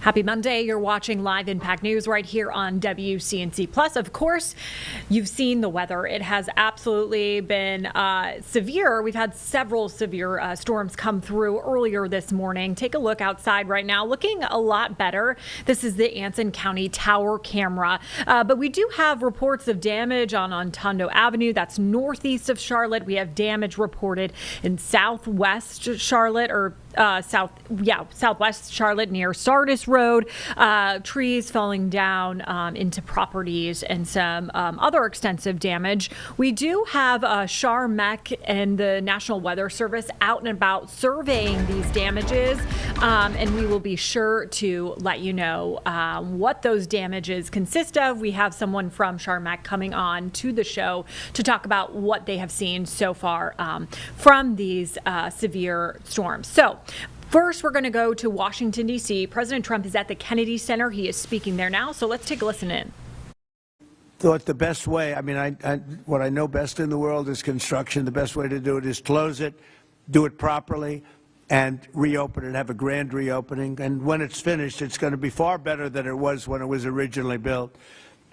Happy Monday. You're watching Live Impact News right here on WCNC Plus. Of course, you've seen the weather. It has absolutely been severe. We've had several severe storms come through earlier this morning. Take a look outside right now, looking a lot better. This is the Anson County Tower camera. But we do have reports of damage on Ontondo Avenue. That's northeast of Charlotte. We have damage reported in southwest Charlotte, or southwest Charlotte near Sardis Road, trees falling down into properties and some other extensive damage. We do have Char-MEC and the National Weather Service out and about surveying these damages, and we will be sure to let you know what those damages consist of. We have someone from Char-MEC coming on to the show to talk about what they have seen so far from these severe storms. So first, we're going to go to Washington, D.C. President Trump is at the Kennedy Center. He is speaking there now. So let's take a listen in. Thought the best way, what I know best in the world is construction. The best way to do it is close it, do it properly, and reopen it, have a grand reopening. And when it's finished, it's going to be far better than it was when it was originally built.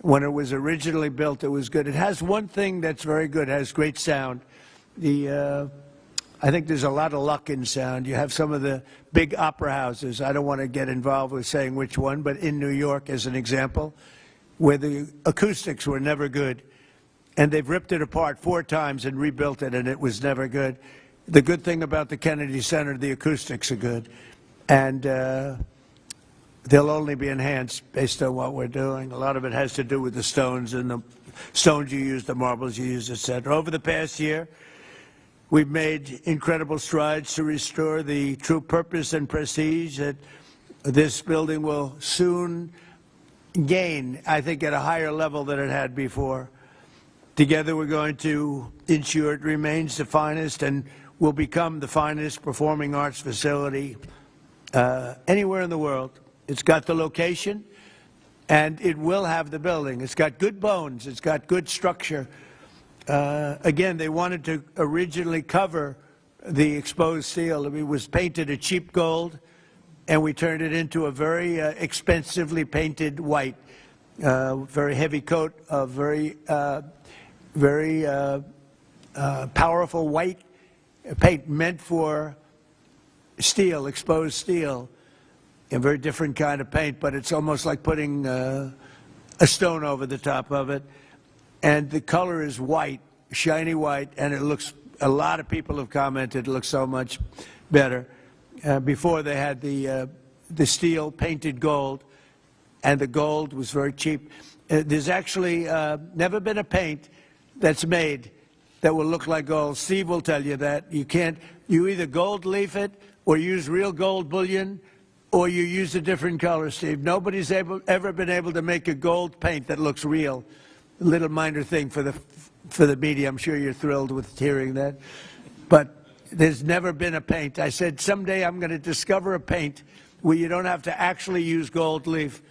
When it was originally built, it was good. It has one thing that's very good. It has great sound. I think there's a lot of luck in sound. You have some of the big opera houses. I don't want to get involved with saying which one, but in New York, as an example, where the acoustics were never good, and they've ripped it apart 4 times and rebuilt it, and it was never good. The good thing about the Kennedy Center, the acoustics are good, and they'll only be enhanced based on what we're doing. A lot of it has to do with the stones and the stones you use, the marbles you use, etc. Over the past year, we've made incredible strides to restore the true purpose and prestige that this building will soon gain, I think, at a higher level than it had before. Together, we're going to ensure it remains the finest and will become the finest performing arts facility anywhere in the world. It's got the location, and it will have the building. It's got good bones. It's got good structure. Again, they wanted to originally cover the exposed steel. It was painted a cheap gold, and we turned it into a very expensively painted white, very heavy coat of very powerful white paint meant for steel, exposed steel. A very different kind of paint, but it's almost like putting a stone over the top of it. And the color is white, shiny white, and it looks, a lot of people have commented, it looks so much better. Before they had the steel painted gold, and the gold was very cheap. There's actually never been a paint that's made that will look like gold. Steve will tell you that. You either gold leaf it or use real gold bullion, or you use a different color, Steve. Nobody's ever been able to make a gold paint that looks real. A little minor thing for the media. I'm sure you're thrilled with hearing that. But there's never been a paint. I said someday I'm going to discover a paint where you don't have to actually use gold leaf.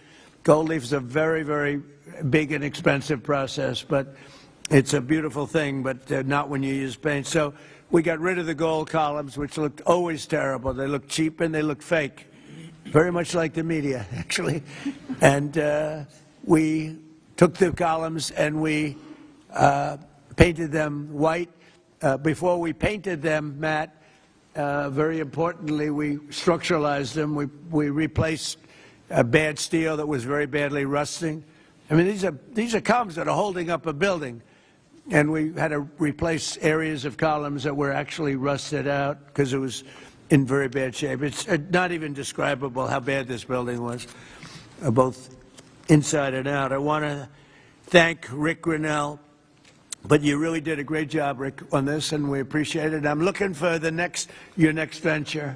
Gold leaf is a very, very big and expensive process, but it's a beautiful thing, but not when you use paint. So we got rid of the gold columns, which looked always terrible. They looked cheap and they looked fake. Very much like the media, actually. And we took the columns and we painted them white. Before we painted them matte, very importantly, we structuralized them. We replaced bad steel that was very badly rusting. I mean, these are columns that are holding up a building. And we had to replace areas of columns that were actually rusted out because it was in very bad shape. It's not even describable how bad this building was, both inside and out. I want to thank Rick Grinnell, but you really did a great job, Rick, on this, and we appreciate it. I'm looking for your next venture,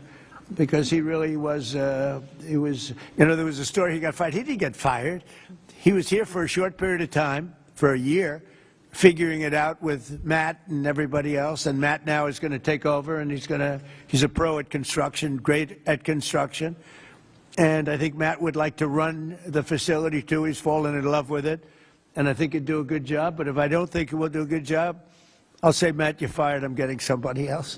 because he really was, there was a story he got fired. He didn't get fired. He was here for a short period of time, for a year, figuring it out with Matt and everybody else, and Matt now is going to take over, and he's a pro at construction, great at construction, and I think Matt would like to run the facility too. He's fallen in love with it, and I think he'd do a good job, but if I don't think he will do a good job, I'll say, Matt, you're fired, I'm getting somebody else.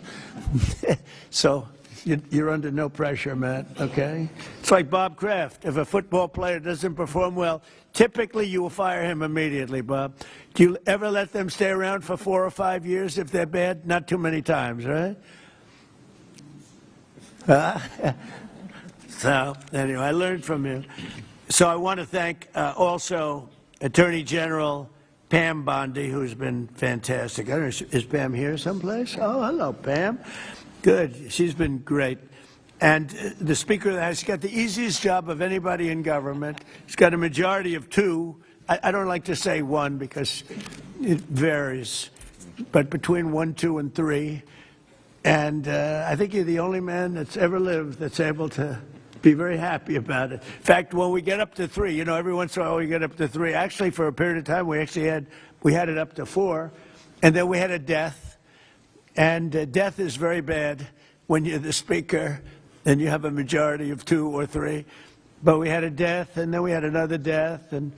So You're under no pressure, Matt, okay? It's like Bob Kraft. If a football player doesn't perform well, typically you will fire him immediately, Bob. Do you ever let them stay around for 4 or 5 years if they're bad? Not too many times, right? So, anyway, I learned from you. So I want to thank also Attorney General Pam Bondi, who's been fantastic. I don't know, is Pam here someplace? Oh, hello, Pam. Good. She's been great. And the Speaker of the House, he's got the easiest job of anybody in government. He's got a majority of 2. I don't like to say 1 because it varies, but between 1, 2, and 3. And I think you're the only man that's ever lived that's able to be very happy about it. In fact, when we get up to 3, you know, every once in a while we get up to 3. Actually, for a period of time, we had it up to 4, and then we had a death. And death is very bad when you're the Speaker and you have a majority of 2 or 3. But we had a death, and then we had another death, and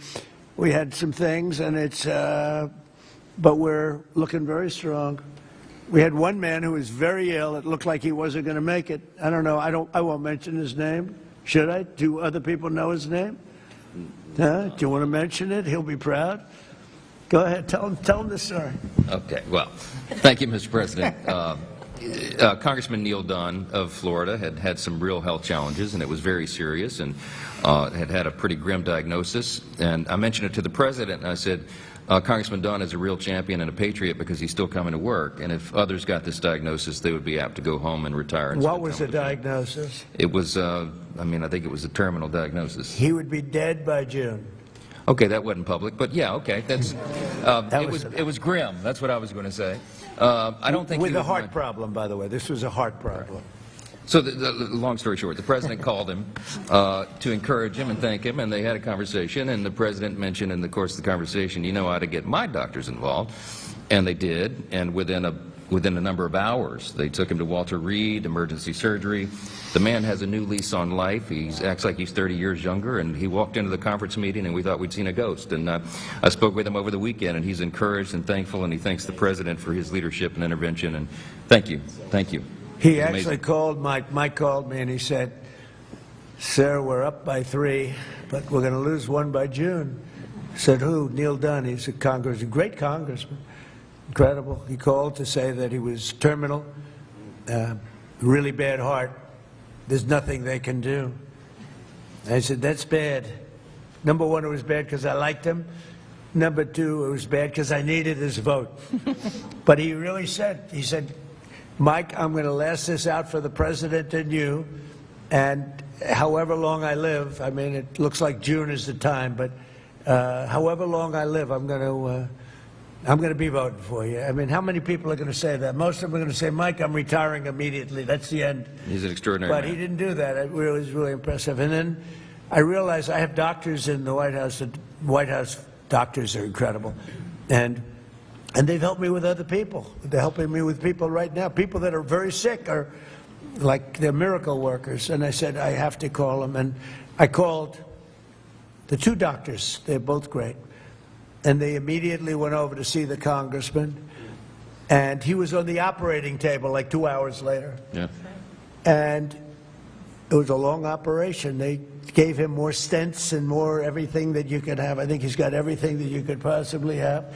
we had some things, and it's. But we're looking very strong. We had one man who was very ill. It looked like he wasn't going to make it. I don't know. I won't mention his name. Should I? Do other people know his name? Huh? Do you want to mention it? He'll be proud. Go ahead. Tell him the story. Okay. Well, thank you, Mr. President. Congressman Neil Dunn of Florida had some real health challenges, and it was very serious, and had a pretty grim diagnosis. And I mentioned it to the President, and I said, Congressman Dunn is a real champion and a patriot because he's still coming to work, and if others got this diagnosis, they would be apt to go home and retire. And what was the diagnosis? It was, I think it was a terminal diagnosis. He would be dead by June. Okay, that wasn't public, but yeah, okay, that's, it was grim, that's what I was going to say. I don't think with a heart problem, by the way. This was a heart problem. So the long story short, the President called him to encourage him and thank him, and they had a conversation, and the President mentioned in the course of the conversation, you know how to get my doctors involved, and they did, and within a number of hours, they took him to Walter Reed, emergency surgery. The man has a new lease on life. He acts like he's 30 years younger, and he walked into the conference meeting, and we thought we'd seen a ghost. And I spoke with him over the weekend, and he's encouraged and thankful, and he thanks the President for his leadership and intervention, and thank you. Thank you. He actually called Mike called me and he said, "Sir, we're up by 3, but we're going to lose 1 by June." I said, "Who?" "Neil Dunn. He's a great congressman. Incredible." He called to say that he was terminal, really bad heart. There's nothing they can do. I said, "That's bad. Number 1, it was bad because I liked him. Number 2, it was bad because I needed his vote." But he really said, "Mike, I'm going to last this out for the President and you, and however long I live," I mean, it looks like June is the time, but however long I live, I'm going to be voting for you. I mean, how many people are going to say that? Most of them are going to say, "Mike, I'm retiring immediately. That's the end." He's an extraordinary man. But he didn't do that. It was really impressive. And then I realized I have doctors in the White House. The White House doctors are incredible. And they've helped me with other people. They're helping me with people right now. People that are very sick are like they're miracle workers. And I said, I have to call them. And I called the 2 doctors. They're both great. And they immediately went over to see the congressman. And he was on the operating table like 2 hours later. Yeah. And it was a long operation. They gave him more stents and more everything that you could have. I think he's got everything that you could possibly have.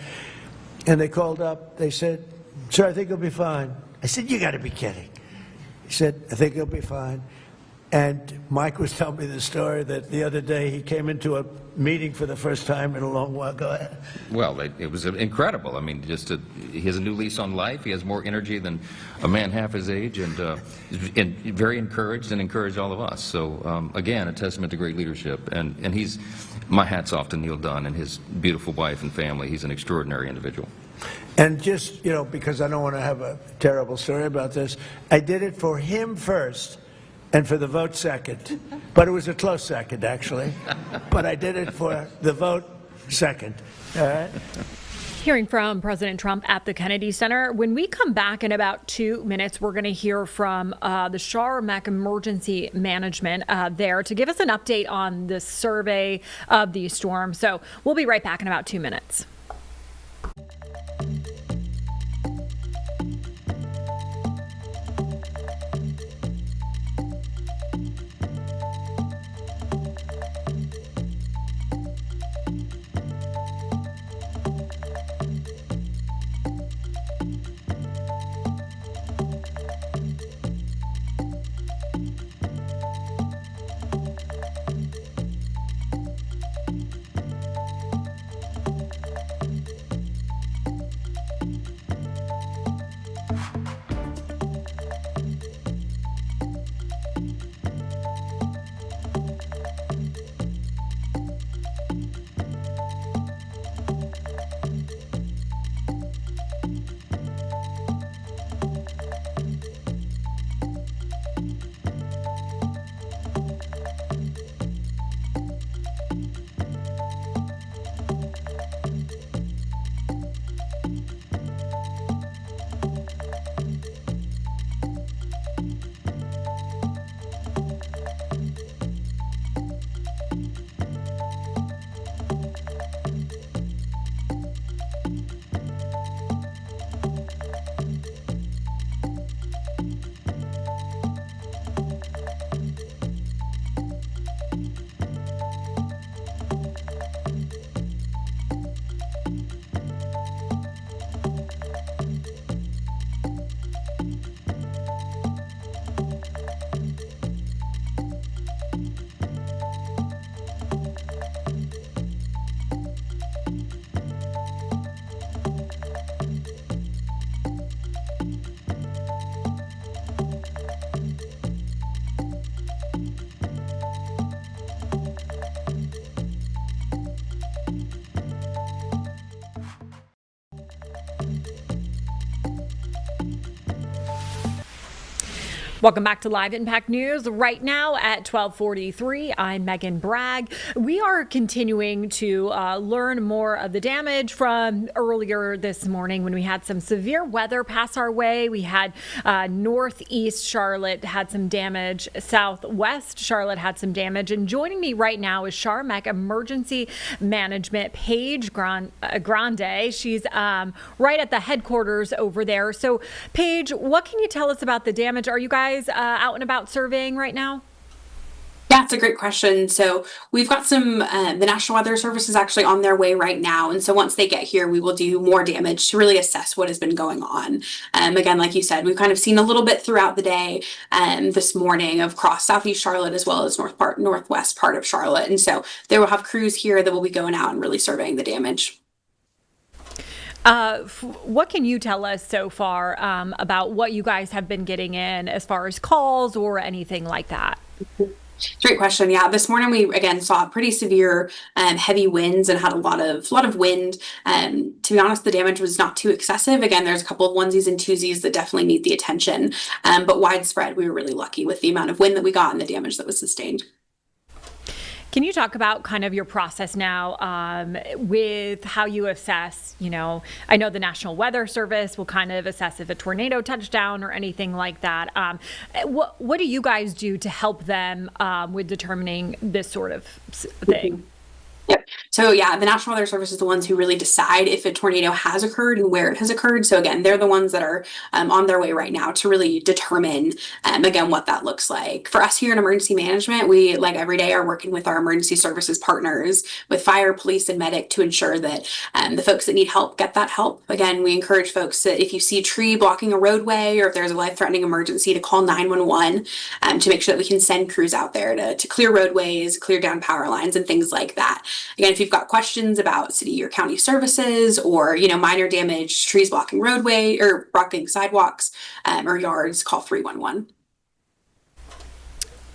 And they called up. They said, "Sir, I think he'll be fine." I said, "You got to be kidding." He said, "I think he'll be fine." And Mike was telling me the story that the other day he came into a meeting for the first time in a long while. Go ahead. Well, it was incredible. I mean, he has a new lease on life. He has more energy than a man half his age, and very encouraged and encouraged all of us. So, again, a testament to great leadership. And my hat's off to Neil Dunn and his beautiful wife and family. He's an extraordinary individual. And just, because I don't want to have a terrible story about this, I did it for him first and for the vote second. But it was a close second, actually. But I did it for the vote second. All right? Hearing from President Trump at the Kennedy Center. When we come back in about 2 minutes, we're going to hear from the Charr-Mac Emergency Management there to give us an update on the survey of these storms. So we'll be right back in about 2 minutes. Welcome back to Live Impact News. Right now at 12:43, I'm Megan Bragg. We are continuing to learn more of the damage from earlier this morning when we had some severe weather pass our way. We had northeast Charlotte had some damage, southwest Charlotte had some damage. And joining me right now is Charmec Emergency Management, Paige Grande. She's right at the headquarters over there. So, Paige, what can you tell us about the damage? Are you guys out and about surveying right now? Yeah, it's a great question. So we've got some, the National Weather Service is actually on their way right now. And so once they get here, we will do more damage to really assess what has been going on. Again, like you said, we've kind of seen a little bit throughout the day this morning across Southeast Charlotte as well as northwest part of Charlotte. And so they will have crews here that will be going out and really surveying the damage. What can you tell us so far about what you guys have been getting in as far as calls or anything like that? Great question. Yeah, this morning we again saw pretty severe heavy winds and had a lot of wind. To be honest, the damage was not too excessive. Again, there's a couple of onesies and twosies that definitely need the attention, but widespread. We were really lucky with the amount of wind that we got and the damage that was sustained. Can you talk about kind of your process now with how you assess, I know the National Weather Service will kind of assess if a tornado touched down or anything like that. What do you guys do to help them with determining this sort of thing? Yep. So yeah, the National Weather Service is the ones who really decide if a tornado has occurred and where it has occurred. So again, they're the ones that are on their way right now to really determine, again, what that looks like. For us here in emergency management, we, like every day, are working with our emergency services partners with fire, police, and medic to ensure that the folks that need help get that help. Again, we encourage folks that if you see a tree blocking a roadway or if there's a life-threatening emergency, to call 911 to make sure that we can send crews out there to clear roadways, clear down power lines, and things like that. Again, if you've got questions about city or county services or, minor damage, trees blocking roadway or blocking sidewalks or yards, call 311.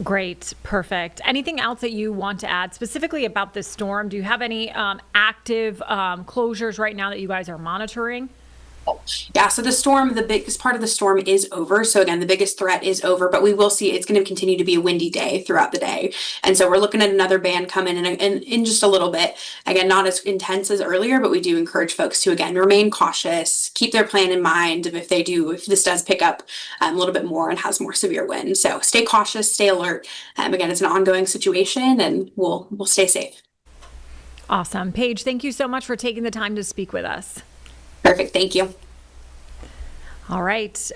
Great. Perfect. Anything else that you want to add specifically about this storm? Do you have any active closures right now that you guys are monitoring? Yeah, so the biggest part of the storm is over. So again, the biggest threat is over, but we will see it's going to continue to be a windy day throughout the day. And so we're looking at another band coming in just a little bit. Again, not as intense as earlier, but we do encourage folks to, again, remain cautious, keep their plan in mind if this does pick up a little bit more and has more severe wind. So stay cautious, stay alert. Again, it's an ongoing situation and we'll stay safe. Awesome. Paige, thank you so much for taking the time to speak with us. Perfect. Thank you. All right.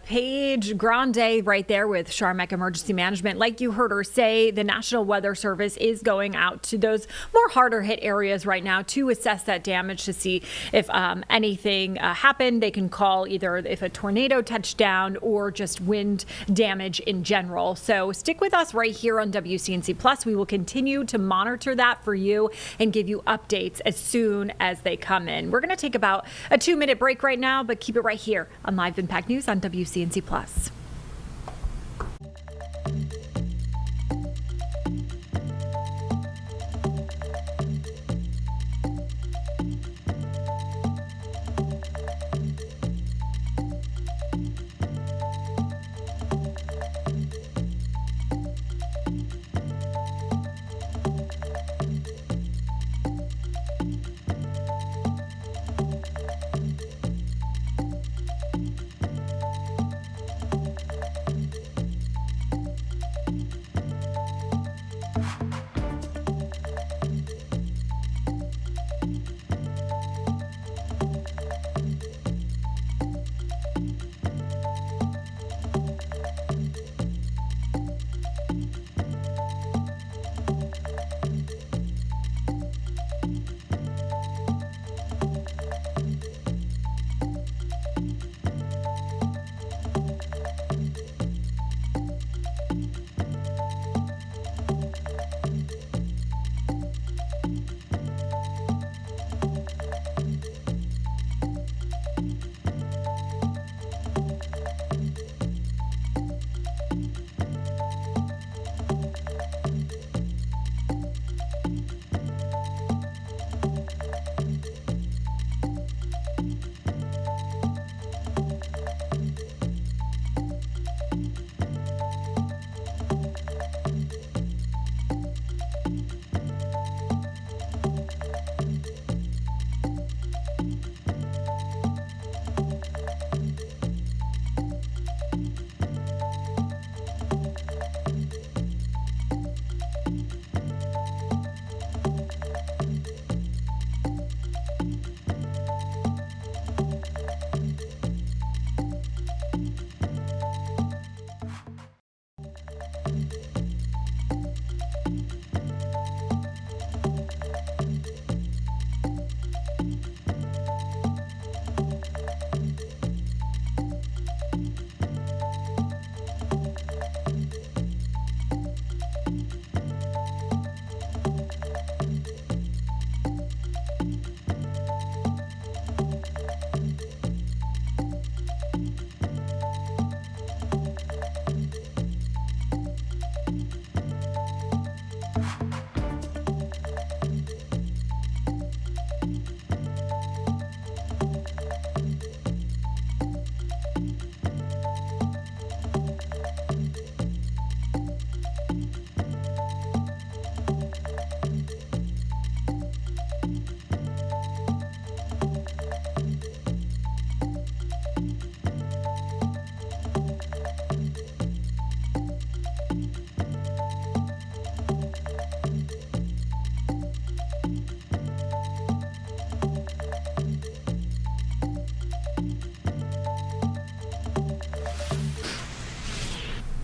Paige Grande right there with Charmec Emergency Management. Like you heard her say, the National Weather Service is going out to those more harder hit areas right now to assess that damage to see if anything happened. They can call either if a tornado touched down or just wind damage in general. So stick with us right here on WCNC Plus. We will continue to monitor that for you and give you updates as soon as they come in. We're going to take about a 2-minute break right now, but keep it right here on Live Impact News on WCNC Plus.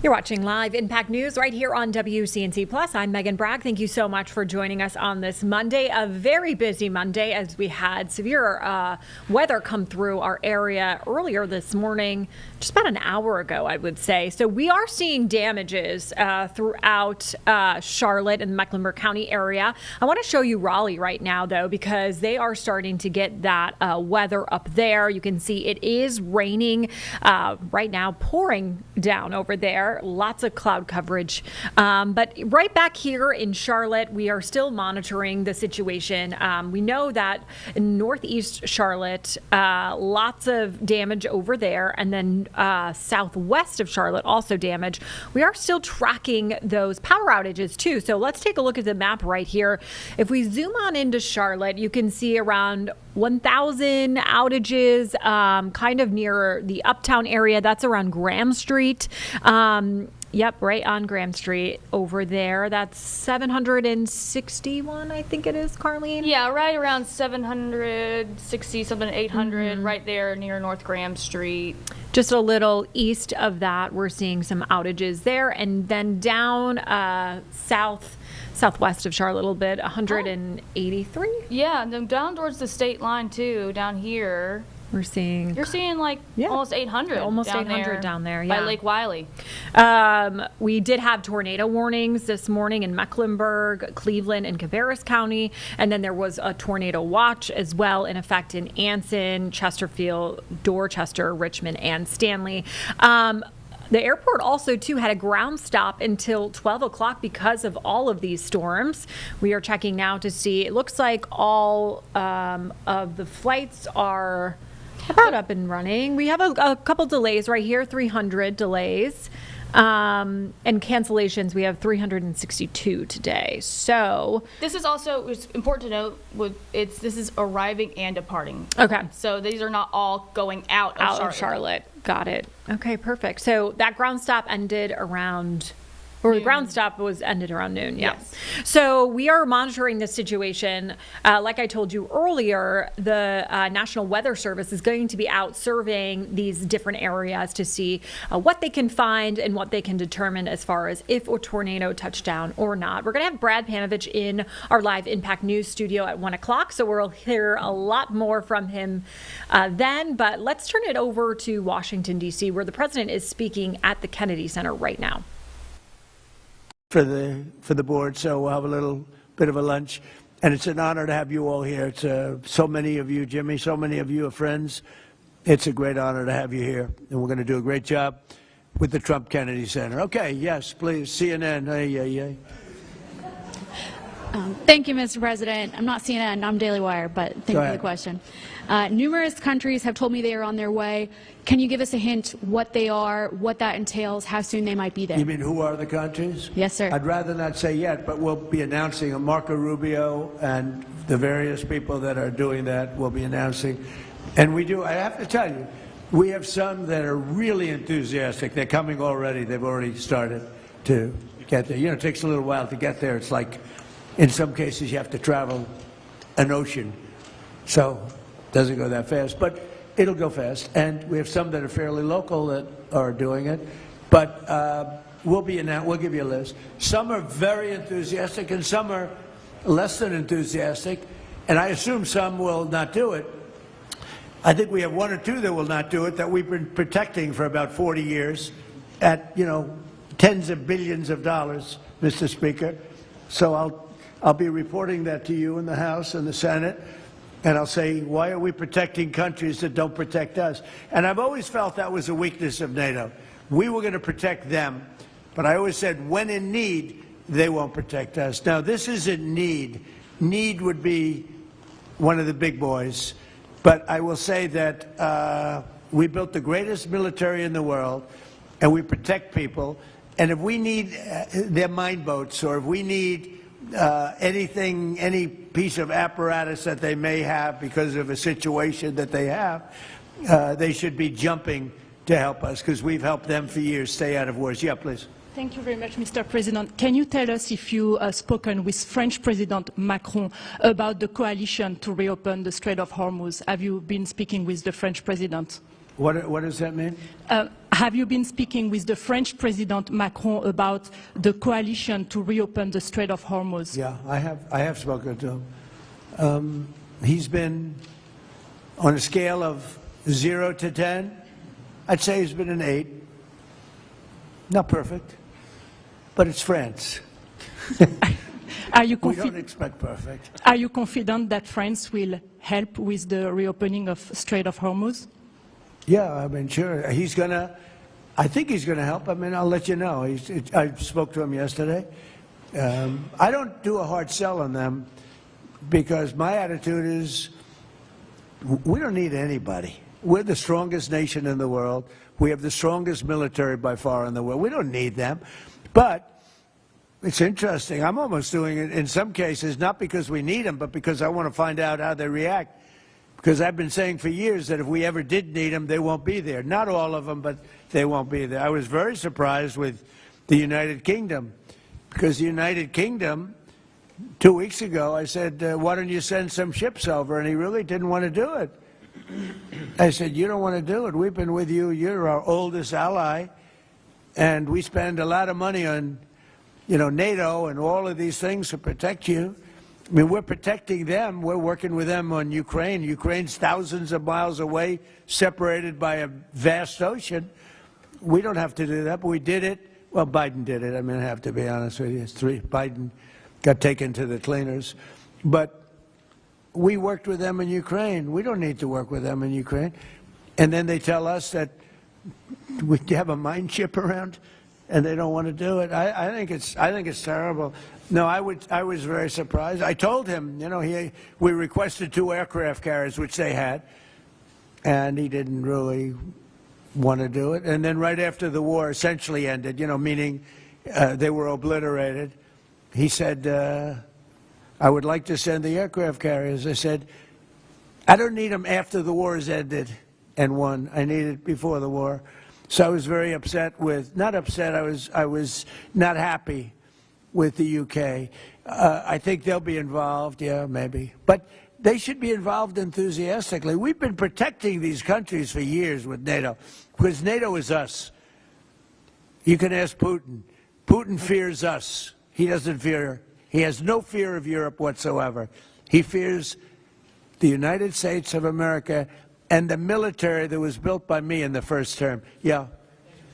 You're watching Live Impact News right here on WCNC Plus. I'm Megan Bragg. Thank you so much for joining us on this Monday, a very busy Monday, as we had severe weather come through our area earlier this morning, just about an hour ago, I would say. So we are seeing damages throughout Charlotte and the Mecklenburg County area. I want to show you Raleigh right now, though, because they are starting to get that weather up there. You can see it is raining right now, pouring down over there. Lots of cloud coverage. But right back here in Charlotte, we are still monitoring the situation. We know that in northeast Charlotte, lots of damage over there. And then southwest of Charlotte, also damage. We are still tracking those power outages too. So let's take a look at the map right here. If we zoom on into Charlotte, you can see around 1,000 outages kind of near the Uptown area. That's around Graham Street. Yep, right on Graham Street over there. That's 761, I think it is, Carlene? Yeah, right around 760, something 800, right there near North Graham Street. Just a little east of that, we're seeing some outages there. And then down southwest of Charlotte a little bit, 183. Yeah, and then down towards the state line too, down here. We're seeing. You're seeing like almost 800. Almost down 800 down there, yeah. By Lake Wiley. We did have tornado warnings this morning in Mecklenburg, Cleveland, and Cabarrus County. And then there was a tornado watch as well in effect in Anson, Chesterfield, Dorchester, Richmond, and Stanley. The airport also, too, had a ground stop until 12 o'clock because of all of these storms. We are checking now to see. It looks like all of the flights are about up and running. We have a couple delays right here, 300 delays. And cancellations, we have 362 today. So This is also, it's important to note, this is arriving and departing. Okay. So these are not all going out of Charlotte. Got it. Okay, perfect. So that ground stop ended around, or the ground stop was ended around noon. Yeah. Yes. So we are monitoring this situation. Like I told you earlier, the National Weather Service is going to be out surveying these different areas to see what they can find and what they can determine as far as if a tornado touched down or not. We're going to have Brad Panovich in our Live Impact News studio at 1 o'clock, so we'll hear a lot more from him then. But let's turn it over to Washington, D.C., where the president is speaking at the Kennedy Center right now. For the board, so we'll have a little bit of a lunch, and it's an honor to have you all here. It's so many of you, Jimmy, so many of you are friends. It's a great honor to have you here, and we're going to do a great job with the Trump Kennedy Center. Okay, yes, please, CNN. Hey. Thank you, Mr. President. I'm not CNN, I'm Daily Wire, but thank you for the question. Numerous countries have told me they are on their way. Can you give us a hint what they are, what that entails, how soon they might be there? You mean who are the countries? Yes, sir. I'd rather not say yet, but we'll be announcing Marco Rubio and the various people that are doing that will be announcing. And I have to tell you, we have some that are really enthusiastic. They're coming already. They've already started to get there. You know, it takes a little while to get there. It's like, in some cases, you have to travel an ocean. So it doesn't go that fast, but it'll go fast. And we have some that are fairly local that are doing it. But we'll give you a list. Some are very enthusiastic, and some are less than enthusiastic. And I assume some will not do it. I think we have one or two that will not do it that we've been protecting for about 40 years at, tens of billions of dollars, Mr. Speaker. So I'll be reporting that to you in the House and the Senate, and I'll say, why are we protecting countries that don't protect us? And I've always felt that was a weakness of NATO. We were going to protect them, but I always said, when in need, they won't protect us. Now, this isn't need. Need would be one of the big boys. But I will say that we built the greatest military in the world, and we protect people. And if we need their mine boats, or if we need anything, any piece of apparatus that they may have because of a situation that they have, they should be jumping to help us, because we've helped them for years stay out of wars. Yeah, please. Thank you very much, Mr. President. Can you tell us if you have spoken with French President Macron about the coalition to reopen the Strait of Hormuz? Have you been speaking with the French President? What does that mean? have you been speaking with the French President Macron about the coalition to reopen the Strait of Hormuz? Yeah, I have spoken to him. He's been on a scale of 0 to 10. I'd say he's been an 8. Not perfect, but it's France. Are you We don't expect perfect. Are you confident that France will help with the reopening of Strait of Hormuz? Yeah, I mean, sure. I think he's going to help. I mean, I'll let you know. I spoke to him yesterday. I don't do a hard sell on them because my attitude is we don't need anybody. We're the strongest nation in the world. We have the strongest military by far in the world. We don't need them. But it's interesting. I'm almost doing it in some cases, not because we need them, but because I want to find out how they react. Because I've been saying for years that if we ever did need them, they won't be there. Not all of them, but they won't be there. I was very surprised with the United Kingdom, because the United Kingdom, 2 weeks ago, I said, why don't you send some ships over? And he really didn't want to do it. I said, you don't want to do it. We've been with you. You're our oldest ally. And we spend a lot of money on, NATO and all of these things to protect you. I mean, we're protecting them. We're working with them on Ukraine. Ukraine's thousands of miles away, separated by a vast ocean. We don't have to do that, but we did it. Well, Biden did it. I mean, I have to be honest with you. Biden got taken to the cleaners. But we worked with them in Ukraine. We don't need to work with them in Ukraine. And then they tell us that we have a mine ship around, and they don't want to do it. I think it's terrible. No, I was very surprised. I told him, we requested 2 aircraft carriers, which they had, and he didn't really want to do it. And then right after the war essentially ended, meaning they were obliterated, he said, I would like to send the aircraft carriers. I said, I don't need them after the war is ended and won. I need it before the war. So I was very upset with, not upset, I was not happy with the UK. I think they'll be involved, yeah, maybe. But they should be involved enthusiastically. We've been protecting these countries for years with NATO, because NATO is us. You can ask Putin. Putin fears us. He has no fear of Europe whatsoever. He fears the United States of America and the military that was built by me in the first term. Yeah.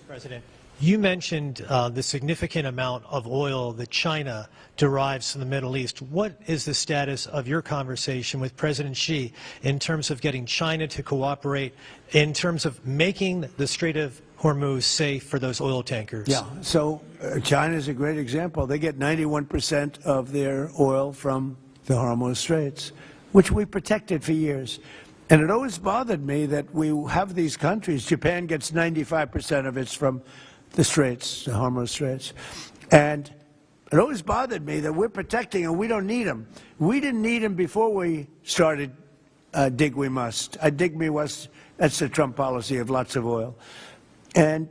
President, you mentioned the significant amount of oil that China derives from the Middle East. What is the status of your conversation with President Xi in terms of getting China to cooperate, in terms of making the Strait of Hormuz safe for those oil tankers? Yeah, so China is a great example. They get 91% of their oil from the Hormuz Straits, which we protected for years. And it always bothered me that we have these countries. Japan gets 95% of its from the Straits, the Hormuz Straits. And it always bothered me that we're protecting and we don't need them. We didn't need them before we started dig we must. Dig me must, that's the Trump policy of lots of oil. And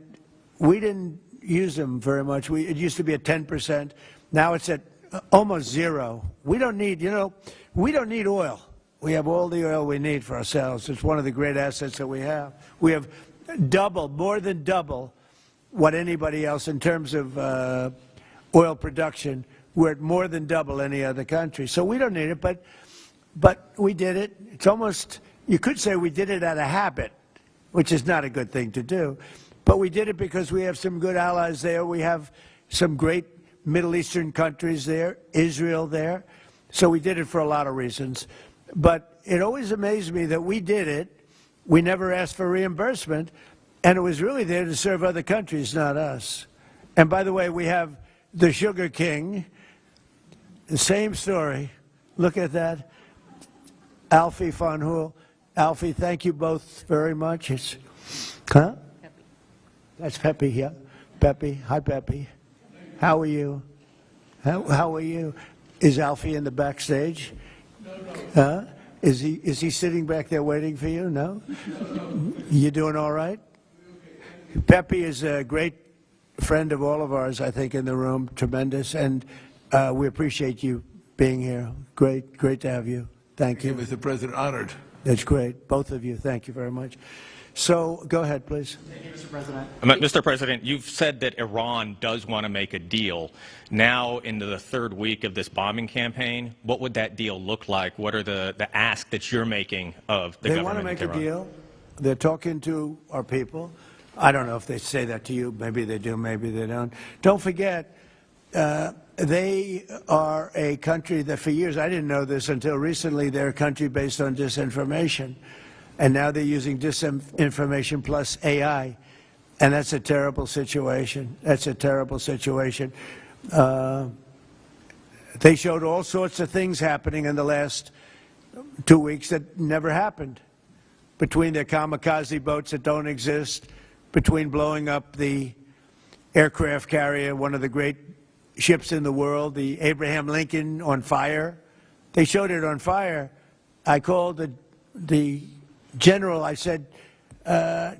we didn't use them very much. It used to be at 10%. Now it's at almost 0. We don't need, we don't need oil. We have all the oil we need for ourselves. It's one of the great assets that we have. We have more than double what anybody else in terms of oil production. We're at more than double any other country. So we don't need it, but we did it. It's almost, you could say we did it out of habit, which is not a good thing to do. But we did it because we have some good allies there. We have some great Middle Eastern countries there, Israel there. So we did it for a lot of reasons. But it always amazed me that we did it. We never asked for reimbursement. And it was really there to serve other countries, not us. And by the way, we have the Sugar King. The same story. Look at that. Alfie von Hool. Alfie, thank you both very much. Huh? That's Pepe, yeah. Pepe. Hi, Pepe. How are you? How are you? Is Alfie in the backstage? No. Is he sitting back there waiting for you? No? You doing all right? Pepe is a great friend of all of ours, I think, in the room. Tremendous. And we appreciate you being here. Great to have you. Thank you. Mr. President, honored. That's great. Both of you. Thank you very much. So go ahead, please. Mr. President, you've said that Iran does want to make a deal. Now, into the third week of this bombing campaign, what would that deal look like? What are the ask that you're making of the They government want to make of a Iran? deal. They're talking to our people. I don't know if they say that to you. Maybe they do, maybe they don't. Don't forget, they are a country that for years, I didn't know this until recently, they're a country based on disinformation. And now they're using disinformation plus AI. And that's a terrible situation. That's a terrible situation. They showed all sorts of things happening in the last 2 weeks that never happened. Between their kamikaze boats that don't exist, between blowing up the aircraft carrier, one of the great ships in the world, the Abraham Lincoln, on fire. They showed it on fire. I called the general. I said,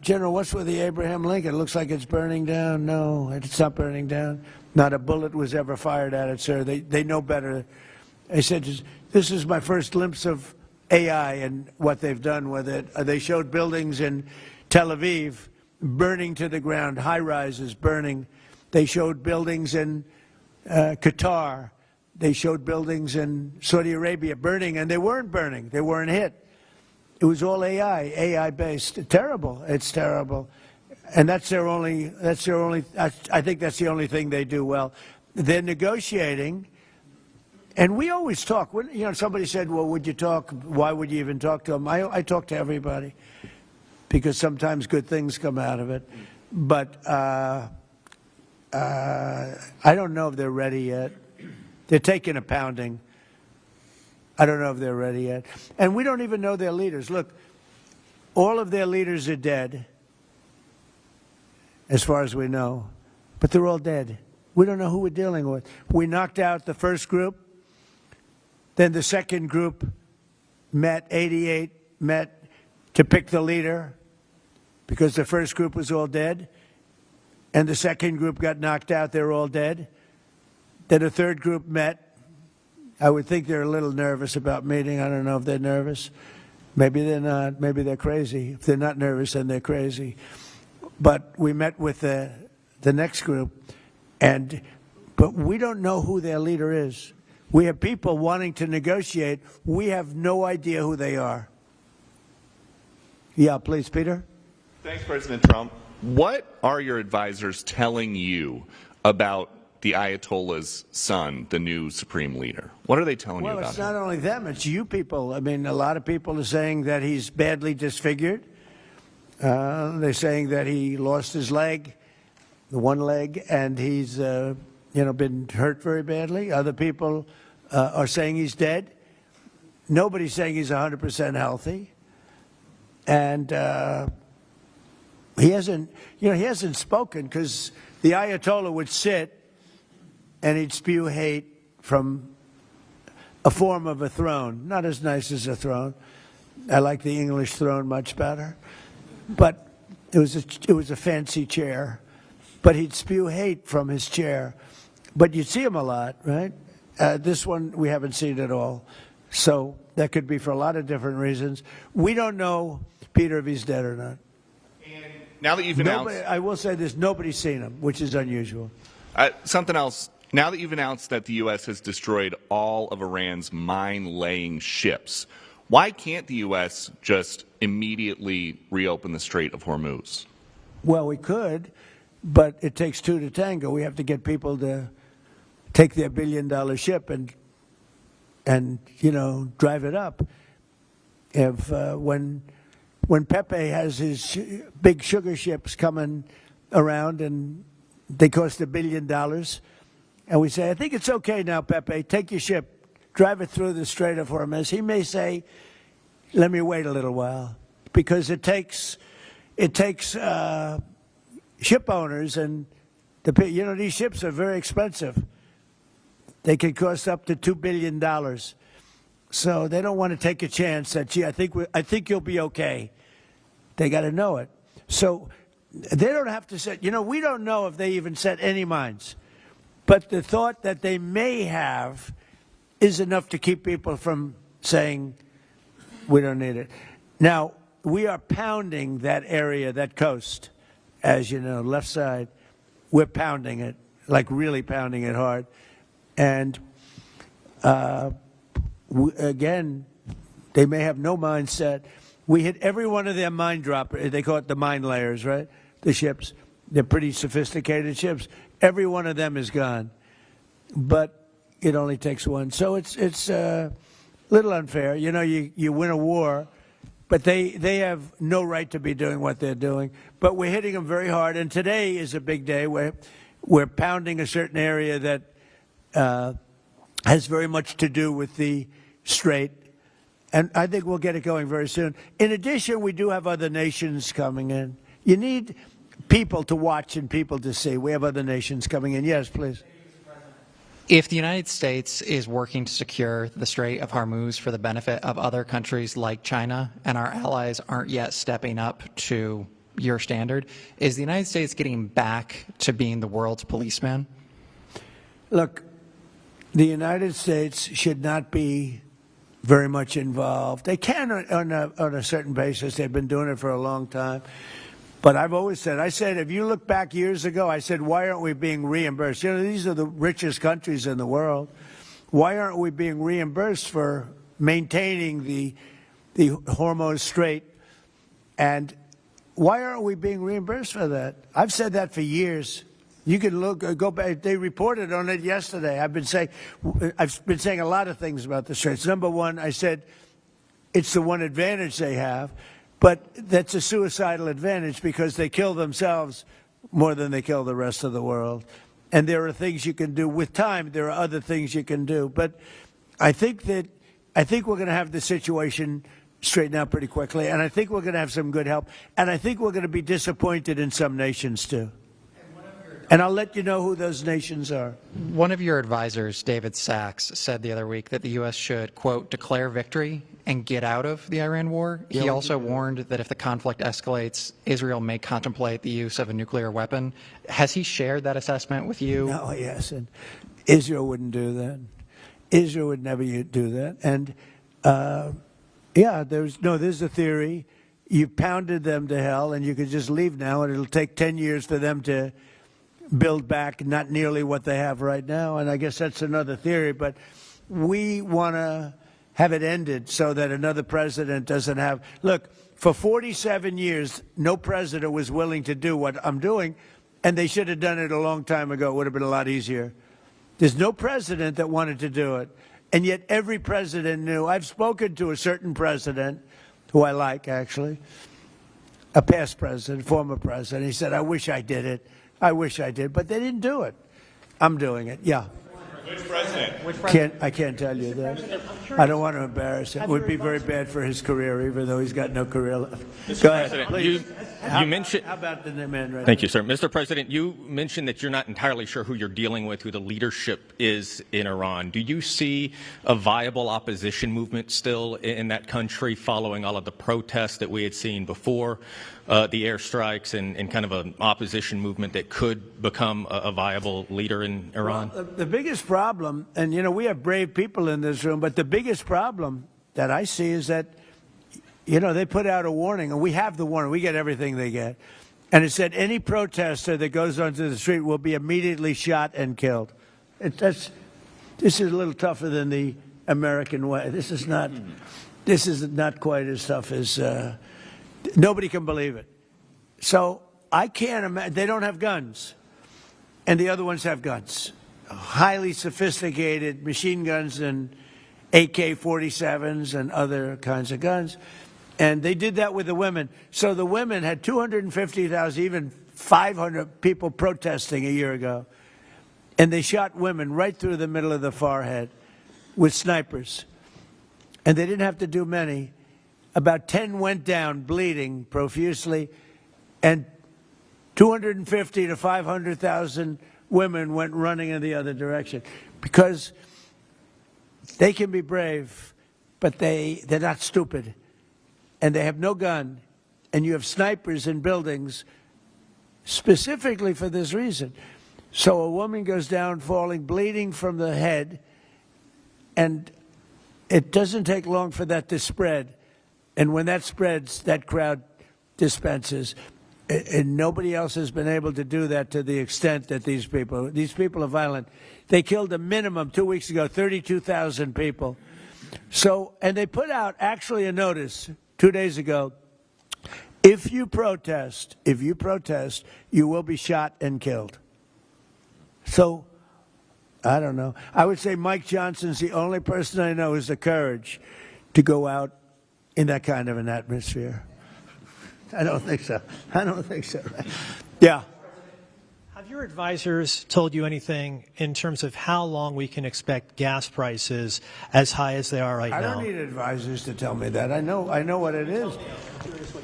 General, what's with the Abraham Lincoln? It looks like it's burning down. No, it's not burning down. Not a bullet was ever fired at it, sir. They know better. I said, this is my first glimpse of AI and what they've done with it. They showed buildings in Tel Aviv burning to the ground, high-rises burning. They showed buildings in Qatar. They showed buildings in Saudi Arabia burning, and they weren't burning. They weren't hit. It was all AI-based. Terrible. It's terrible. And that's their only, I think that's the only thing they do well. They're negotiating, and we always talk. When, you know, somebody said, well, would you talk? Why would you even talk to them? I talk to everybody because sometimes good things come out of it. But I don't know if they're ready yet. They're taking a pounding. I don't know if they're ready yet. And we don't even know their leaders. Look, all of their leaders are dead, as far as we know. But they're all dead. We don't know who we're dealing with. We knocked out the first group. Then the second group met, 88 met to pick the leader because the first group was all dead. And the second group got knocked out. They're all dead. Then a third group met. I would think they're a little nervous about meeting. I don't know if they're nervous. Maybe they're not. Maybe they're crazy. If they're not nervous, then they're crazy. But we met with the next group, but we don't know who their leader is. We have people wanting to negotiate. We have no idea who they are. Yeah, please, Peter. Thanks, President Trump. What are your advisors telling you about the Ayatollah's son, the new supreme leader? What are they telling you about him? Well, it's not only them, it's you people. I mean, a lot of people are saying that he's badly disfigured. They're saying that he lost his leg, the one leg, and he's been hurt very badly. Other people are saying he's dead. Nobody's saying he's 100% healthy. And he hasn't spoken because the Ayatollah would sit and he'd spew hate from a form of a throne. Not as nice as a throne. I like the English throne much better. But it was a fancy chair. But he'd spew hate from his chair. But you'd see him a lot, right? This one we haven't seen at all. So that could be for a lot of different reasons. We don't know, Peter, if he's dead or not. And now that you've announced... I will say this, nobody's seen him, which is unusual. Something else. Now that you've announced that the U.S. has destroyed all of Iran's mine-laying ships, why can't the U.S. just immediately reopen the Strait of Hormuz? Well, we could, but it takes two to tango. We have to get people to take their billion-dollar ship and drive it up. If when Pepe has his big sugar ships coming around and they cost $1 billion, and we say, I think it's okay now, Pepe, take your ship, drive it through the Strait of Hormuz. He may say, let me wait a little while, because it takes ship owners, and these ships are very expensive. They can cost up to $2 billion. So they don't want to take a chance that, gee, I think you'll be okay. They got to know it. So they don't have to set, we don't know if they even set any mines. But the thought that they may have is enough to keep people from saying, we don't need it. Now, we are pounding that area, that coast, as you know, left side. We're pounding it, like really pounding it hard. And again, they may have no mindset. We hit every one of their mine droppers. They call it the mine layers, right? The ships. They're pretty sophisticated ships. Every one of them is gone. But it only takes one. So it's a little unfair. You know, you win a war, but they have no right to be doing what they're doing. But we're hitting them very hard. And today is a big day where we're pounding a certain area that has very much to do with the Strait. And I think we'll get it going very soon. In addition, we do have other nations coming in. You need people to watch and people to see. We have other nations coming in. Yes, please. If the United States is working to secure the Strait of Hormuz for the benefit of other countries like China, and our allies aren't yet stepping up to your standard, is the United States getting back to being the world's policeman? Look, the United States should not be very much involved. They can on a certain basis. They've been doing it for a long time. But I've always said, if you look back years ago, I said, why aren't we being reimbursed? You know, these are the richest countries in the world. Why aren't we being reimbursed for maintaining the Hormuz Strait? And why aren't we being reimbursed for that? I've said that for years. You can go back. They reported on it yesterday. I've been saying a lot of things about the Straits. Number one, I said it's the one advantage they have. But that's a suicidal advantage because they kill themselves more than they kill the rest of the world. And there are things you can do. With time, there are other things you can do. But I think we're going to have the situation straightened out pretty quickly. And I think we're going to have some good help. And I think we're going to be disappointed in some nations, too. And I'll let you know who those nations are. One of your advisors, David Sachs, said the other week that the U.S. should, quote, declare victory and get out of the Iran war. He also warned that if the conflict escalates, Israel may contemplate the use of a nuclear weapon. Has he shared that assessment with you? No, he hasn't. Israel wouldn't do that. Israel would never do that. And, there's a theory. You pounded them to hell, and you could just leave now, and it'll take 10 years for them to build back not nearly what they have right now. And I guess that's another theory. But we want to have it ended so that another president doesn't have. Look, for 47 years, no president was willing to do what I'm doing, and they should have done it a long time ago. It would have been a lot easier. There's no president that wanted to do it, and yet every president knew. I've spoken to a certain president, who I like, actually, a past president, former president. He said, I wish I did it. I wish I did, but they didn't do it. I'm doing it, yeah. Which president? I can't tell you that. I don't want to embarrass him. It would be very bad for his career, even though he's got no career left. Go ahead, please. You mentioned. How about the man right Thank you, sir. Mr. President, you mentioned that you're not entirely sure who you're dealing with, who the leadership is in Iran. Do you see a viable opposition movement still in that country following all of the protests that we had seen before the airstrikes and kind of an opposition movement that could become a viable leader in Iran? Well, the biggest problem, and you know, we have brave people in this room, but the biggest problem that I see is that, you know, they put out a warning, and we have the warning. We get everything they get. And it said any protester that goes onto the street will be immediately shot and killed. This is a little tougher than the American way. This is not quite as tough as, nobody can believe it. So I can't imagine, they don't have guns. And the other ones have guns. Highly sophisticated machine guns and AK-47s and other kinds of guns. And they did that with the women. So the women had 250,000, even 500 people protesting a year ago. And they shot women right through the middle of the forehead with snipers. And they didn't have to do many. About 10 went down bleeding profusely. And 250 to 500,000 women went running in the other direction. Because they can be brave, but they're not stupid. And they have no gun, and you have snipers in buildings specifically for this reason. So a woman goes down falling, bleeding from the head, and it doesn't take long for that to spread. And when that spreads, that crowd dispenses. And nobody else has been able to do that to the extent that these people are violent. They killed a minimum 2 weeks ago, 32,000 people. So, and they put out actually a notice 2 days ago. If you protest, you will be shot and killed. So, I don't know. I would say Mike Johnson's the only person I know who has the courage to go out in that kind of an atmosphere. I don't think so. Yeah. Have your advisors told you anything in terms of how long we can expect gas prices as high as they are right now? I don't need advisors to tell me that. I know what it is.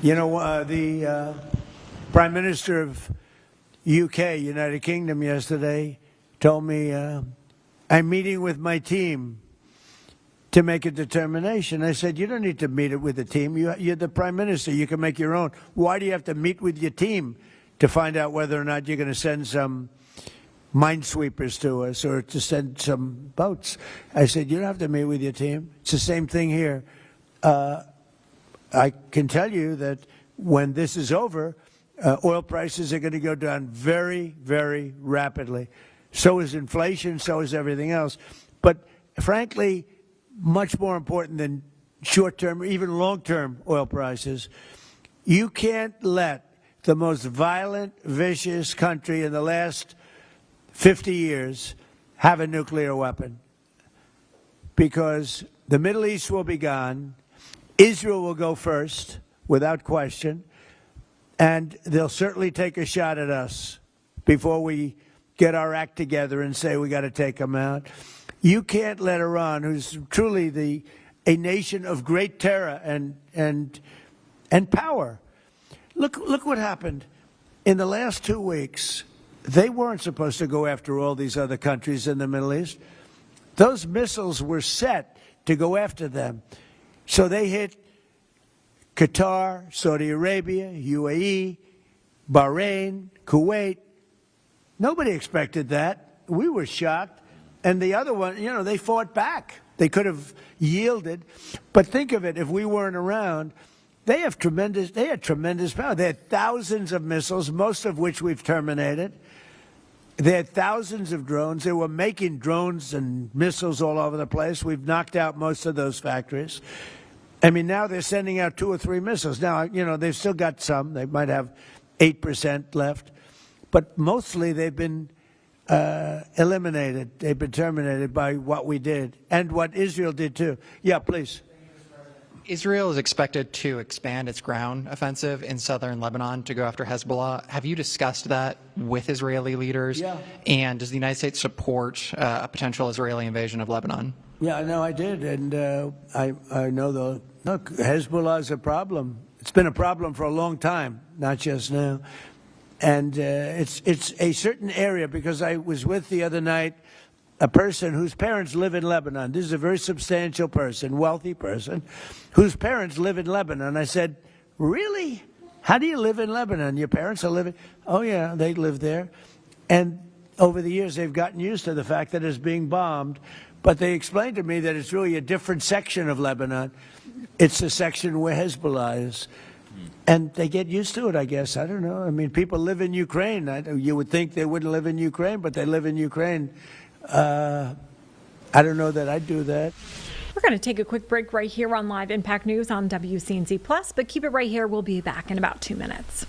You know, the Prime Minister of UK, United Kingdom, yesterday told me, I'm meeting with my team to make a determination. I said, you don't need to meet it with the team. You're the Prime Minister. You can make your own. Why do you have to meet with your team to find out whether or not you're going to send some minesweepers to us or to send some boats? I said, you don't have to meet with your team. It's the same thing here. I can tell you that when this is over, oil prices are going to go down very, very rapidly. So is inflation, so is everything else. But frankly, much more important than short-term or even long-term oil prices, you can't let the most violent, vicious country in the last 50 years have a nuclear weapon, because the Middle East will be gone, Israel will go first, without question, and they'll certainly take a shot at us before we get our act together and say we got to take them out. You can't let Iran, who's truly a nation of great terror and power. Look what happened in the last 2 weeks. They weren't supposed to go after all these other countries in the Middle East. Those missiles were set to go after them. So they hit Qatar, Saudi Arabia, UAE, Bahrain, Kuwait. Nobody expected that. We were shocked. And the other one, you know, they fought back. They could have yielded. But think of it, if we weren't around, they had tremendous power. They had thousands of missiles, most of which we've terminated. They had thousands of drones. They were making drones and missiles all over the place. We've knocked out most of those factories. I mean, now they're sending out 2 or 3 missiles. Now, you know, they've still got some. They might have 8% left. But mostly they've been eliminated. They've been terminated by what we did and what Israel did too. Yeah, please. Israel is expected to expand its ground offensive in southern Lebanon to go after Hezbollah. Have you discussed that with Israeli leaders? Yeah. And does the United States support a potential Israeli invasion of Lebanon? Yeah, no, I did. And I know look, Hezbollah is a problem. It's been a problem for a long time, not just now. And it's a certain area, because I was with the other night a person whose parents live in Lebanon. This is a very substantial person, wealthy person, whose parents live in Lebanon. I said, really? How do you live in Lebanon? Your parents are living? Oh, yeah, they live there. And over the years, they've gotten used to the fact that it's being bombed. But they explained to me that it's really a different section of Lebanon. It's the section where Hezbollah is. And they get used to it, I guess. I don't know. I mean, people live in Ukraine. You would think they wouldn't live in Ukraine, but they live in Ukraine. I don't know that I'd do that. We're going to take a quick break right here on Live Impact News on WCNC Plus, but keep it right here. We'll be back in about 2 minutes.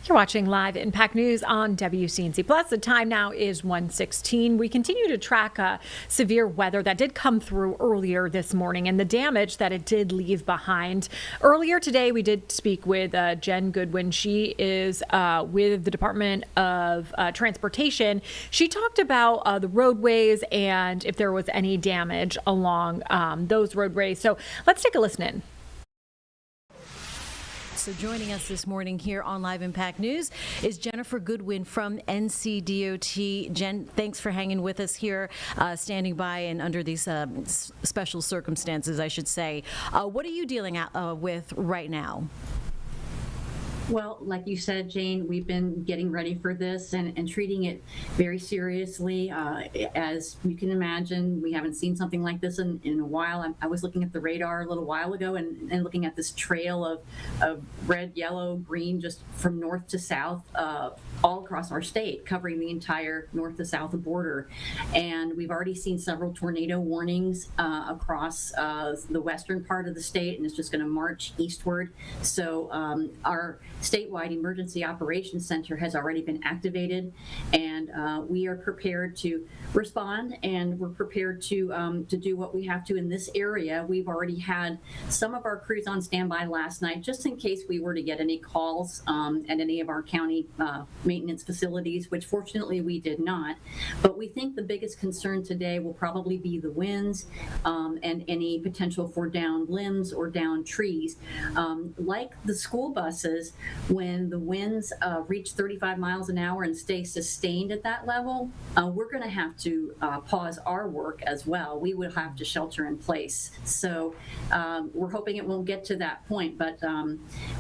You're watching Live Impact News on WCNC Plus. The time now is 1:16. We continue to track severe weather that did come through earlier this morning and the damage that it did leave behind. Earlier today, we did speak with Jen Goodwin. She is with the Department of Transportation. She talked about the roadways and if there was any damage along those roadways. So let's take a listen in. So joining us this morning here on Live Impact News is Jennifer Goodwin from NCDOT. Jen, thanks for hanging with us here, standing by and under these special circumstances, I should say. What are you dealing with right now? Well, like you said, Jane, we've been getting ready for this and treating it very seriously. As you can imagine, we haven't seen something like this in a while. I was looking at the radar a little while ago and looking at this trail of red, yellow, green, just from north to south, all across our state, covering the entire north to south border. And we've already seen several tornado warnings across the western part of the state, and it's just going to march eastward. So our statewide emergency operations center has already been activated, and we are prepared to respond, and we're prepared to do what we have to in this area. We've already had some of our crews on standby last night, just in case we were to get any calls at any of our county maintenance facilities, which fortunately we did not. But we think the biggest concern today will probably be the winds and any potential for downed limbs or downed trees. Like the school buses, when the winds reach 35 miles an hour and stay sustained at that level, we're going to have to pause our work as well. We will have to shelter in place. So we're hoping it won't get to that point, but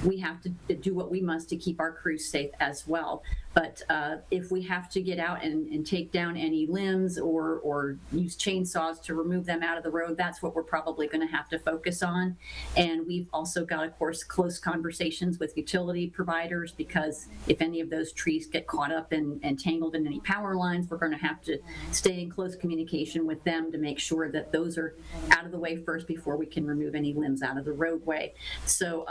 we have to do what we must to keep our crews safe as well. But if we have to get out and take down any limbs or use chainsaws to remove them out of the road, that's what we're probably going to have to focus on. And we've also got, of course, close conversations with utility providers, because if any of those trees get caught up and tangled in any power lines, we're going to have to stay in close communication with them to make sure that those are out of the way first before we can remove any limbs out of the roadway. So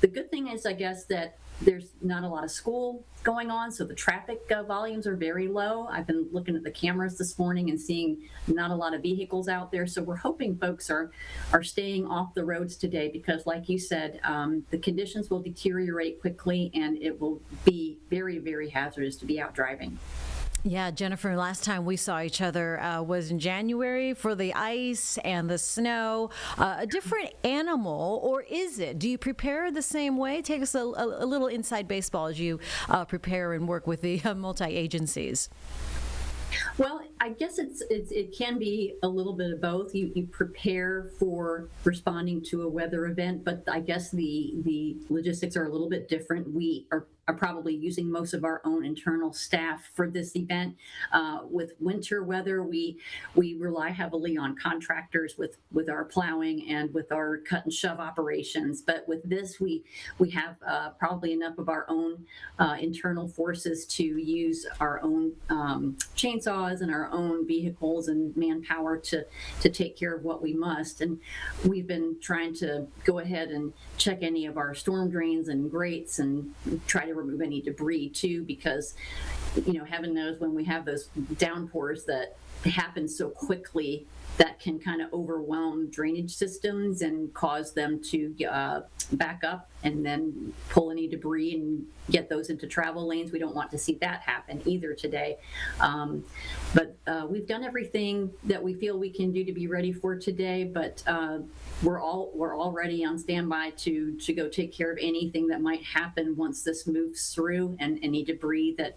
the good thing is, I guess, that there's not a lot of school going on, so the traffic volumes are very low. I've been looking at the cameras this morning and seeing not a lot of vehicles out there. So we're hoping folks are staying off the roads today, because like you said, the conditions will deteriorate quickly and it will be very, very hazardous to be out driving. Yeah, Jennifer, last time we saw each other was in January for the ice and the snow. A different animal, or is it? Do you prepare the same way? Take us a little inside baseball as you prepare and work with the multi-agencies. Well, I guess it can be a little bit of both. You prepare for responding to a weather event, but I guess the logistics are a little bit different. We are probably using most of our own internal staff for this event. With winter weather, we rely heavily on contractors with our plowing and with our cut and shove operations. But with this, we have probably enough of our own internal forces to use our own chainsaws and our own vehicles and manpower to take care of what we must. And we've been trying to go ahead and check any of our storm drains and grates and try to remove any debris too, because heaven knows when we have those downpours that happen so quickly, that can kind of overwhelm drainage systems and cause them to back up and then pull any debris and get those into travel lanes. We don't want to see that happen either today. But we've done everything that we feel we can do to be ready for today, but we're already on standby to go take care of anything that might happen once this moves through, and any debris that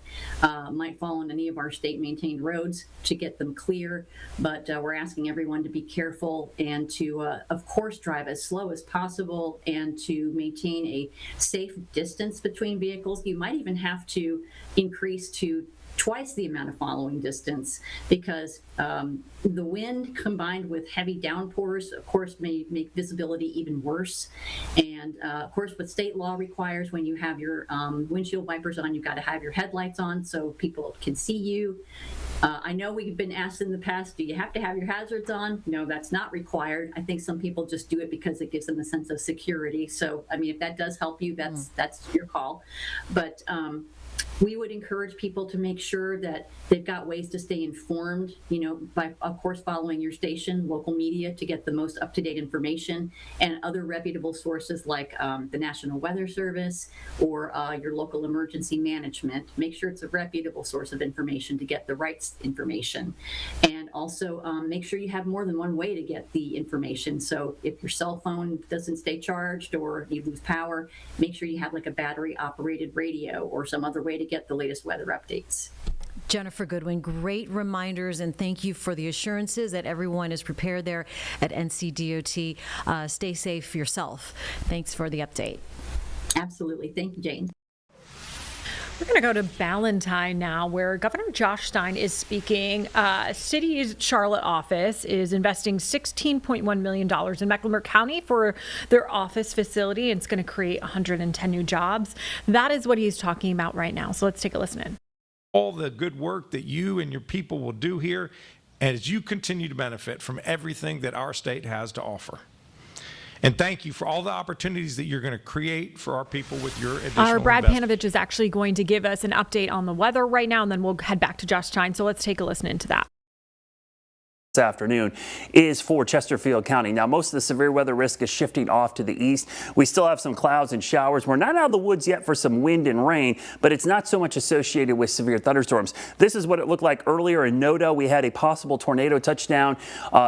might fall on any of our state maintained roads to get them clear. But we're asking everyone to be careful and to, of course, drive as slow as possible and to maintain a safe distance between vehicles. You might even have to increase to twice the amount of following distance, because the wind combined with heavy downpours, of course, may make visibility even worse. And of course, what state law requires, when you have your windshield wipers on, you've got to have your headlights on so people can see you. I know we've been asked in the past, do you have to have your hazards on? No, that's not required. I think some people just do it because it gives them a sense of security. So, I mean, if that does help you, that's your call. But we would encourage people to make sure that they've got ways to stay informed, by, of course, following your station, local media, to get the most up-to-date information, and other reputable sources like the National Weather Service or your local emergency management. Make sure it's a reputable source of information to get the right information. And also make sure you have more than one way to get the information. So if your cell phone doesn't stay charged or you lose power, make sure you have like a battery-operated radio or some other way to get the latest weather updates. Jennifer Goodwin, great reminders, and thank you for the assurances that everyone is prepared there at NCDOT. Stay safe yourself. Thanks for the update. Absolutely. Thank you, Jane. We're going to go to Ballantyne now, where Governor Josh Stein is speaking. City's Charlotte office is investing $16.1 million in Mecklenburg County for their office facility, and it's going to create 110 new jobs. That is what he's talking about right now. So let's take a listen in. All the good work that you and your people will do here as you continue to benefit from everything that our state has to offer. And thank you for all the opportunities that you're going to create for our people with your additional Our Brad investment. Panovich is actually going to give us an update on the weather right now, and then we'll head back to Josh Stein. So let's take a listen into that. This afternoon is for Chesterfield County. Now, most of the severe weather risk is shifting off to the east. We still have some clouds and showers. We're not out of the woods yet for some wind and rain, but it's not so much associated with severe thunderstorms. This is what it looked like earlier in Noda. We had a possible tornado touchdown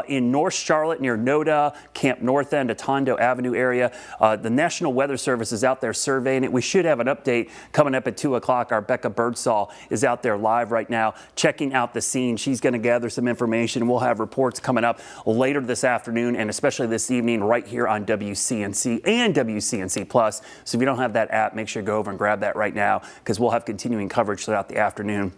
in North Charlotte near Noda, Camp North End, Atondo Avenue area. The National Weather Service is out there surveying it. We should have an update coming up at 2 o'clock. Our Becca Birdsall is out there live right now checking out the scene. She's going to gather some information. We'll have reports coming up later this afternoon and especially this evening right here on WCNC and WCNC Plus. So if you don't have that app, make sure you go over and grab that right now, because we'll have continuing coverage throughout the afternoon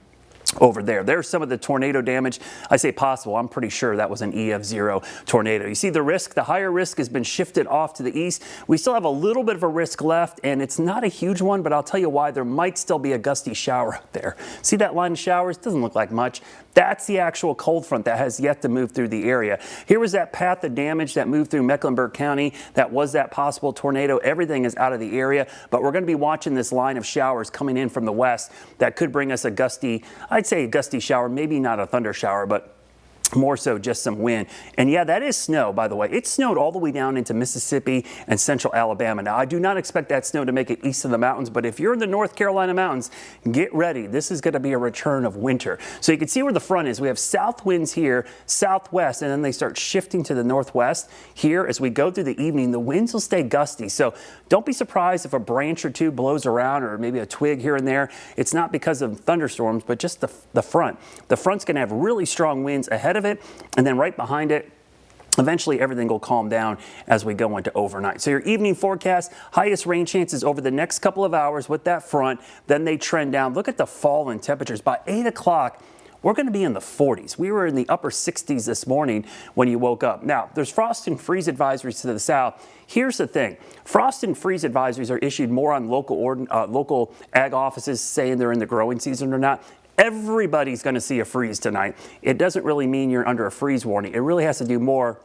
over there. There's some of the tornado damage. I say possible. I'm pretty sure that was an EF0 tornado. You see the risk, the higher risk has been shifted off to the east. We still have a little bit of a risk left, and it's not a huge one, but I'll tell you why. There might still be a gusty shower out there. See that line of showers? Doesn't look like much. That's the actual cold front that has yet to move through the area. Here was that path of damage that moved through Mecklenburg County. That was that possible tornado. Everything is out of the area, but we're going to be watching this line of showers coming in from the west that could bring us a gusty, I'd say a gusty shower, maybe not a thunder shower, but more so just some wind. And yeah, that is snow, by the way. It snowed all the way down into Mississippi and central Alabama. Now, I do not expect that snow to make it east of the mountains, but if you're in the North Carolina mountains, get ready. This is going to be a return of winter. So you can see where the front is. We have south winds here, southwest, and then they start shifting to the northwest. Here, as we go through the evening, the winds will stay gusty. So don't be surprised if a branch or two blows around or maybe a twig here and there. It's not because of thunderstorms, but just the front. The front's going to have really strong winds ahead of it, and then right behind it, eventually everything will calm down as we go into overnight. So your evening forecast, highest rain chances over the next couple of hours with that front, then they trend down. Look at the fall in temperatures. By 8 o'clock, we're going to be in the 40s. We were in the upper 60s this morning when you woke up. Now, there's frost and freeze advisories to the south. Here's the thing. Frost and freeze advisories are issued more on local ag offices saying they're in the growing season or not. Everybody's going to see a freeze tonight. It doesn't really mean you're under a freeze warning. It really has to do more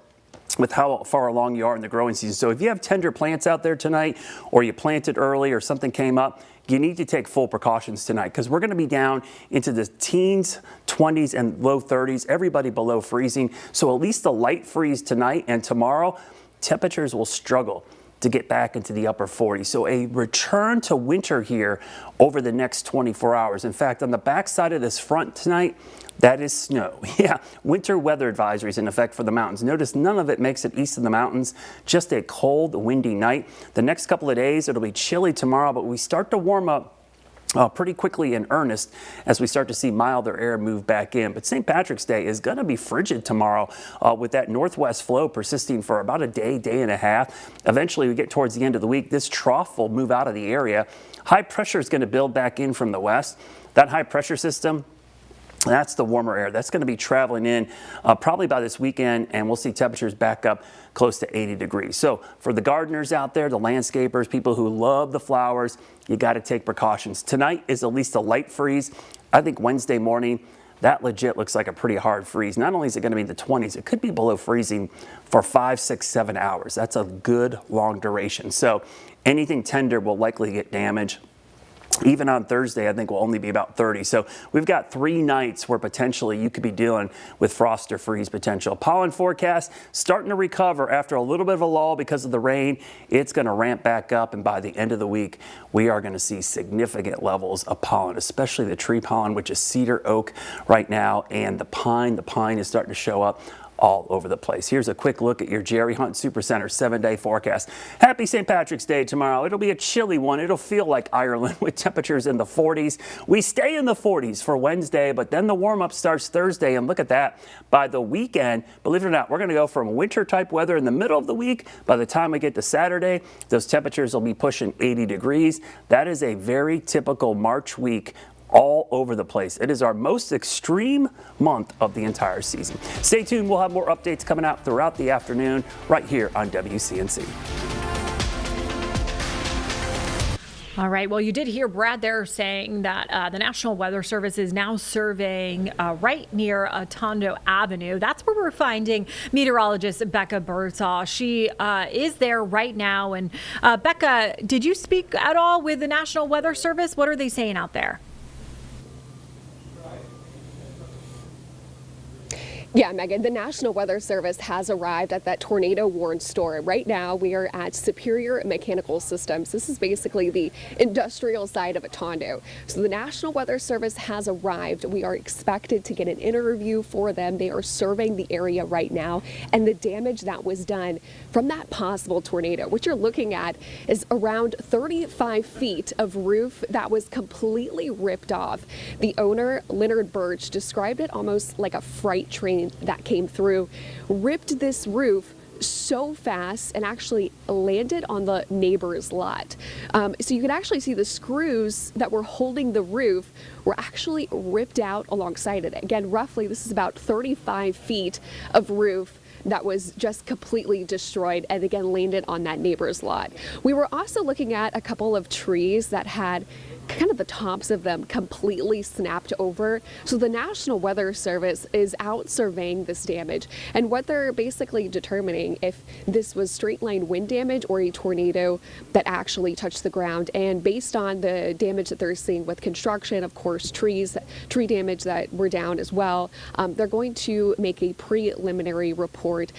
with how far along you are in the growing season. So if you have tender plants out there tonight, or you planted early or something came up, you need to take full precautions tonight, because we're going to be down into the teens, 20s, and low 30s, everybody below freezing. So at least the light freeze tonight and tomorrow, temperatures will struggle to get back into the upper 40s. So a return to winter here over the next 24 hours. In fact, on the backside of this front tonight, that is snow. Yeah, winter weather advisories in effect for the mountains. Notice none of it makes it east of the mountains, just a cold, windy night. The next couple of days, it'll be chilly tomorrow, but we start to warm up pretty quickly in earnest as we start to see milder air move back in. But St. Patrick's Day is going to be frigid tomorrow with that northwest flow persisting for about a day, day and a half. Eventually, we get towards the end of the week, this trough will move out of the area. High pressure is going to build back in from the west. That high pressure system, that's the warmer air. That's going to be traveling in probably by this weekend, and we'll see temperatures back up close to 80 degrees. So for the gardeners out there, the landscapers, people who love the flowers, you got to take precautions. Tonight is at least a light freeze. I think Wednesday morning, that legit looks like a pretty hard freeze. Not only is it going to be in the 20s, it could be below freezing for 5, 6, 7 hours. That's a good long duration. So anything tender will likely get damaged. Even on Thursday, I think will only be about 30. So we've got 3 nights where potentially you could be dealing with frost or freeze potential. Pollen forecast starting to recover after a little bit of a lull because of the rain. It's going to ramp back up, and by the end of the week, we are going to see significant levels of pollen, especially the tree pollen, which is cedar, oak right now, and the pine. The pine is starting to show up all over the place. Here's a quick look at your Jerry Hunt Supercenter 7-day forecast. Happy St. Patrick's Day tomorrow. It'll be a chilly one. It'll feel like Ireland with temperatures in the 40s. We stay in the 40s for Wednesday, but then the warm-up starts Thursday, and look at that. By the weekend, believe it or not, we're going to go from winter-type weather in the middle of the week. By the time we get to Saturday, those temperatures will be pushing 80 degrees. That is a very typical March week all over the place. It is our most extreme month of the entire season. Stay tuned. We'll have more updates coming out throughout the afternoon right here on WCNC. All right. Well, you did hear Brad there saying that the National Weather Service is now surveying right near Tondo Avenue. That's where we're finding meteorologist Becca Birdsall. She is there right now. And Becca, did you speak at all with the National Weather Service? What are they saying out there? Yeah, Megan, the National Weather Service has arrived at that tornado warn store. Right now, we are at Superior Mechanical Systems. This is basically the industrial side of Tondo. So the National Weather Service has arrived. We are expected to get an interview for them. They are surveying the area right now, and the damage that was done from that possible tornado. What you're looking at is around 35 feet of roof that was completely ripped off. The owner, Leonard Birch, described it almost like a freight train that came through, ripped this roof so fast and actually landed on the neighbor's lot. So you could actually see the screws that were holding the roof were actually ripped out alongside it. Again, roughly, this is about 35 feet of roof that was just completely destroyed and again landed on that neighbor's lot. We were also looking at a couple of trees that had kind of the tops of them completely snapped over. So the National Weather Service is out surveying this damage, and what they're basically determining if this was straight line wind damage or a tornado that actually touched the ground. And based on the damage that they're seeing with construction, of course, tree damage that were down as well, they're going to make a preliminary report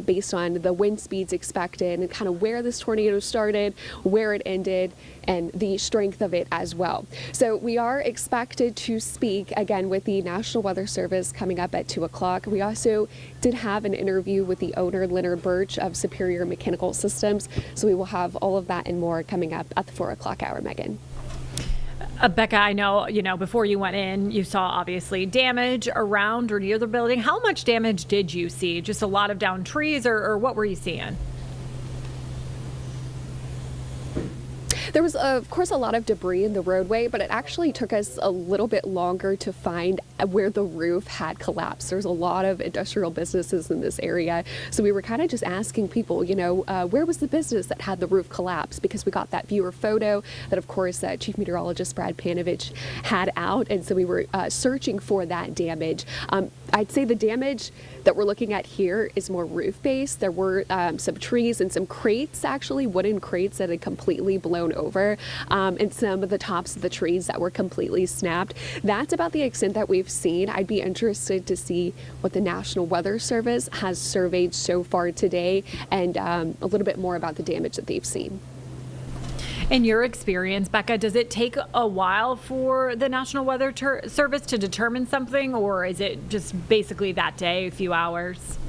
based on the wind speeds expected and kind of where this tornado started, where it ended, and the strength of it as well. So we are expected to speak again with the National Weather Service coming up at 2 o'clock. We also did have an interview with the owner, Leonard Birch of Superior Mechanical Systems. So we will have all of that and more coming up at the 4 o'clock hour, Megan. Becca, I know, before you went in, you saw obviously damage around or near the building. How much damage did you see? Just a lot of downed trees, or what were you seeing? There was, of course, a lot of debris in the roadway, but it actually took us a little bit longer to find where the roof had collapsed. There's a lot of industrial businesses in this area, so we were kind of just asking people, where was the business that had the roof collapse? Because we got that viewer photo that, of course, Chief Meteorologist Brad Panovich had out, and so we were searching for that damage. I'd say the damage that we're looking at here is more roof-based. There were some trees and some crates, actually, wooden crates that had completely blown over, and some of the tops of the trees that were completely snapped. That's about the extent that we've seen. I'd be interested to see what the National Weather Service has surveyed so far today, and a little bit more about the damage that they've seen. In your experience, Becca, does it take a while for the National Weather Service to determine something, or is it just basically that day, a few hours?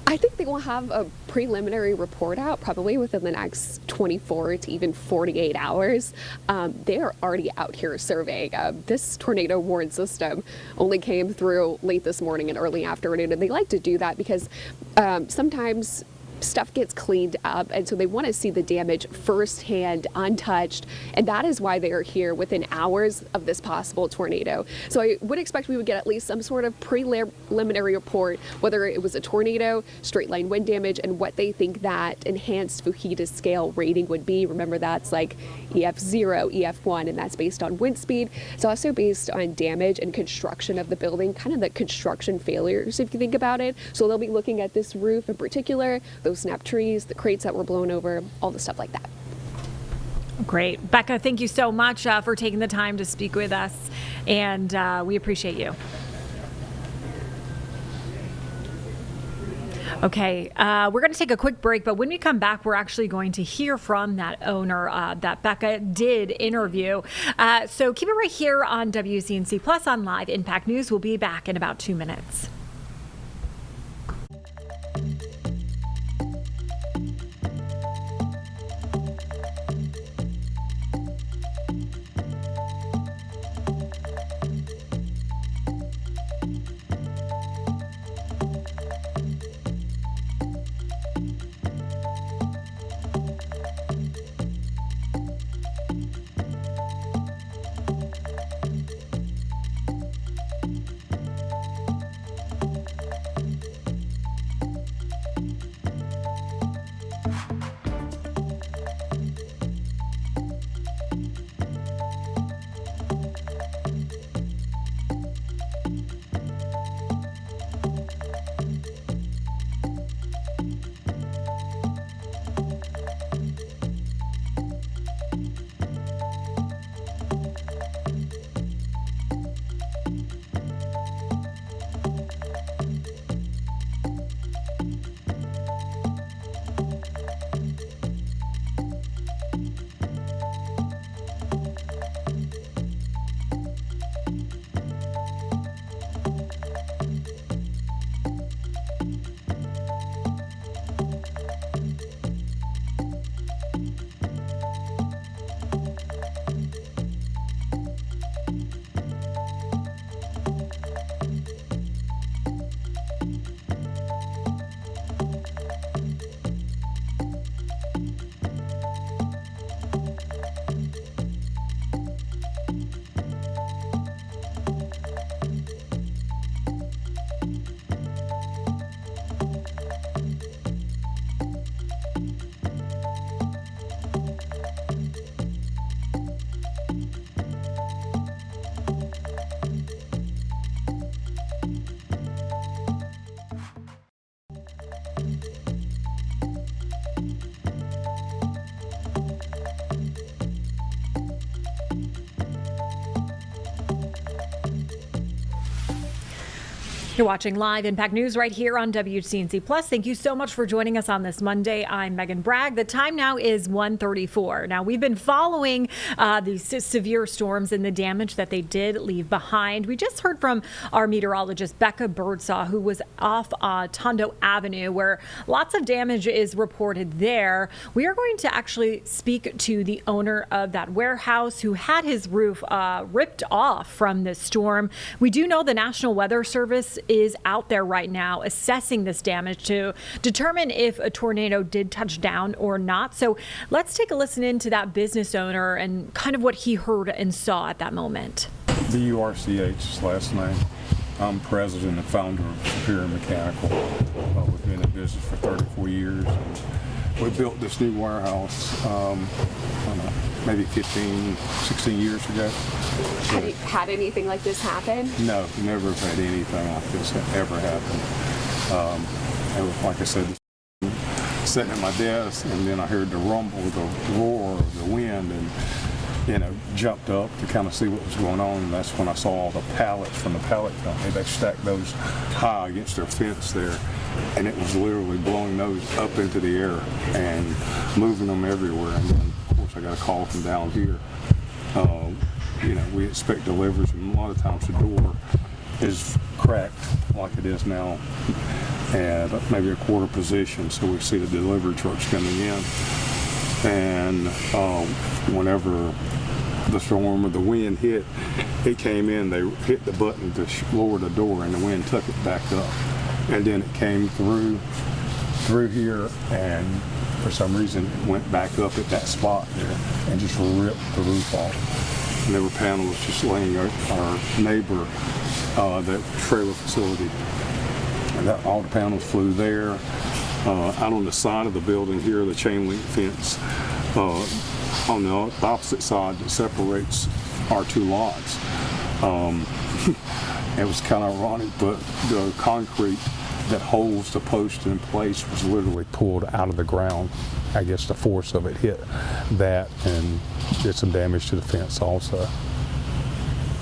I think they will have a preliminary report out probably within the next 24 to even 48 hours. They are already out here surveying. This tornado warn system only came through late this morning and early afternoon, and they like to do that because sometimes stuff gets cleaned up, and so they want to see the damage firsthand, untouched, and that is why they are here within hours of this possible tornado. So I would expect we would get at least some sort of preliminary report, whether it was a tornado, straight line wind damage, and what they think that enhanced Fujita scale rating would be. Remember, that's like EF0, EF1, and that's based on wind speed. It's also based on damage and construction of the building, kind of the construction failures, if you think about it. So they'll be looking at this roof in particular, those snapped trees, the crates that were blown over, all the stuff like that. Great. Becca, thank you so much for taking the time to speak with us, and we appreciate you. Okay, we're going to take a quick break, but when we come back, we're actually going to hear from that owner that Becca did interview. So keep it right here on WCNC Plus on Live Impact News. We'll be back in about 2 minutes. You're watching Live Impact News right here on WCNC Plus. Thank you so much for joining us on this Monday. I'm Megan Bragg. The time now is 1:34. Now, we've been following these severe storms and the damage that they did leave behind. We just heard from our meteorologist, Becca Birdsall, who was off Tondo Avenue, where lots of damage is reported there. We are going to actually speak to the owner of that warehouse who had his roof ripped off from this storm. We do know the National Weather Service is out there right now assessing this damage to determine if a tornado did touch down or not. So let's take a listen into that business owner and kind of what he heard and saw at that moment. BURCH last name. I'm president and founder of Superior Mechanical. We've been in business for 34 years. And we built this new warehouse, I don't know, maybe 15, 16 years ago. Have you had anything like this happen? No, never have had anything like this ever happen. And like I said, sitting at my desk, and then I heard the rumble, the roar of the wind, and jumped up to kind of see what was going on. And that's when I saw all the pallets from the pallet company. They stacked those high against their fence there, and it was literally blowing those up into the air and moving them everywhere. And then, of course, I got a call from down here. We expect deliveries, and a lot of times the door is cracked like it is now at maybe a quarter position, so we see the delivery trucks coming in. And whenever the storm or the wind hit, it came in, they hit the button to lower the door, and the wind took it back up. And then it came through through here, and for some reason it went back up at that spot there and just ripped the roof off. And there were panels just laying our neighbor, that trailer facility. And all the panels flew there. Out on the side of the building here, the chain link fence, on the opposite side that separates our two lots. It was kind of ironic, but the concrete that holds the post in place was literally pulled out of the ground. I guess the force of it hit that and did some damage to the fence also.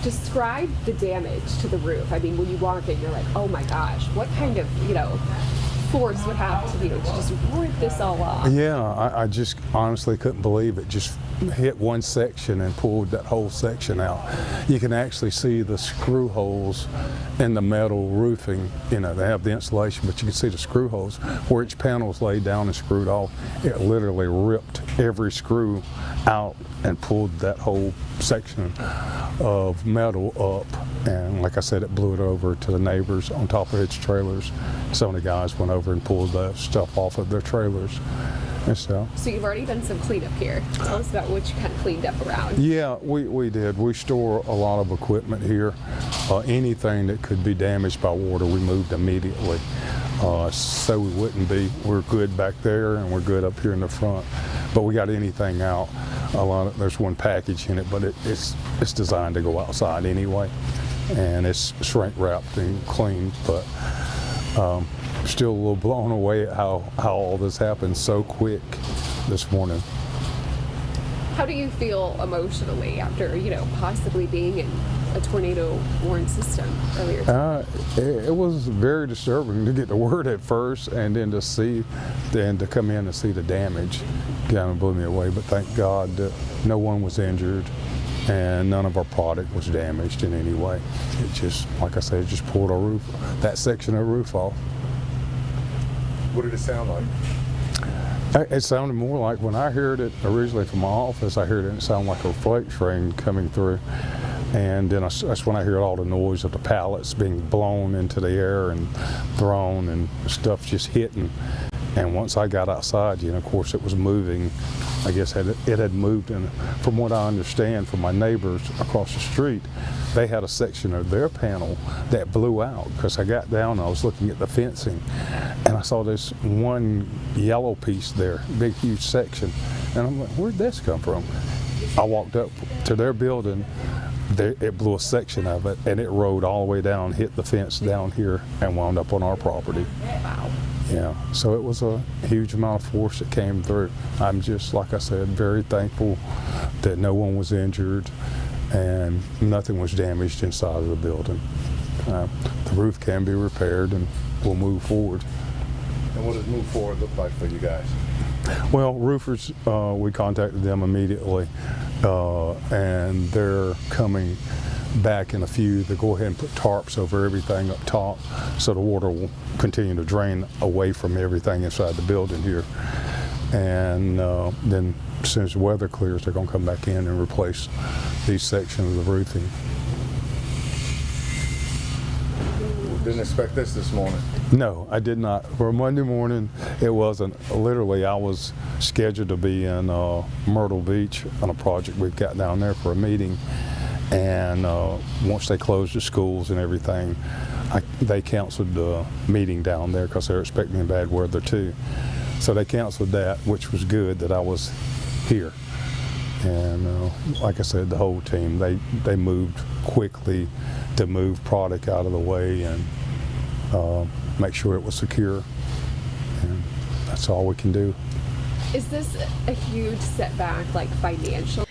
Describe the damage to the roof. I mean, when you walk in, you're like, oh my gosh, what kind of, force would have to do to just rip this all off? Yeah, I just honestly couldn't believe it. Just hit one section and pulled that whole section out. You can actually see the screw holes in the metal roofing. They have the insulation, but you can see the screw holes where each panel is laid down and screwed off. It literally ripped every screw out and pulled that whole section of metal up. And like I said, it blew it over to the neighbors on top of its trailers. Some of the guys went over and pulled the stuff off of their trailers. And so you've already done some cleanup here. Tell us about what you kind of cleaned up around. Yeah, we did. We store a lot of equipment here. Anything that could be damaged by water, we moved immediately. So we wouldn't be. We're good back there and we're good up here in the front. But we got anything out. There's one package in it, but it's designed to go outside anyway. And it's shrink wrapped and cleaned, but still a little blown away at how all this happened so quick this morning. How do you feel emotionally after, possibly being in a tornado-warned system earlier today? It was very disturbing to get the word at first, and then to come in and see the damage kind of blew me away. But thank God that no one was injured and none of our product was damaged in any way. It just, like I said, it just pulled our roof, that section of roof off. What did it sound like? It sounded more like, when I heard it originally from my office, I heard it sound like a freight train coming through. And then that's when I heard all the noise of the pallets being blown into the air and thrown and stuff just hitting. And once I got outside, of course it was moving. I guess it had moved, and from what I understand from my neighbors across the street, they had a section of their panel that blew out, because I got down and I was looking at the fencing and I saw this one yellow piece there, big huge section, and I'm like, where'd this come from? I walked up to their building, it blew a section of it and it rode all the way down, hit the fence down here and wound up on our property. Wow. Yeah, so it was a huge amount of force that came through. I'm just, like I said, very thankful that no one was injured and nothing was damaged inside of the building. The roof can be repaired and we'll move forward. And what does move forward look like for you guys? Well, roofers, we contacted them immediately, and they're coming back in a few to go ahead and put tarps over everything up top so the water will continue to drain away from everything inside the building here. And then as soon as the weather clears, they're going to come back in and replace these sections of the roofing. Didn't expect this morning. No, I did not. For Monday morning, it wasn't. Literally, I was scheduled to be in Myrtle Beach on a project we've got down there for a meeting. And once they closed the schools and everything, they canceled the meeting down there because they were expecting bad weather too. So they canceled that, which was good that I was here. And like I said, the whole team, they moved quickly to move product out of the way and make sure it was secure. And that's all we can do. Is this a huge setback, like financial?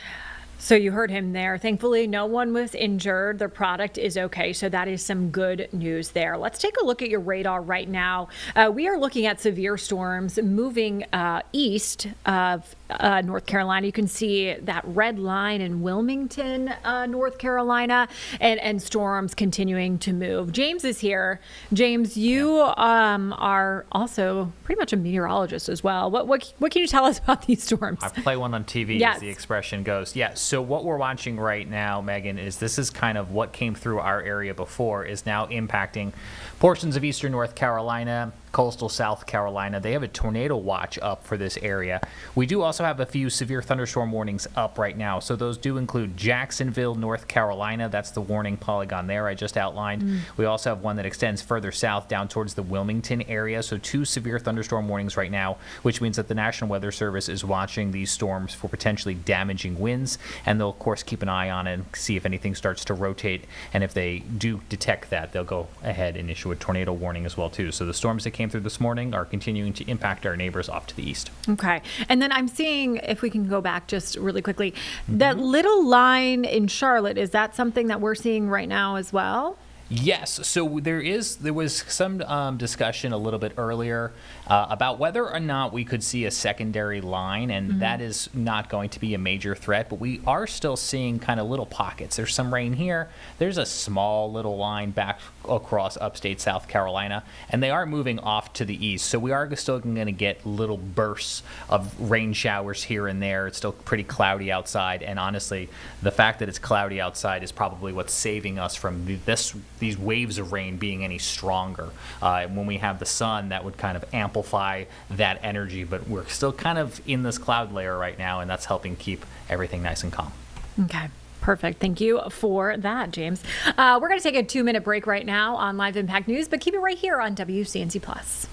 So you heard him there. Thankfully, no one was injured. Their product is okay. So that is some good news there. Let's take a look at your radar right now. We are looking at severe storms moving east of North Carolina. You can see that red line in Wilmington, North Carolina, and storms continuing to move. James is here. James, you are also pretty much a meteorologist as well. What can you tell us about these storms? I play one on TV, Yes. as the expression goes. Yeah, so what we're watching right now, Megan, is this is kind of what came through our area before is now impacting portions of eastern North Carolina, coastal South Carolina. They have a tornado watch up for this area. We do also have a few severe thunderstorm warnings up right now. So those do include Jacksonville, North Carolina. That's the warning polygon there I just outlined. We also have one that extends further south down towards the Wilmington area. So 2 severe thunderstorm warnings right now, which means that the National Weather Service is watching these storms for potentially damaging winds. And they'll, of course, keep an eye on it and see if anything starts to rotate. And if they do detect that, they'll go ahead and issue a tornado warning as well, too. So the storms that came through this morning are continuing to impact our neighbors off to the east. Okay. And then I'm seeing, if we can go back just really quickly, that little line in Charlotte, is that something that we're seeing right now as well? Yes, so there was some discussion a little bit earlier about whether or not we could see a secondary line, and that is not going to be a major threat, but we are still seeing kind of little pockets. There's some rain here. There's a small little line back across upstate South Carolina, and they are moving off to the east, so we are still going to get little bursts of rain showers here and there. It's still pretty cloudy outside, and honestly, the fact that it's cloudy outside is probably what's saving us from these waves of rain being any stronger. When we have the sun, that would kind of amplify that energy, but we're still kind of in this cloud layer right now, and that's helping keep everything nice and calm. Okay. Perfect. Thank you for that, James. We're going to take a 2-minute break right now on Live Impact News, but keep it right here on WCNC Plus.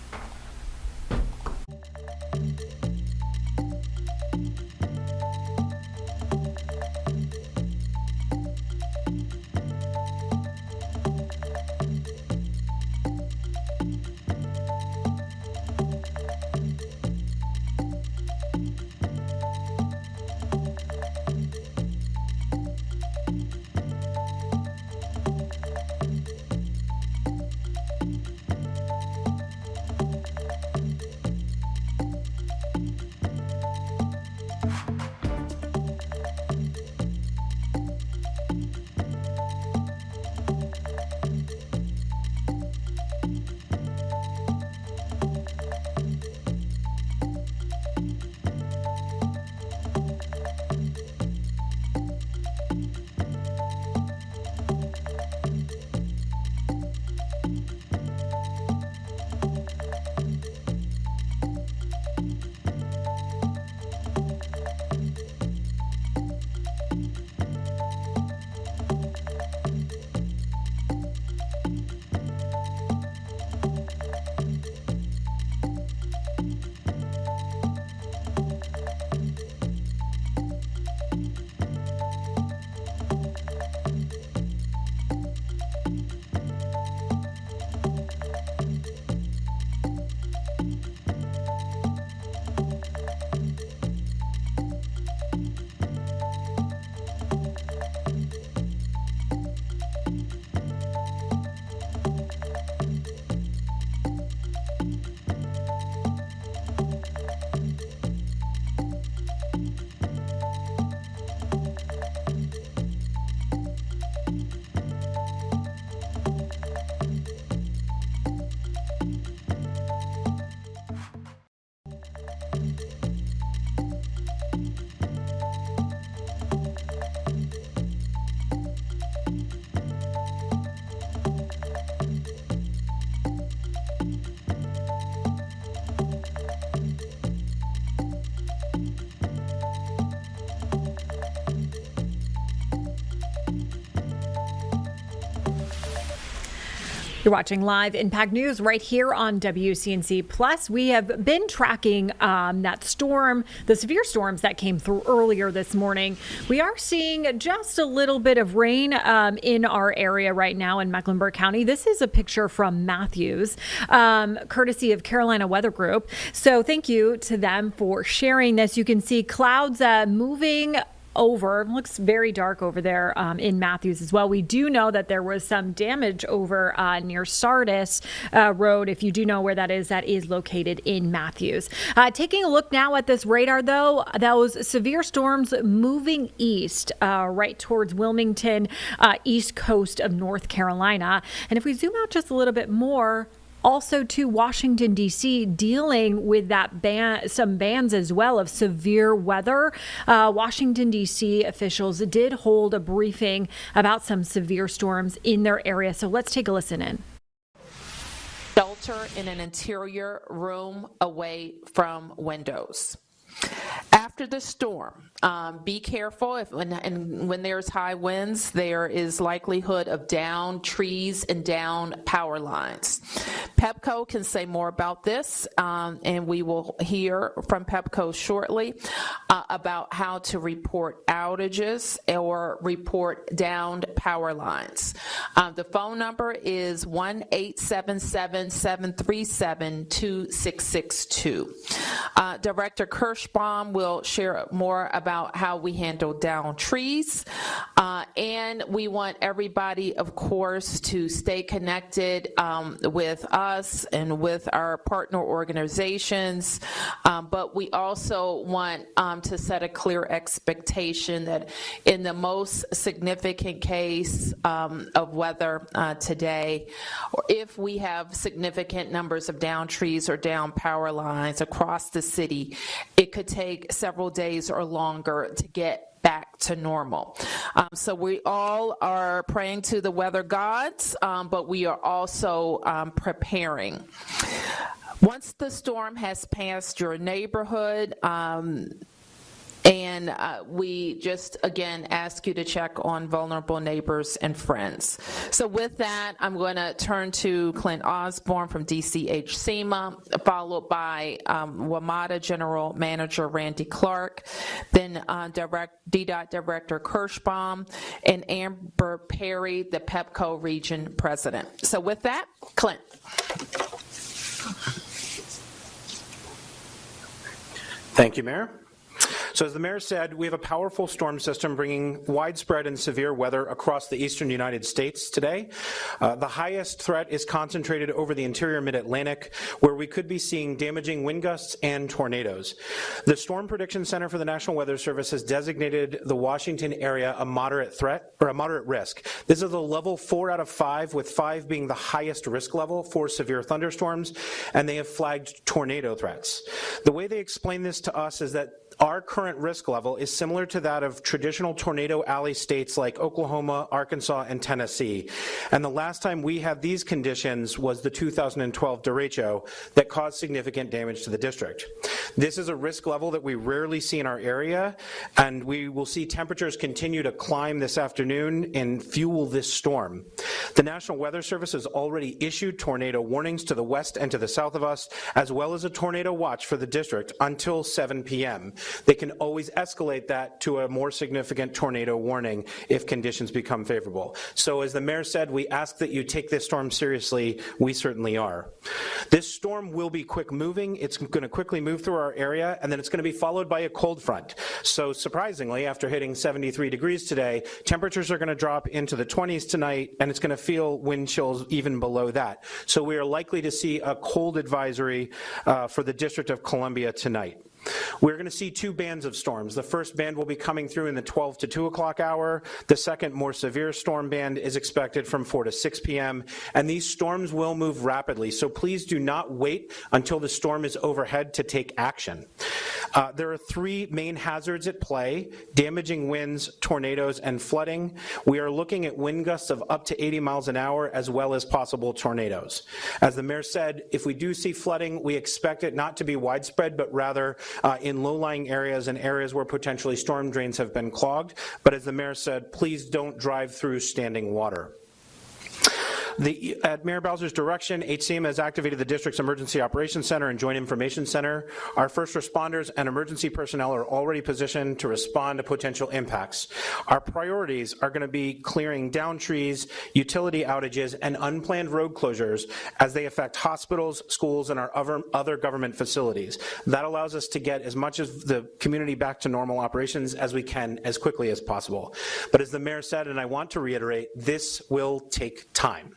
You're watching Live Impact News right here on WCNC Plus. We have been tracking that storm, the severe storms that came through earlier this morning. We are seeing just a little bit of rain in our area right now in Mecklenburg County. This is a picture from Matthews, courtesy of Carolina Weather Group. So thank you to them for sharing this. You can see clouds moving over. It looks very dark over there in Matthews as well. We do know that there was some damage over near Sardis Road. If you do know where that is located in Matthews. Taking a look now at this radar, though, those severe storms moving east right towards Wilmington, east coast of North Carolina. And if we zoom out just a little bit more, also to Washington, D.C., dealing with that some bands as well of severe weather. Washington, D.C. officials did hold a briefing about some severe storms in their area. So let's take a listen in. Delta shelter in an interior room away from windows. After the storm, be careful when there's high winds, there is likelihood of downed trees and downed power lines. Pepco can say more about this, and we will hear from Pepco shortly about how to report outages or report downed power lines. The phone number is 1-877-737-2662. Director Kirschbaum will share more about how we handle downed trees, and we want everybody, of course, to stay connected with us and with our partner organizations, but we also want to set a clear expectation that in the most significant case of weather today, or if we have significant numbers of downed trees or downed power lines across the city, it could take several days or longer to get back to normal. So we all are praying to the weather gods, but we are also preparing. Once the storm has passed your neighborhood, and we just, again, ask you to check on vulnerable neighbors and friends. So with that, I'm going to turn to Clint Osborne from DCH-SEMA, followed by WMATA General Manager Randy Clark, then DDOT Director Kirschbaum, and Amber Perry, the Pepco Region President. So with that, Clint. Thank you, Mayor. So as the mayor said, we have a powerful storm system bringing widespread and severe weather across the eastern United States today. The highest threat is concentrated over the interior mid-Atlantic, where we could be seeing damaging wind gusts and tornadoes. The Storm Prediction Center for the National Weather Service has designated the Washington area a moderate threat, or a moderate risk. This is a level 4 out of 5, with 5 being the highest risk level for severe thunderstorms, and they have flagged tornado threats. The way they explain this to us is that our current risk level is similar to that of traditional tornado alley states like Oklahoma, Arkansas, and Tennessee. And the last time we had these conditions was the 2012 derecho that caused significant damage to the district. This is a risk level that we rarely see in our area, and we will see temperatures continue to climb this afternoon and fuel this storm. The National Weather Service has already issued tornado warnings to the west and to the south of us, as well as a tornado watch for the district until 7 p.m. They can always escalate that to a more significant tornado warning if conditions become favorable. So as the mayor said, we ask that you take this storm seriously. We certainly are. This storm will be quick moving. It's going to quickly move through our area, and then it's going to be followed by a cold front. So surprisingly, after hitting 73 degrees today, temperatures are going to drop into the 20s tonight, and it's going to feel wind chills even below that. So we are likely to see a cold advisory for the District of Columbia tonight. We're going to see two bands of storms. The first band will be coming through in the 12 to 2 o'clock hour. The second, more severe storm band is expected from 4 to 6 p.m. And these storms will move rapidly, so please do not wait until the storm is overhead to take action. There are three main hazards at play: damaging winds, tornadoes, and flooding. We are looking at wind gusts of up to 80 miles an hour, as well as possible tornadoes. As the mayor said, if we do see flooding, we expect it not to be widespread, but rather in low-lying areas and areas where potentially storm drains have been clogged. But as the mayor said, please don't drive through standing water. At Mayor Bowser's direction, HCM has activated the district's Emergency Operations Center and Joint Information Center. Our first responders and emergency personnel are already positioned to respond to potential impacts. Our priorities are going to be clearing down trees, utility outages, and unplanned road closures as they affect hospitals, schools, and our other government facilities. That allows us to get as much of the community back to normal operations as we can as quickly as possible. But as the mayor said, and I want to reiterate, this will take time.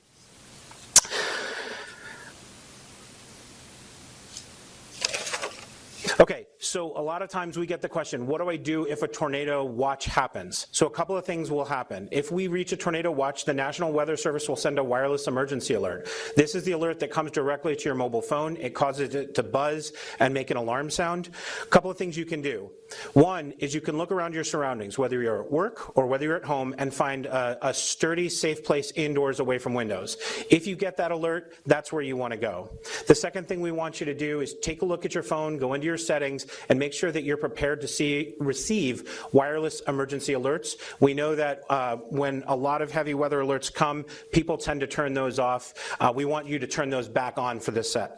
Okay, So a lot of times we get the question, what do I do if a tornado watch happens? So a couple of things will happen. If we reach a tornado watch, the National Weather Service will send a wireless emergency alert. This is the alert that comes directly to your mobile phone. It causes it to buzz and make an alarm sound. A couple of things you can do. One is you can look around your surroundings, whether you're at work or whether you're at home, and find a sturdy, safe place indoors away from windows. If you get that alert, that's where you want to go. The second thing we want you to do is take a look at your phone, go into your settings, and make sure that you're prepared to receive wireless emergency alerts. We know that when a lot of heavy weather alerts come, people tend to turn those off. We want you to turn those back on for this set.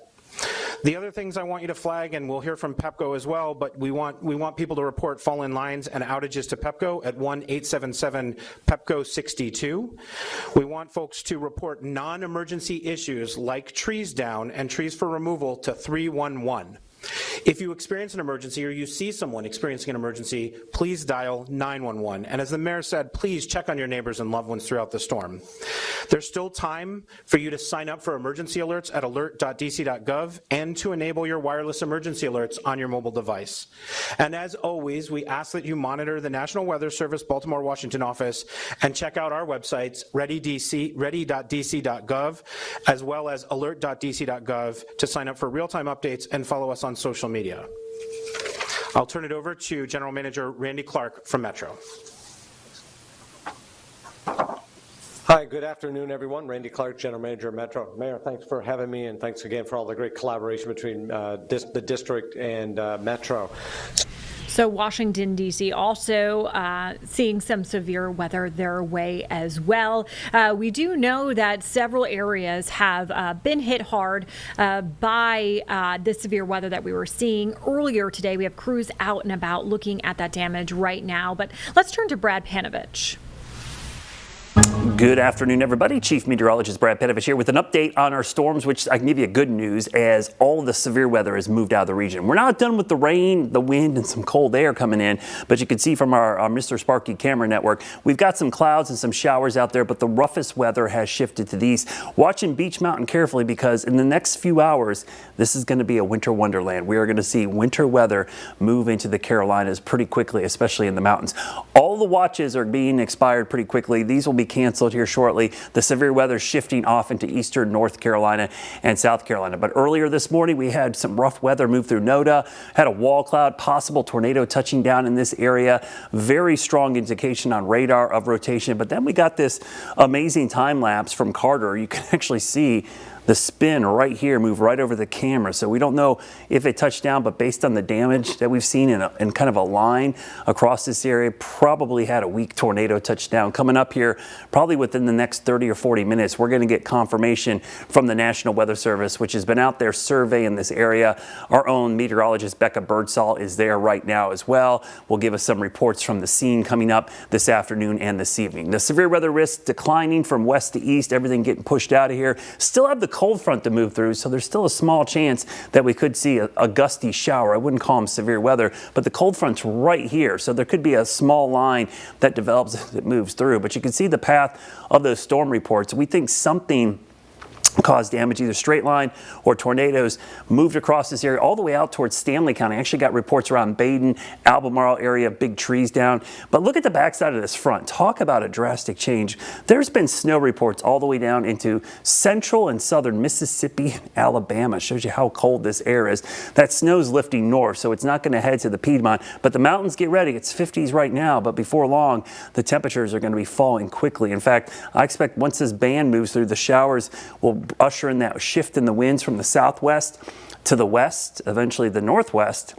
The other things I want you to flag, and we'll hear from Pepco as well, but we want people to report fall-in lines and outages to Pepco at 1-877-PEPCO-62. We want folks to report non-emergency issues like trees down and trees for removal to 311. If you experience an emergency or you see someone experiencing an emergency, please dial 911. And as the mayor said, please check on your neighbors and loved ones throughout the storm. There's still time for you to sign up for emergency alerts at alert.dc.gov and to enable your wireless emergency alerts on your mobile device. And as always, we ask that you monitor the National Weather Service Baltimore, Washington office and check out our websites, ready.dc.gov, as well as alert.dc.gov to sign up for real-time updates and follow us on social media. I'll turn it over to General Manager Randy Clark from Metro. Hi, good afternoon, everyone. Randy Clark, General Manager of Metro. Mayor, thanks for having me, and thanks again for all the great collaboration between the district and Metro. So Washington, D.C. also seeing some severe weather their way as well. We do know that several areas have been hit hard by the severe weather that we were seeing earlier today. We have crews out and about looking at that damage right now. But let's turn to Brad Panovich. Good afternoon, everybody. Chief Meteorologist Brad Panovich here with an update on our storms, which I can give you good news as all the severe weather has moved out of the region. We're not done with the rain, the wind, and some cold air coming in, but you can see from our Mr. Sparky camera network, we've got some clouds and some showers out there, but the roughest weather has shifted to the east. Watching Beech Mountain carefully because in the next few hours, this is going to be a winter wonderland. We are going to see winter weather move into the Carolinas pretty quickly, especially in the mountains. All the watches are being expired pretty quickly. These will be canceled here shortly. The severe weather shifting off into eastern North Carolina and South Carolina. But earlier this morning, we had some rough weather move through NODA, had a wall cloud, possible tornado touching down in this area. Very strong indication on radar of rotation. But then we got this amazing time lapse from Carter. You can actually see the spin right here move right over the camera. So we don't know if it touched down, but based on the damage that we've seen in kind of a line across this area, probably had a weak tornado touchdown. Coming up here, probably within the next 30 or 40 minutes, we're going to get confirmation from the National Weather Service, which has been out there surveying this area. Our own meteorologist, Becca Birdsall, is there right now as well. Will give us some reports from the scene coming up this afternoon and this evening. The severe weather risk declining from west to east, everything getting pushed out of here. Still have the cold front to move through, so there's still a small chance that we could see a gusty shower. I wouldn't call them severe weather, but the cold front's right here, so there could be a small line that develops as it moves through. But you can see the path of those storm reports. We think something caused damage, either straight line or tornadoes moved across this area all the way out towards Stanley County. I actually got reports around Baden, Albemarle area, big trees down. But look at the backside of this front. Talk about a drastic change. There's been snow reports all the way down into central and southern Mississippi and Alabama. Shows you how cold this air is. That snow's lifting north, so it's not going to head to the Piedmont. But the mountains, get ready. It's 50s right now, but before long, the temperatures are going to be falling quickly. In fact, I expect once this band moves through, the showers will usher in that shift in the winds from the southwest to the west, eventually the northwest.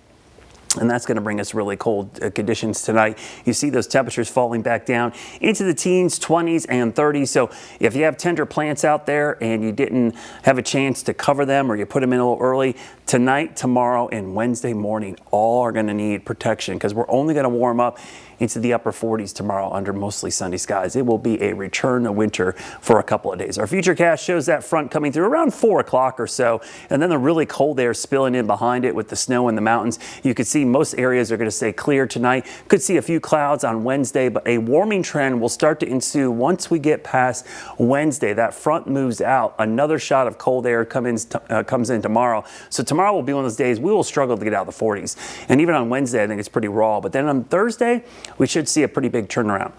And that's going to bring us really cold conditions tonight. You see those temperatures falling back down into the teens, 20s, and 30s. So if you have tender plants out there and you didn't have a chance to cover them or you put them in a little early, tonight, tomorrow, and Wednesday morning, all are going to need protection because we're only going to warm up into the upper 40s tomorrow under mostly sunny skies. It will be a return to winter for a couple of days. Our futurecast shows that front coming through around 4 o'clock or so, and then the really cold air spilling in behind it with the snow in the mountains. You can see most areas are going to stay clear tonight. Could see a few clouds on Wednesday, but a warming trend will start to ensue once we get past Wednesday. That front moves out. Another shot of cold air comes in tomorrow. So tomorrow will be one of those days we will struggle to get out of the 40s. And even on Wednesday, I think it's pretty raw. But then on Thursday, we should see a pretty big turnaround.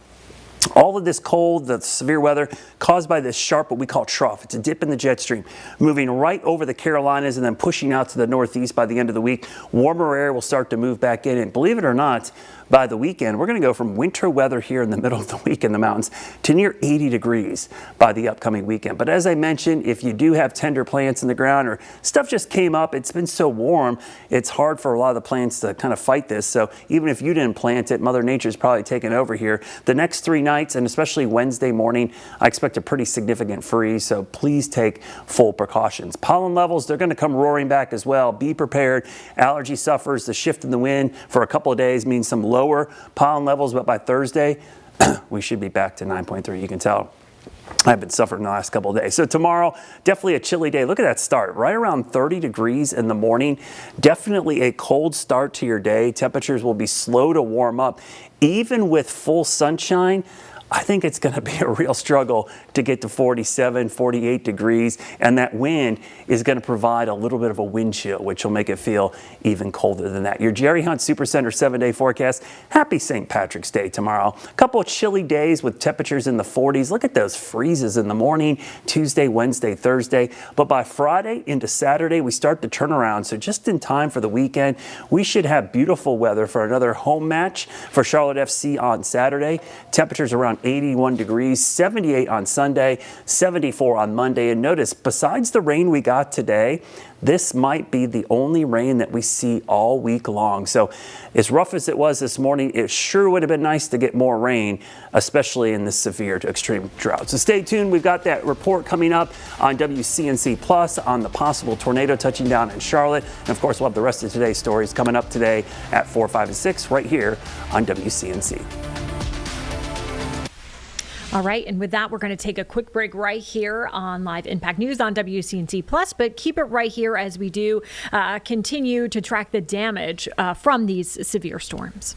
All of this cold, the severe weather caused by this sharp, what we call trough. It's a dip in the jet stream, moving right over the Carolinas and then pushing out to the northeast by the end of the week. Warmer air will start to move back in. And believe it or not, by the weekend, we're going to go from winter weather here in the middle of the week in the mountains to near 80 degrees by the upcoming weekend. But as I mentioned, if you do have tender plants in the ground or stuff just came up, it's been so warm, it's hard for a lot of the plants to kind of fight this. So even if you didn't plant it, Mother Nature's probably taken over here. The next 3 nights, and especially Wednesday morning, I expect a pretty significant freeze. So please take full precautions. Pollen levels, they're going to come roaring back as well. Be prepared. Allergy sufferers, the shift in the wind for a couple of days means some lower pollen levels, but by Thursday, we should be back to 9.3. You can tell I've been suffering the last couple of days. So tomorrow, definitely a chilly day. Look at that start, right around 30 degrees in the morning. Definitely a cold start to your day. Temperatures will be slow to warm up. Even with full sunshine, I think it's going to be a real struggle to get to 47, 48 degrees, and that wind is going to provide a little bit of a wind chill, which will make it feel even colder than that. Your Jerry Hunt Supercenter 7-day forecast. Happy St. Patrick's Day tomorrow. A couple of chilly days with temperatures in the 40s. Look at those freezes in the morning, Tuesday, Wednesday, Thursday. But by Friday into Saturday, we start to turn around. So just in time for the weekend, we should have beautiful weather for another home match for Charlotte FC on Saturday. Temperatures around 81 degrees, 78 on Sunday, 74 on Monday. And notice, besides the rain we got today, this might be the only rain that we see all week long. So as rough as it was this morning, it sure would have been nice to get more rain, especially in this severe to extreme drought. So stay tuned. We've got that report coming up on WCNC Plus on the possible tornado touching down in Charlotte. And of course, we'll have the rest of today's stories coming up today at 4, 5, and 6 right here on WCNC. All right, and with that, we're going to take a quick break right here on Live Impact News on WCNC Plus, but keep it right here as we do continue to track the damage from these severe storms.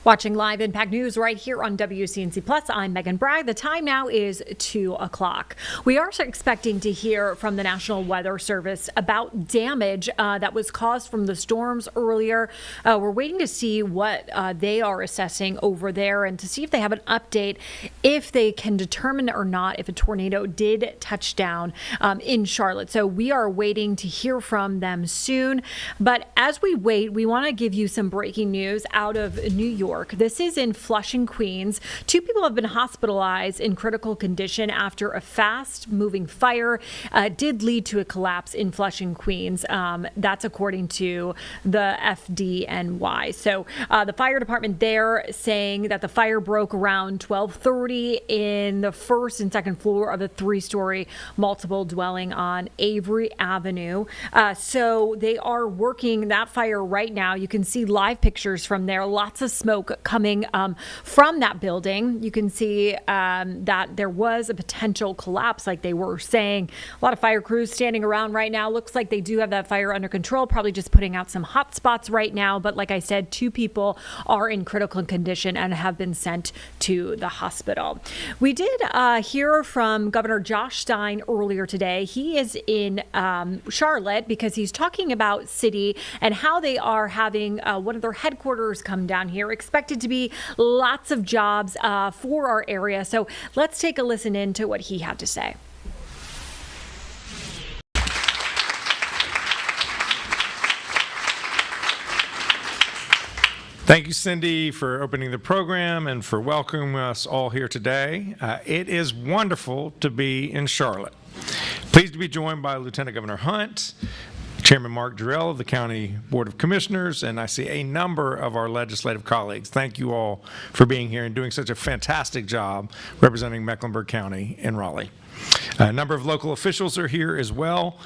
Watching live Impact News right here on WCNC Plus, I'm Megan Bragg. The time now is 2 o'clock. We are expecting to hear from the National Weather Service about damage that was caused from the storms earlier. We're waiting to see what they are assessing over there and to see if they have an update, if they can determine or not if a tornado did touch down in Charlotte. So we are waiting to hear from them soon. But as we wait, we want to give you some breaking news out of New York. This is in Flushing, Queens. 2 people have been hospitalized in critical condition after a fast-moving fire did lead to a collapse in Flushing, Queens. That's according to the FDNY. So the fire department there saying that the fire broke around 12:30 in the first and second floor of a 3-story multiple dwelling on Avery Avenue. So they are working that fire right now. You can see live pictures from there. Lots of smoke coming from that building. You can see that there was a potential collapse, like they were saying. A lot of fire crews standing around right now. Looks like they do have that fire under control, probably just putting out some hot spots right now. But like I said, 2 people are in critical condition and have been sent to the hospital. We did hear from Governor Josh Stein earlier today. He is in Charlotte because he's talking about Citi and how they are having one of their headquarters come down here. Expected to be lots of jobs for our area. So let's take a listen in to what he had to say. Thank you, Cindy, for opening the program and for welcoming us all here today. It is wonderful to be in Charlotte. Pleased to be joined by Lieutenant Governor Hunt, Chairman Mark Jarrell of the County Board of Commissioners, and I see a number of our legislative colleagues. Thank you all for being here and doing such a fantastic job representing Mecklenburg County and Raleigh. A number of local officials are here as well.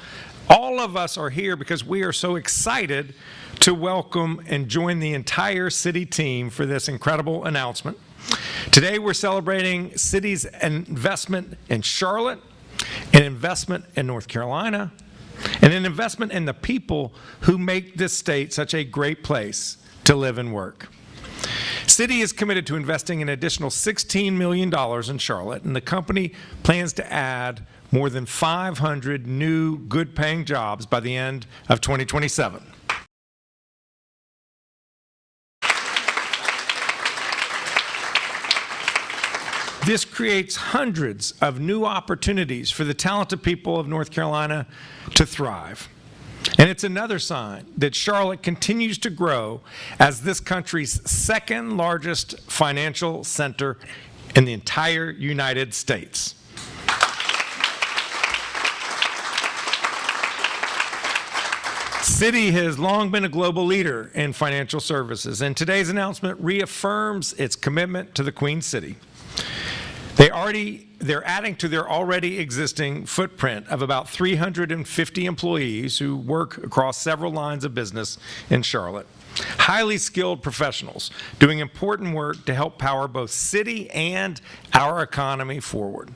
All of us are here because we are so excited to welcome and join the entire Citi team for this incredible announcement. Today we're celebrating Citi's investment in Charlotte, an investment in North Carolina, and an investment in the people who make this state such a great place to live and work. Citi is committed to investing an additional $16 million in Charlotte, and the company plans to add more than 500 new good-paying jobs by the end of 2027. This creates hundreds of new opportunities for the talented people of North Carolina to thrive. And it's another sign that Charlotte continues to grow as this country's 2nd largest financial center in the entire United States. Citi has long been a global leader in financial services, and today's announcement reaffirms its commitment to the Queen City. They're adding to their already existing footprint of about 350 employees who work across several lines of business in Charlotte. Highly skilled professionals doing important work to help power both Citi and our economy forward.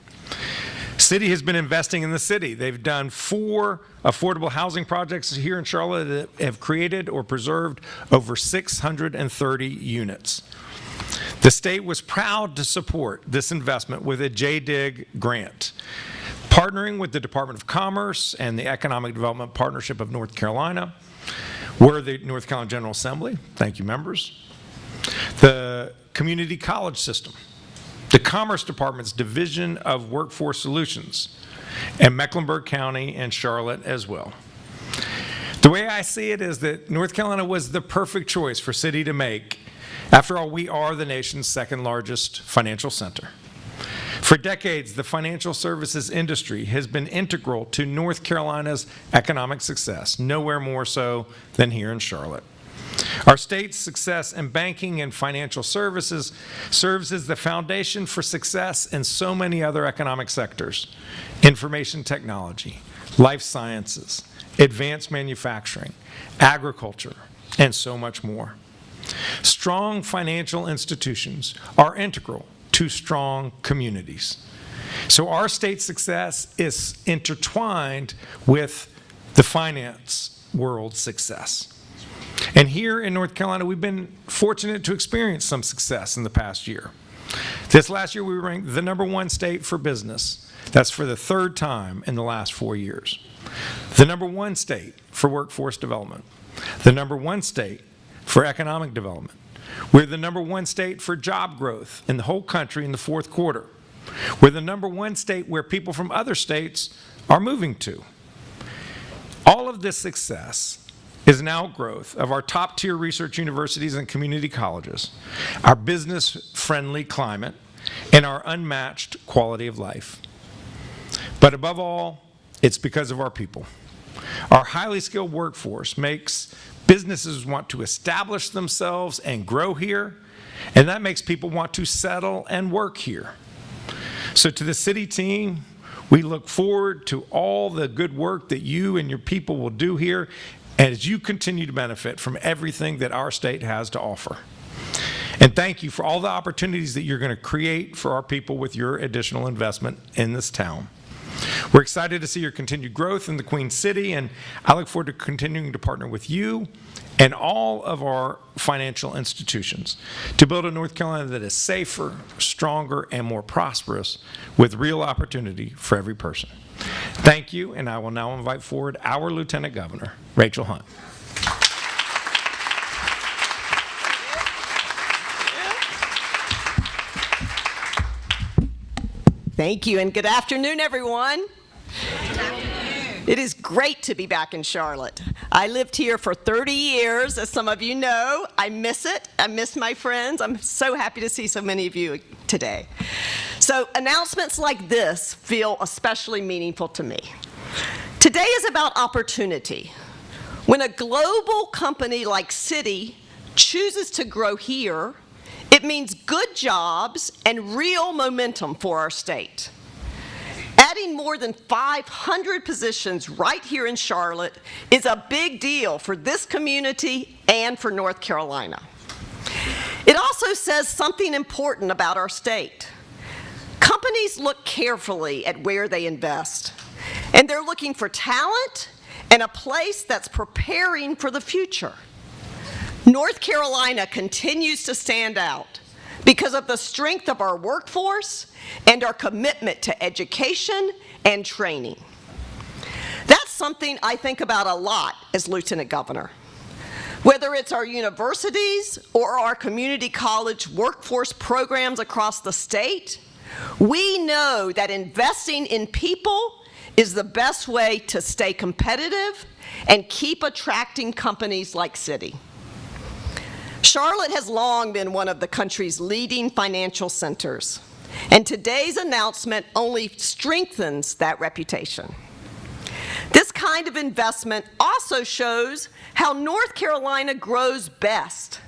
Citi has been investing in the city. They've done 4 affordable housing projects here in Charlotte that have created or preserved over 630 units. The state was proud to support this investment with a JDIG grant. Partnering with the Department of Commerce and the Economic Development Partnership of North Carolina, we're the North Carolina General Assembly, thank you members, the Community College System, the Commerce Department's Division of Workforce Solutions, and Mecklenburg County and Charlotte as well. The way I see it is that North Carolina was the perfect choice for Citi to make. After all, we are the nation's 2nd largest financial center. For decades, the financial services industry has been integral to North Carolina's economic success, nowhere more so than here in Charlotte. Our state's success in banking and financial services serves as the foundation for success in so many other economic sectors: information technology, life sciences, advanced manufacturing, agriculture, and so much more. Strong financial institutions are integral to strong communities. So our state's success is intertwined with the finance world's success. And here in North Carolina, we've been fortunate to experience some success in the past year. This last year, we were ranked the #1 state for business. That's for the 3rd time in the last 4 years. The #1 state for workforce development. The #1 state for economic development. We're the #1 state for job growth in the whole country in the 4th quarter. We're the #1 state where people from other states are moving to. All of this success is an outgrowth of our top-tier research universities and community colleges, our business-friendly climate, and our unmatched quality of life. But above all, it's because of our people. Our highly skilled workforce makes businesses want to establish themselves and grow here, and that makes people want to settle and work here. So to the city team, we look forward to all the good work that you and your people will do here as you continue to benefit from everything that our state has to offer. And thank you for all the opportunities that you're going to create for our people with your additional investment in this town. We're excited to see your continued growth in the Queen City, and I look forward to continuing to partner with you and all of our financial institutions to build a North Carolina that is safer, stronger, and more prosperous with real opportunity for every person. Thank you, and I will now invite forward our Lieutenant Governor, Rachel Hunt. Thank you, and good afternoon, everyone. It is great to be back in Charlotte. I lived here for 30 years, as some of you know. I miss it. I miss my friends. I'm so happy to see so many of you today. So announcements like this feel especially meaningful to me. Today is about opportunity. When a global company like Citi chooses to grow here, it means good jobs and real momentum for our state. Adding more than 500 positions right here in Charlotte is a big deal for this community and for North Carolina. It also says something important about our state. Companies look carefully at where they invest, and they're looking for talent and a place that's preparing for the future. North Carolina continues to stand out because of the strength of our workforce and our commitment to education and training. That's something I think about a lot as Lieutenant Governor. Whether it's our universities or our community college workforce programs across the state, we know that investing in people is the best way to stay competitive and keep attracting companies like Citi. Charlotte has long been one of the country's leading financial centers, and today's announcement only strengthens that reputation. This kind of investment also shows how North Carolina grows best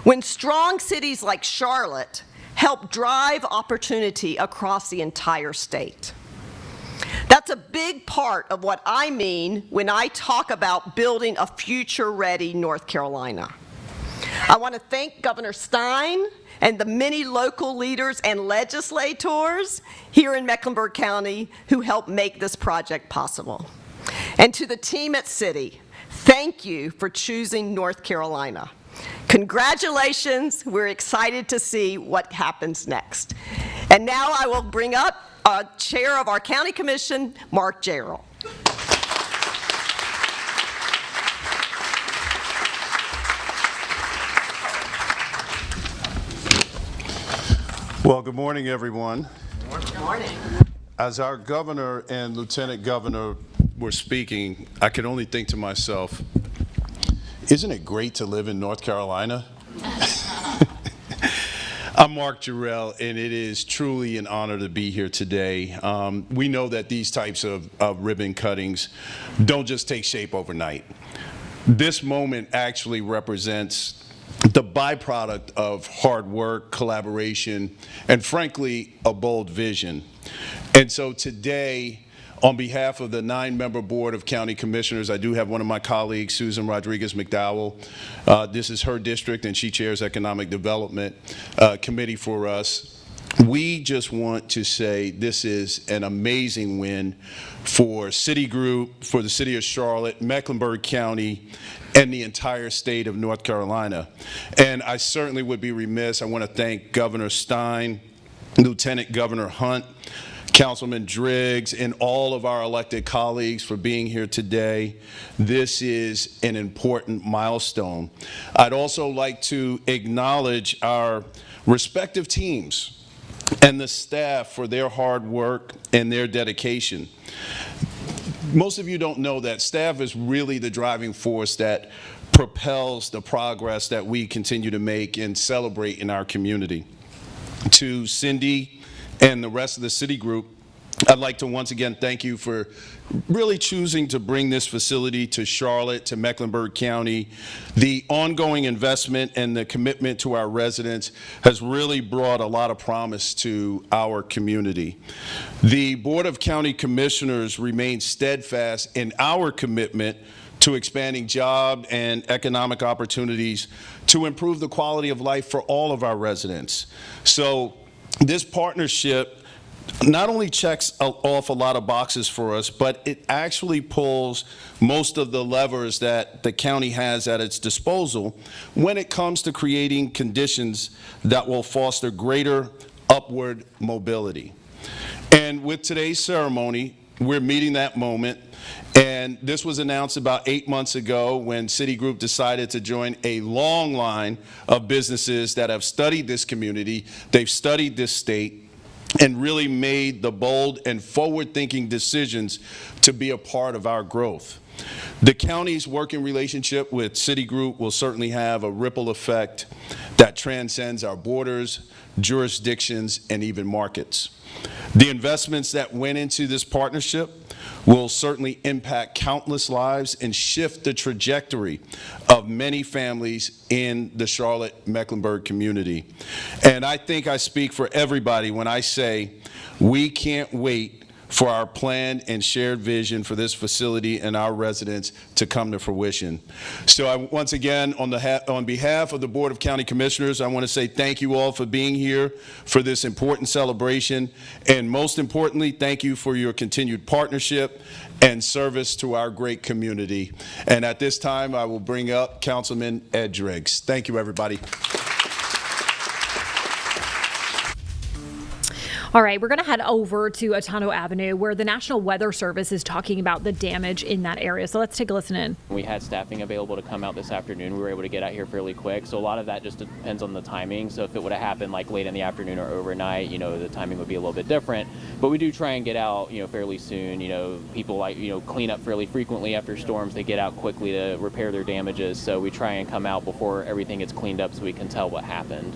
when strong cities like Charlotte help drive opportunity across the entire state. That's a big part of what I mean when I talk about building a future-ready North Carolina. I want to thank Governor Stein and the many local leaders and legislators here in Mecklenburg County who helped make this project possible. And to the team at Citi, thank you for choosing North Carolina. Congratulations. We're excited to see what happens next. And now I will bring up Chair of our County Commission, Mark Jarrell. Well, good morning, everyone. Good morning. As our governor and lieutenant governor were speaking, I could only think to myself, isn't it great to live in North Carolina? I'm Mark Jarrell, and it is truly an honor to be here today. We know that these types of ribbon cuttings don't just take shape overnight. This moment actually represents the byproduct of hard work, collaboration, and frankly, a bold vision. And so today, on behalf of the 9-member Board of County Commissioners, I do have one of my colleagues, Susan Rodriguez McDowell. This is her district, and she chairs Economic Development Committee for us. We just want to say this is an amazing win for Citigroup, for the City of Charlotte, Mecklenburg County, and the entire state of North Carolina. And I certainly would be remiss. I want to thank Governor Stein, Lieutenant Governor Hunt, Councilman Driggs, and all of our elected colleagues for being here today. This is an important milestone. I'd also like to acknowledge our respective teams and the staff for their hard work and their dedication. Most of you don't know that staff is really the driving force that propels the progress that we continue to make and celebrate in our community. To Cindy and the rest of the city group, I'd like to once again thank you for really choosing to bring this facility to Charlotte, to Mecklenburg County. The ongoing investment and the commitment to our residents has really brought a lot of promise to our community. The Board of County Commissioners remains steadfast in our commitment to expanding job and economic opportunities to improve the quality of life for all of our residents. So this partnership not only checks off a lot of boxes for us, but it actually pulls most of the levers that the county has at its disposal when it comes to creating conditions that will foster greater upward mobility. And with today's ceremony, we're meeting that moment. And this was announced about 8 months ago when Citigroup decided to join a long line of businesses that have studied this community, they've studied this state, and really made the bold and forward-thinking decisions to be a part of our growth. The county's working relationship with Citigroup will certainly have a ripple effect that transcends our borders, jurisdictions, and even markets. The investments that went into this partnership will certainly impact countless lives and shift the trajectory of many families in the Charlotte-Mecklenburg community. And I think I speak for everybody when I say we can't wait for our planned and shared vision for this facility and our residents to come to fruition. So once again, on behalf of the Board of County Commissioners, I want to say thank you all for being here for this important celebration. And most importantly, thank you for your continued partnership and service to our great community. And at this time, I will bring up Councilman Ed Driggs. Thank you, everybody. All right, we're going to head over to Otono Avenue where the National Weather Service is talking about the damage in that area. So let's take a listen in. We had staffing available to come out this afternoon. We were able to get out here fairly quick. So a lot of that just depends on the timing. So if it would have happened like late in the afternoon or overnight, the timing would be a little bit different. But we do try and get out, fairly soon. People clean up fairly frequently after storms. They get out quickly to repair their damages. So we try and come out before everything gets cleaned up so we can tell what happened.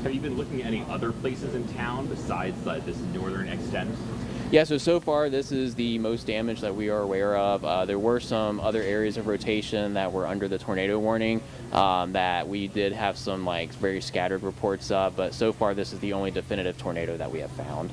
Have you been looking at any other places in town besides this northern extent? Yeah, so far this is the most damage that we are aware of. There were some other areas of rotation that were under the tornado warning that we did have some very scattered reports of, but so far this is the only definitive tornado that we have found.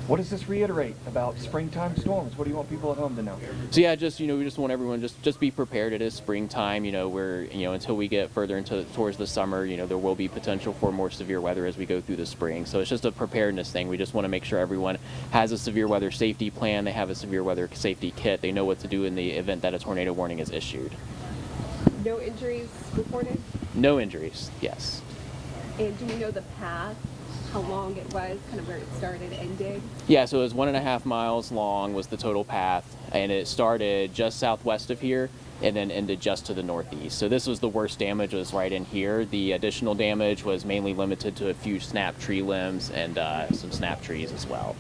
What does this reiterate about springtime storms? What do you want people at home to know? So yeah, we just want everyone just be prepared. It is springtime. We're until we get further towards the summer, there will be potential for more severe weather as we go through the spring. So it's just a preparedness thing. We just want to make sure everyone has a severe weather safety plan. They have a severe weather safety kit. They know what to do in the event that a tornado warning is issued. No injuries reported? No injuries. Yes. And do you know the path? How long it was, kind of where it started and ended? Yeah, so it was 1.5 miles long was the total path, and it started just southwest of here and then ended just to the northeast. So this was the worst damage, was right in here. The additional damage was mainly limited to a few snapped tree limbs and some snapped trees as well.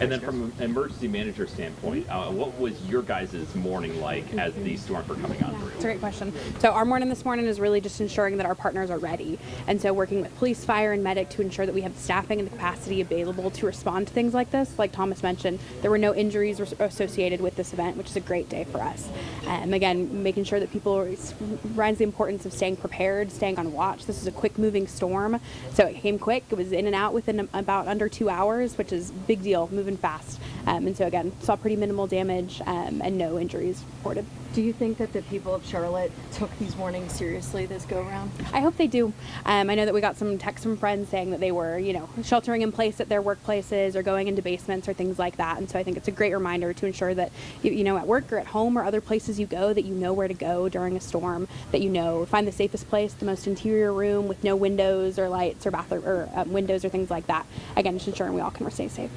And then from an emergency manager standpoint, what was your guys' morning like as these storms were coming on through? That's a great question. So our morning this morning is really just ensuring that our partners are ready. And so working with police, fire, and medic to ensure that we have the staffing and the capacity available to respond to things like this. Like Thomas mentioned, there were no injuries associated with this event, which is a great day for us. Again, making sure that people realize the importance of staying prepared, staying on watch. This is a quick moving storm. So it came quick. It was in and out within about under 2 hours, which is a big deal, moving fast. And so again, saw pretty minimal damage and no injuries reported. Do you think that the people of Charlotte took these warnings seriously this go around? I hope they do. I know that we got some texts from friends saying that they were, sheltering in place at their workplaces or going into basements or things like that. And so I think it's a great reminder to ensure that, at work or at home or other places you go, that you know where to go during a storm, that find the safest place, the most interior room with no windows or lights or bathroom or windows or things like that. Again, just ensuring we all can stay safe.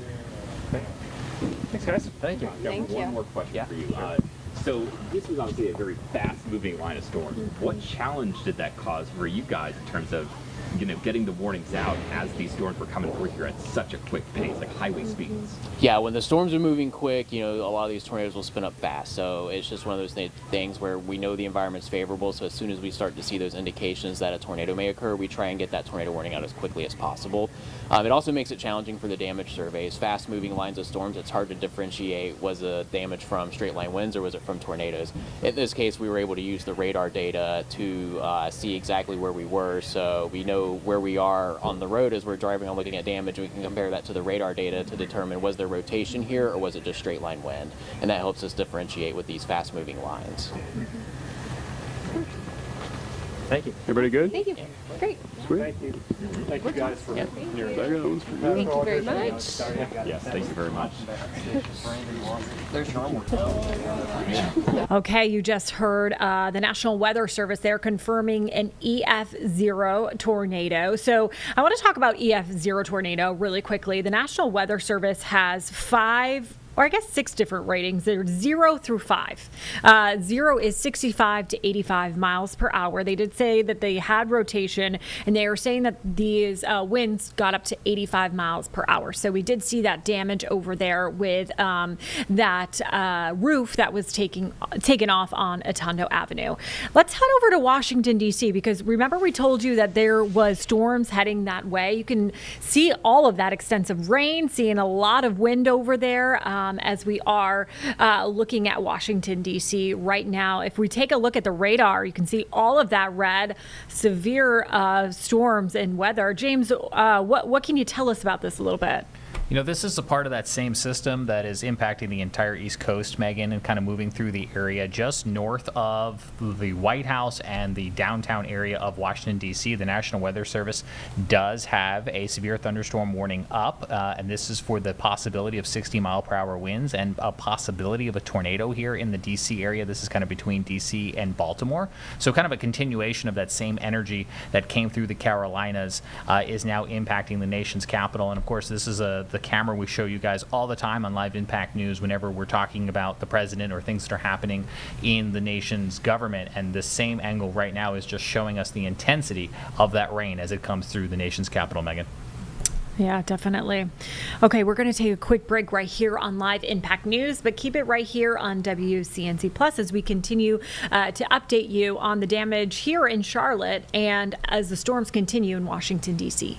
Thanks, guys. Thank you. Thank One you. more question for you. So this was obviously a very fast-moving line of storms. What challenge did that cause for you guys in terms of, getting the warnings out as these storms were coming through here at such a quick pace, like highway speeds? Yeah, when the storms are moving quick, a lot of these tornadoes will spin up fast. So it's just one of those things where we know the environment's favorable. So as soon as we start to see those indications that a tornado may occur, we try and get that tornado warning out as quickly as possible. It also makes it challenging for the damage surveys. Fast-moving lines of storms, it's hard to differentiate, was the damage from straight-line winds or was it from tornadoes? In this case, we were able to use the radar data to see exactly where we were. So we know where we are on the road as we're driving and looking at damage. We can compare that to the radar data to determine was there rotation here or was it just straight line wind, and that helps us differentiate with these fast moving lines. Thank you. Everybody good? Thank you. Great. Sweet. Thank you. Thank you guys for Thank you very much. Yes, thank you very much. Okay, you just heard the National Weather Service there confirming an EF0 tornado. So I want to talk about EF0 tornado really quickly. The National Weather Service has 6 different ratings. They're 0 through 5. 0 is 65 to 85 miles per hour. They did say that they had rotation, and they were saying that these winds got up to 85 miles per hour. So we did see that damage over there with that roof that was taken off on Atondo Avenue. Let's head over to Washington, D.C., because remember we told you that there was storms heading that way. You can see all of that extensive rain, seeing a lot of wind over there. As we are looking at Washington, D.C. right now. If we take a look at the radar, you can see all of that red, severe storms and weather. James, what can you tell us about this a little bit? This is a part of that same system that is impacting the entire East Coast, Megan, and kind of moving through the area just north of the White House and the downtown area of Washington, D.C. The National Weather Service does have a severe thunderstorm warning up, and this is for the possibility of 60-mile-per-hour winds and a possibility of a tornado here in the D.C. area. This is kind of between D.C. and Baltimore. So kind of a continuation of that same energy that came through the Carolinas is now impacting the nation's capital. And, of course, this is the camera we show you guys all the time on Live Impact News whenever we're talking about the president or things that are happening in the nation's government. And the same angle right now is just showing us the intensity of that rain as it comes through the nation's capital, Megan. Yeah, definitely. Okay, we're going to take a quick break right here on Live Impact News, but keep it right here on WCNC Plus as we continue to update you on the damage here in Charlotte and as the storms continue in Washington, D.C.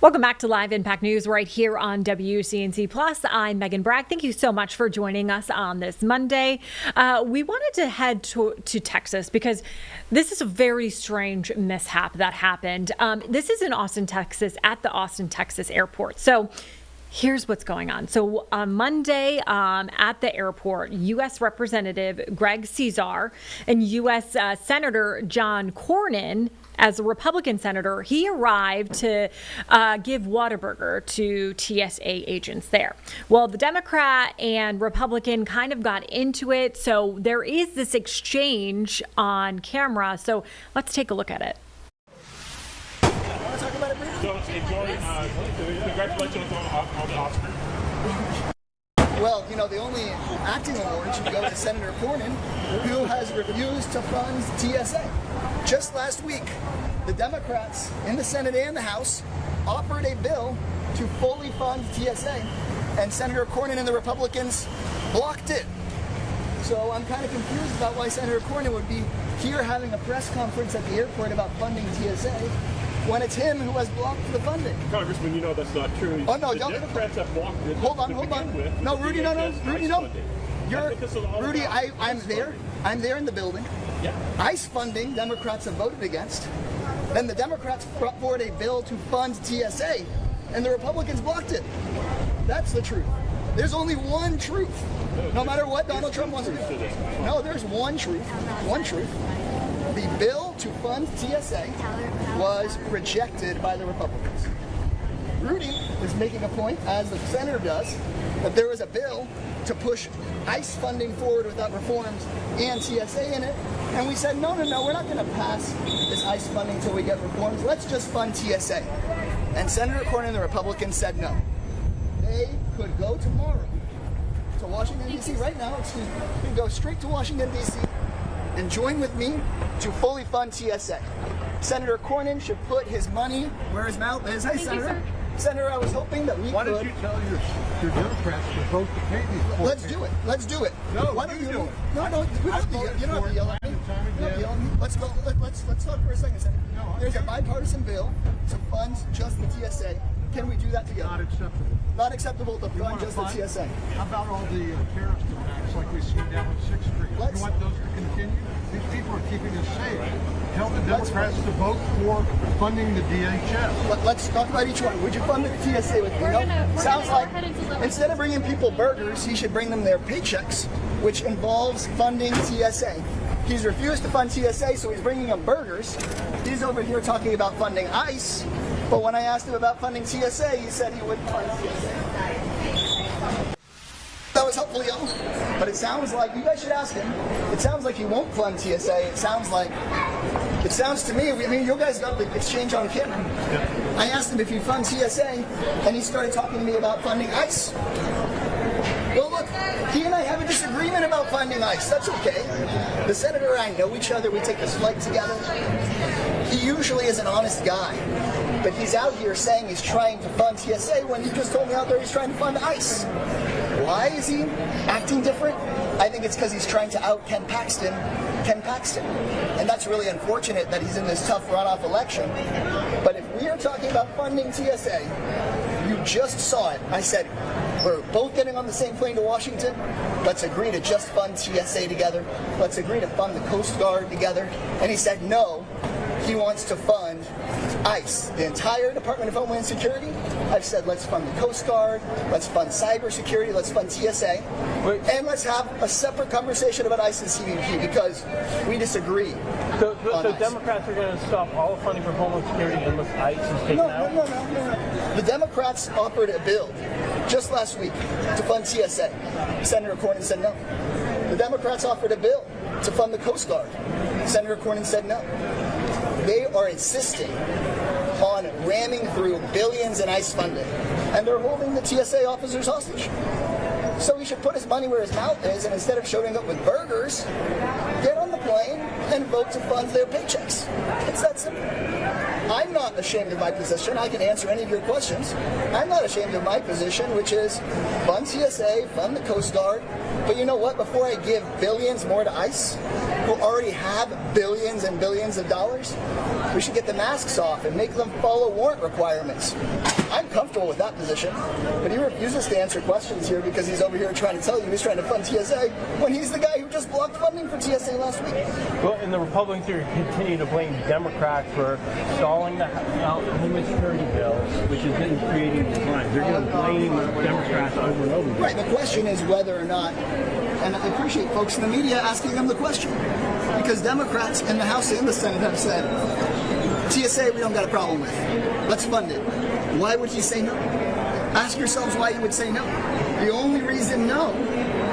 Welcome back to Live Impact News right here on WCNC Plus. I'm Megan Bragg. Thank you so much for joining us on this Monday. We wanted to head to Texas because this is a very strange mishap that happened. This is in Austin, Texas, at the Austin, Texas airport. So here's what's going on. So on Monday at the airport, U.S. Representative Greg Cesar and U.S. Senator John Cornyn, as a Republican senator, he arrived to give Whataburger to TSA agents there. Well, the Democrat and Republican kind of got into it, so there is this exchange on camera. So let's take a look at it. Congratulations on the Oscar. Well, you know, the only acting award should go to Senator Cornyn, who has refused to fund TSA. Just last week, the Democrats in the Senate and the House offered a bill to fully fund TSA, and Senator Cornyn and the Republicans blocked it. So I'm kind of confused about why Senator Cornyn would be here having a press conference at the airport about funding TSA when it's him who has blocked the funding. Congressman, you know that's not true. Oh, no, the don't. Democrats have blocked it. Hold on. No, Rudy, no. Rudy, no. Rudy, I'm there. I'm there in the building. Yeah. ICE funding, Democrats have voted against. Then the Democrats brought forward a bill to fund TSA, and the Republicans blocked it. That's the truth. There's only one truth. No matter what Donald Trump wants to do. No, there's one truth. One truth. The bill to fund TSA was rejected by the Republicans. Rudy is making a point, as the senator does, that there was a bill to push ICE funding forward without reforms and TSA in it. And we said, no, we're not going to pass this ICE funding until we get reforms. Let's just fund TSA. And Senator Cornyn and the Republicans said no. They could go tomorrow to Washington, D.C. right now, they could go straight to Washington, D.C. and join with me to fully fund TSA. Senator Cornyn should put his money where his mouth is. Hey, Senator. Senator, I was hoping that we Why could... don't you tell your Democrats to vote to pay these poor Let's do it. Let's do it. No, Why don't you you do it. No, you don't have to yell at me. Let's go. Let's talk for a second, Senator. There's a bipartisan bill to fund just the TSA. Can we do that together? Not acceptable. Not acceptable to fund just the TSA. How about all the terrorist attacks like we see down on 6th Street? You want those to continue? These people are keeping us safe. Tell the Democrats to vote for funding the DHS. Let's talk about each one. Would you fund the TSA with me? Sounds like instead of bringing people burgers, he should bring them their paychecks, which involves funding TSA. He's refused to fund TSA, so he's bringing them burgers. He's over here talking about funding ICE, but when I asked him about funding TSA, he said he wouldn't fund TSA. That was helpful, yo. But it sounds like, you guys should ask him, it sounds like he won't fund TSA. It sounds to me, I mean, you guys got the exchange on camera. I asked him if he'd fund TSA, and he started talking to me about funding ICE. Well, look, he and I have a disagreement about funding ICE. That's okay. The senator and I know each other. We take this flight together. He usually is an honest guy, but he's out here saying he's trying to fund TSA when he just told me out there he's trying to fund ICE. Why is he acting different? I think it's because he's trying to out Ken Paxton. And that's really unfortunate that he's in this tough runoff election. But if we are talking about funding TSA, you just saw it. I said, we're both getting on the same plane to Washington. Let's agree to just fund TSA together. Let's agree to fund the Coast Guard together. And he said, no, he wants to fund ICE, the entire Department of Homeland Security. I've said, let's fund the Coast Guard, let's fund cybersecurity, let's fund TSA, and let's have a separate conversation about ICE and CBP because we disagree. So Democrats are going to stop all funding for Homeland Security unless ICE is taken out? No. The Democrats offered a bill just last week to fund TSA. Senator Cornyn said no. The Democrats offered a bill to fund the Coast Guard. Senator Cornyn said no. They are insisting on ramming through billions in ICE funding, and they're holding the TSA officers hostage. So he should put his money where his mouth is, and instead of showing up with burgers, get on the plane and vote to fund their paychecks. It's that simple. I'm not ashamed of my position. I can answer any of your questions. I'm not ashamed of my position, which is fund TSA, fund the Coast Guard. But you know what? Before I give billions more to ICE, who already have billions and billions of dollars, we should get the masks off and make them follow warrant requirements. I'm comfortable with that position, but he refuses to answer questions here because he's over here trying to tell you he's trying to fund TSA when he's the guy who just blocked funding for TSA last week. Well, and the Republicans are continue to blame Democrats for stalling the Homeland Security bills, which has been creating these lines. They're going to blame Democrats over and over again. Right, the question is whether or not, and I appreciate folks in the media asking them the question, because Democrats in the House and the Senate have said, TSA we don't got a problem with. Let's fund it. Why would he say no? Ask yourselves why you would say no. The only reason no,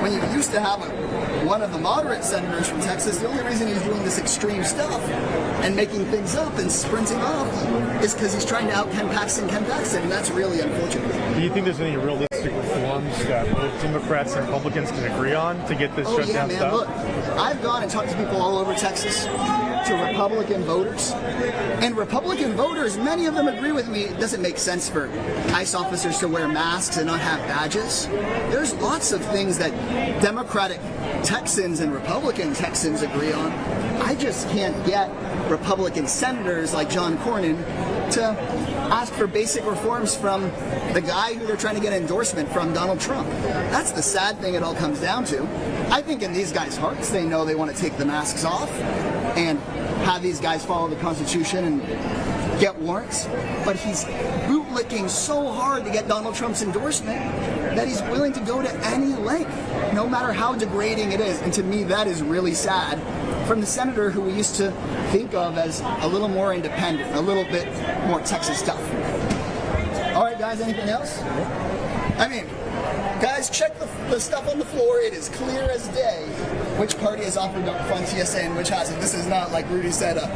when you used to have one of the moderate senators from Texas, the only reason he's doing this extreme stuff and making things up and sprinting off is because he's trying to out Ken Paxton, and that's really unfortunate. Do you think there's any realistic reforms that both Democrats and Republicans can agree on to get this shutdown man, stopped? Look, I've gone and talked to people all over Texas, to Republican voters, and Republican voters, many of them agree with me, it doesn't make sense for ICE officers to wear masks and not have badges. There's lots of things that Democratic Texans and Republican Texans agree on. I just can't get Republican senators like John Cornyn to ask for basic reforms from the guy who they're trying to get endorsement from, Donald Trump. That's the sad thing it all comes down to. I think in these guys' hearts, they know they want to take the masks off and have these guys follow the Constitution and get warrants, but he's bootlicking so hard to get Donald Trump's endorsement that he's willing to go to any length, no matter how degrading it is. And to me, that is really sad from the senator who we used to think of as a little more independent, a little bit more Texas tough. All right, guys, anything else? I mean, guys, check the stuff on the floor. It is clear as day which party has offered to fund TSA and which hasn't. This is not, like Rudy said, a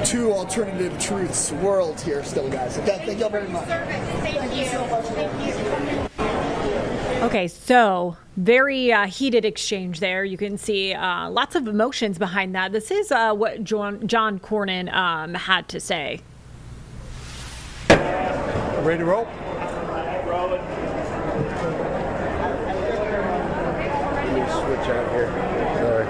two alternative truths world here still, guys. Okay, thank you all very much. Thank you so much. Okay, so very heated exchange there. You can see lots of emotions behind that. This is what John Cornyn had to say. Ready to roll? Rolling. Let me switch out here. Sorry.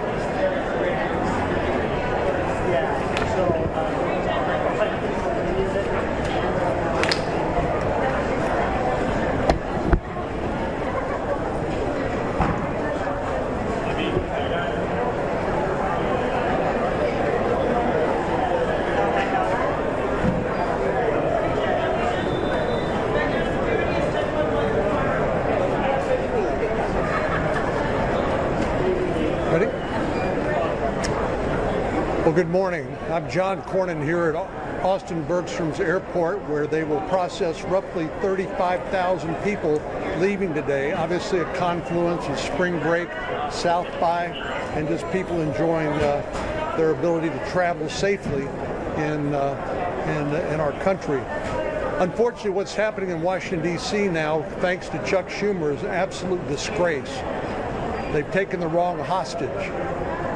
Well, good morning. I'm John Cornyn here at Austin Bergstrom's Airport, where they will process roughly 35,000 people leaving today. Obviously a confluence of spring break, South by, and just people enjoying their ability to travel safely in our country. Unfortunately, what's happening in Washington, D.C. now, thanks to Chuck Schumer, is an absolute disgrace. They've taken the wrong hostage.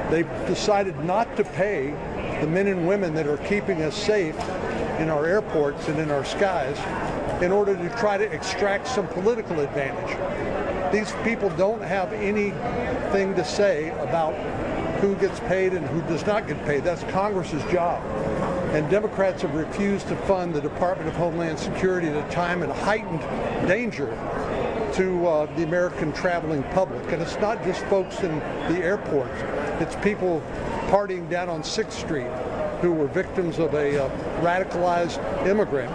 They've decided not to pay the men and women that are keeping us safe in our airports and in our skies in order to try to extract some political advantage. These people don't have anything to say about who gets paid and who does not get paid. That's Congress's job. And Democrats have refused to fund the Department of Homeland Security at a time of heightened danger to the American traveling public. And it's not just folks in the airports. It's people partying down on 6th Street who were victims of a radicalized immigrant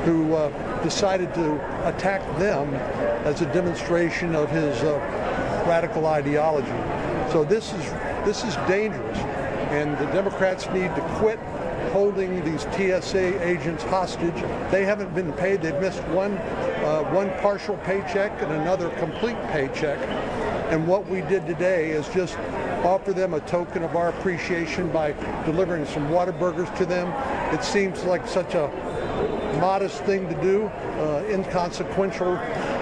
who decided to attack them as a demonstration of his radical ideology. So this is dangerous, and the Democrats need to quit holding these TSA agents hostage. They haven't been paid. They've missed one partial paycheck and another complete paycheck. And what we did today is just offer them a token of our appreciation by delivering some Whataburgers to them. It seems like such a modest thing to do, inconsequential,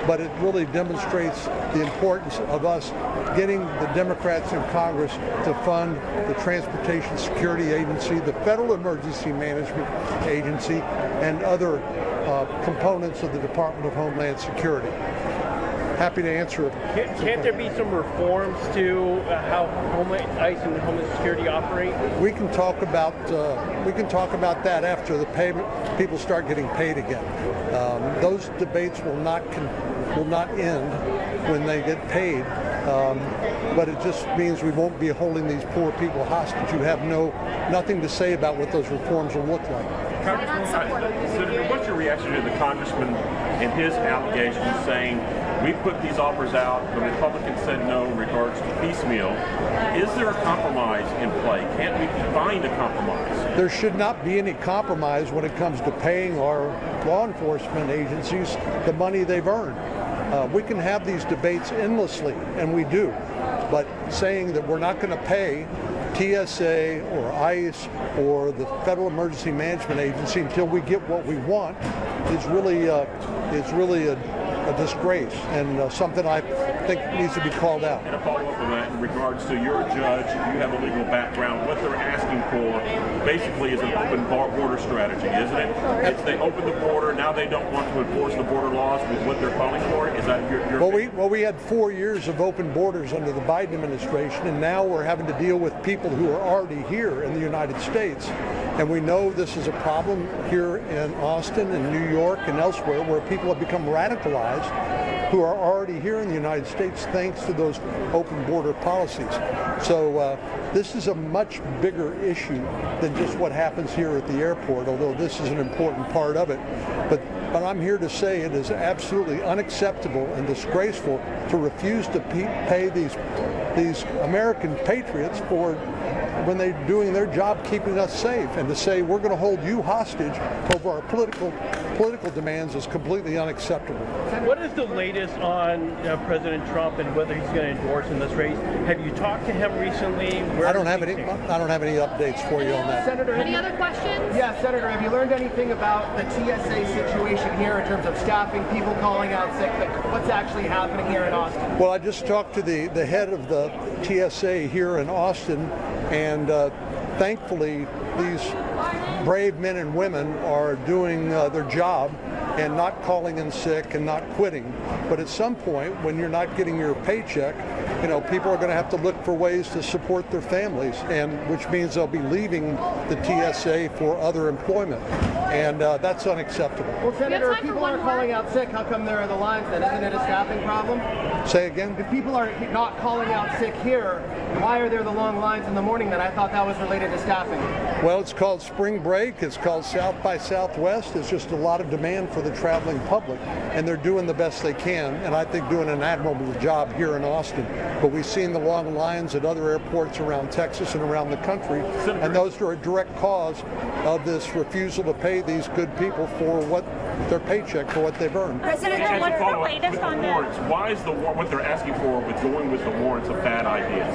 but it really demonstrates the importance of us getting the Democrats in Congress to fund the Transportation Security Agency, the Federal Emergency Management Agency, and other components of the Department of Homeland Security. happy to answer. Can't there be some reforms to how ICE and Homeland Security operate? We can talk about that after the payment. People start getting paid again. Those debates will not end when they get paid. But it just means we won't be holding these poor people hostage who have nothing to say about what those reforms will look like. Senator, what's your reaction to the congressman and his allegations saying we put these offers out, the Republicans said no in regards to piecemeal? Is there a compromise in play? Can't we find a compromise? There should not be any compromise when it comes to paying our law enforcement agencies the money they've earned. We can have these debates endlessly, and we do, but saying that we're not going to pay TSA or ICE or the Federal Emergency Management Agency until we get what we want is really a disgrace and something I think needs to be called out. And a follow-up on that in regards to your judge, you have a legal background. What they're asking for basically is an open border strategy, isn't it? It's they open the border, now they don't want to enforce the border laws with what they're calling for. Is that your Well, we had 4 years of open borders under the Biden administration, and now we're having to deal with people who are already here in the United States. And we know this is a problem here in Austin and New York and elsewhere where people have become radicalized who are already here in the United States thanks to those open border policies. So this is a much bigger issue than just what happens here at the airport, although this is an important part of it. But I'm here to say it is absolutely unacceptable and disgraceful to refuse to pay these American patriots for when they're doing their job keeping us safe, and to say we're going to hold you hostage over our political demands is completely unacceptable. What is the latest on President Trump and whether he's going to endorse in this race? Have you talked to him recently? I don't have any updates for you on that. Senator, any other questions? Yeah, Senator, have you learned anything about the TSA situation here in terms of staffing, people calling out sick? What's actually happening here in Austin? Well, I just talked to the head of the TSA here in Austin, and thankfully these brave men and women are doing their job and not calling in sick and not quitting. But at some point, when you're not getting your paycheck, people are going to have to look for ways to support their families, and which means they'll be leaving the TSA for other employment, and that's unacceptable. Well, Senator, if people are calling out sick, how come they're in the lines then? Isn't it a staffing problem? Say again? If people are not calling out sick here, why are there the long lines in the morning then? I thought that was related to staffing. Well, it's called spring break. It's called South by Southwest. It's just a lot of demand for the traveling public, and they're doing the best they can, and I think doing an admirable job here in Austin. But we've seen the long lines at other airports around Texas and around the country, and those are a direct cause of this refusal to pay these good people for their paycheck for what they've earned. President, what's the latest on the warrants? Why is what they're asking for with going with the warrants a bad idea?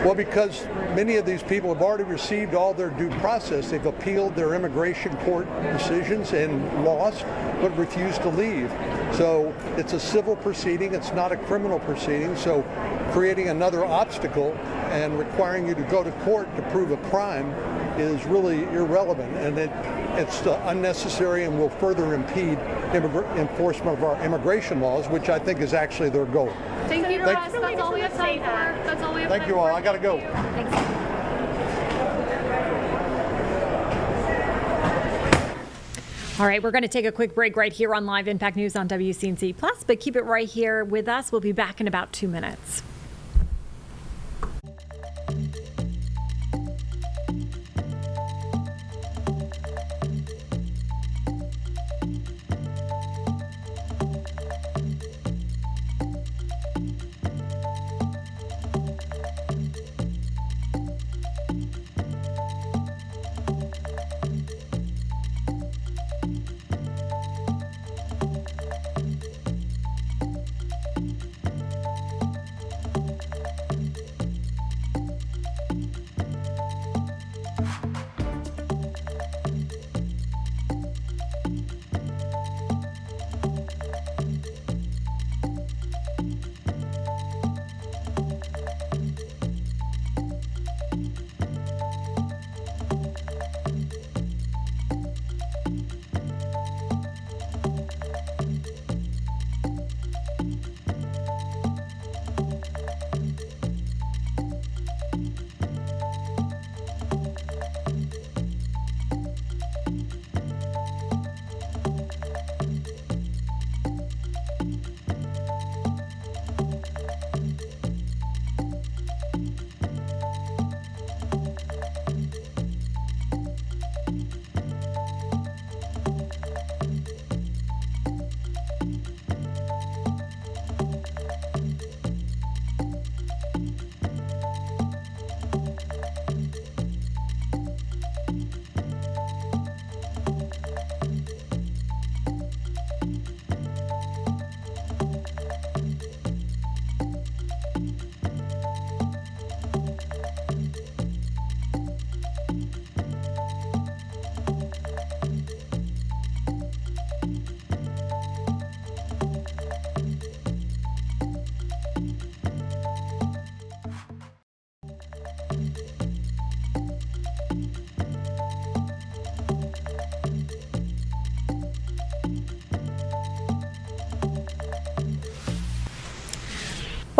Well, because many of these people have already received all their due process. They've appealed their immigration court decisions and lost, but refused to leave. So it's a civil proceeding. It's not a criminal proceeding. So creating another obstacle and requiring you to go to court to prove a crime is really irrelevant, and it's unnecessary and will further impede enforcement of our immigration laws, which I think is actually their goal. Thank you, Russ. That's all we have time for. That's all we have time for. Thank you all. I got to go. Thanks. All right, we're going to take a quick break right here on Live Impact News on WCNC Plus, but keep it right here with us. We'll be back in about 2 minutes.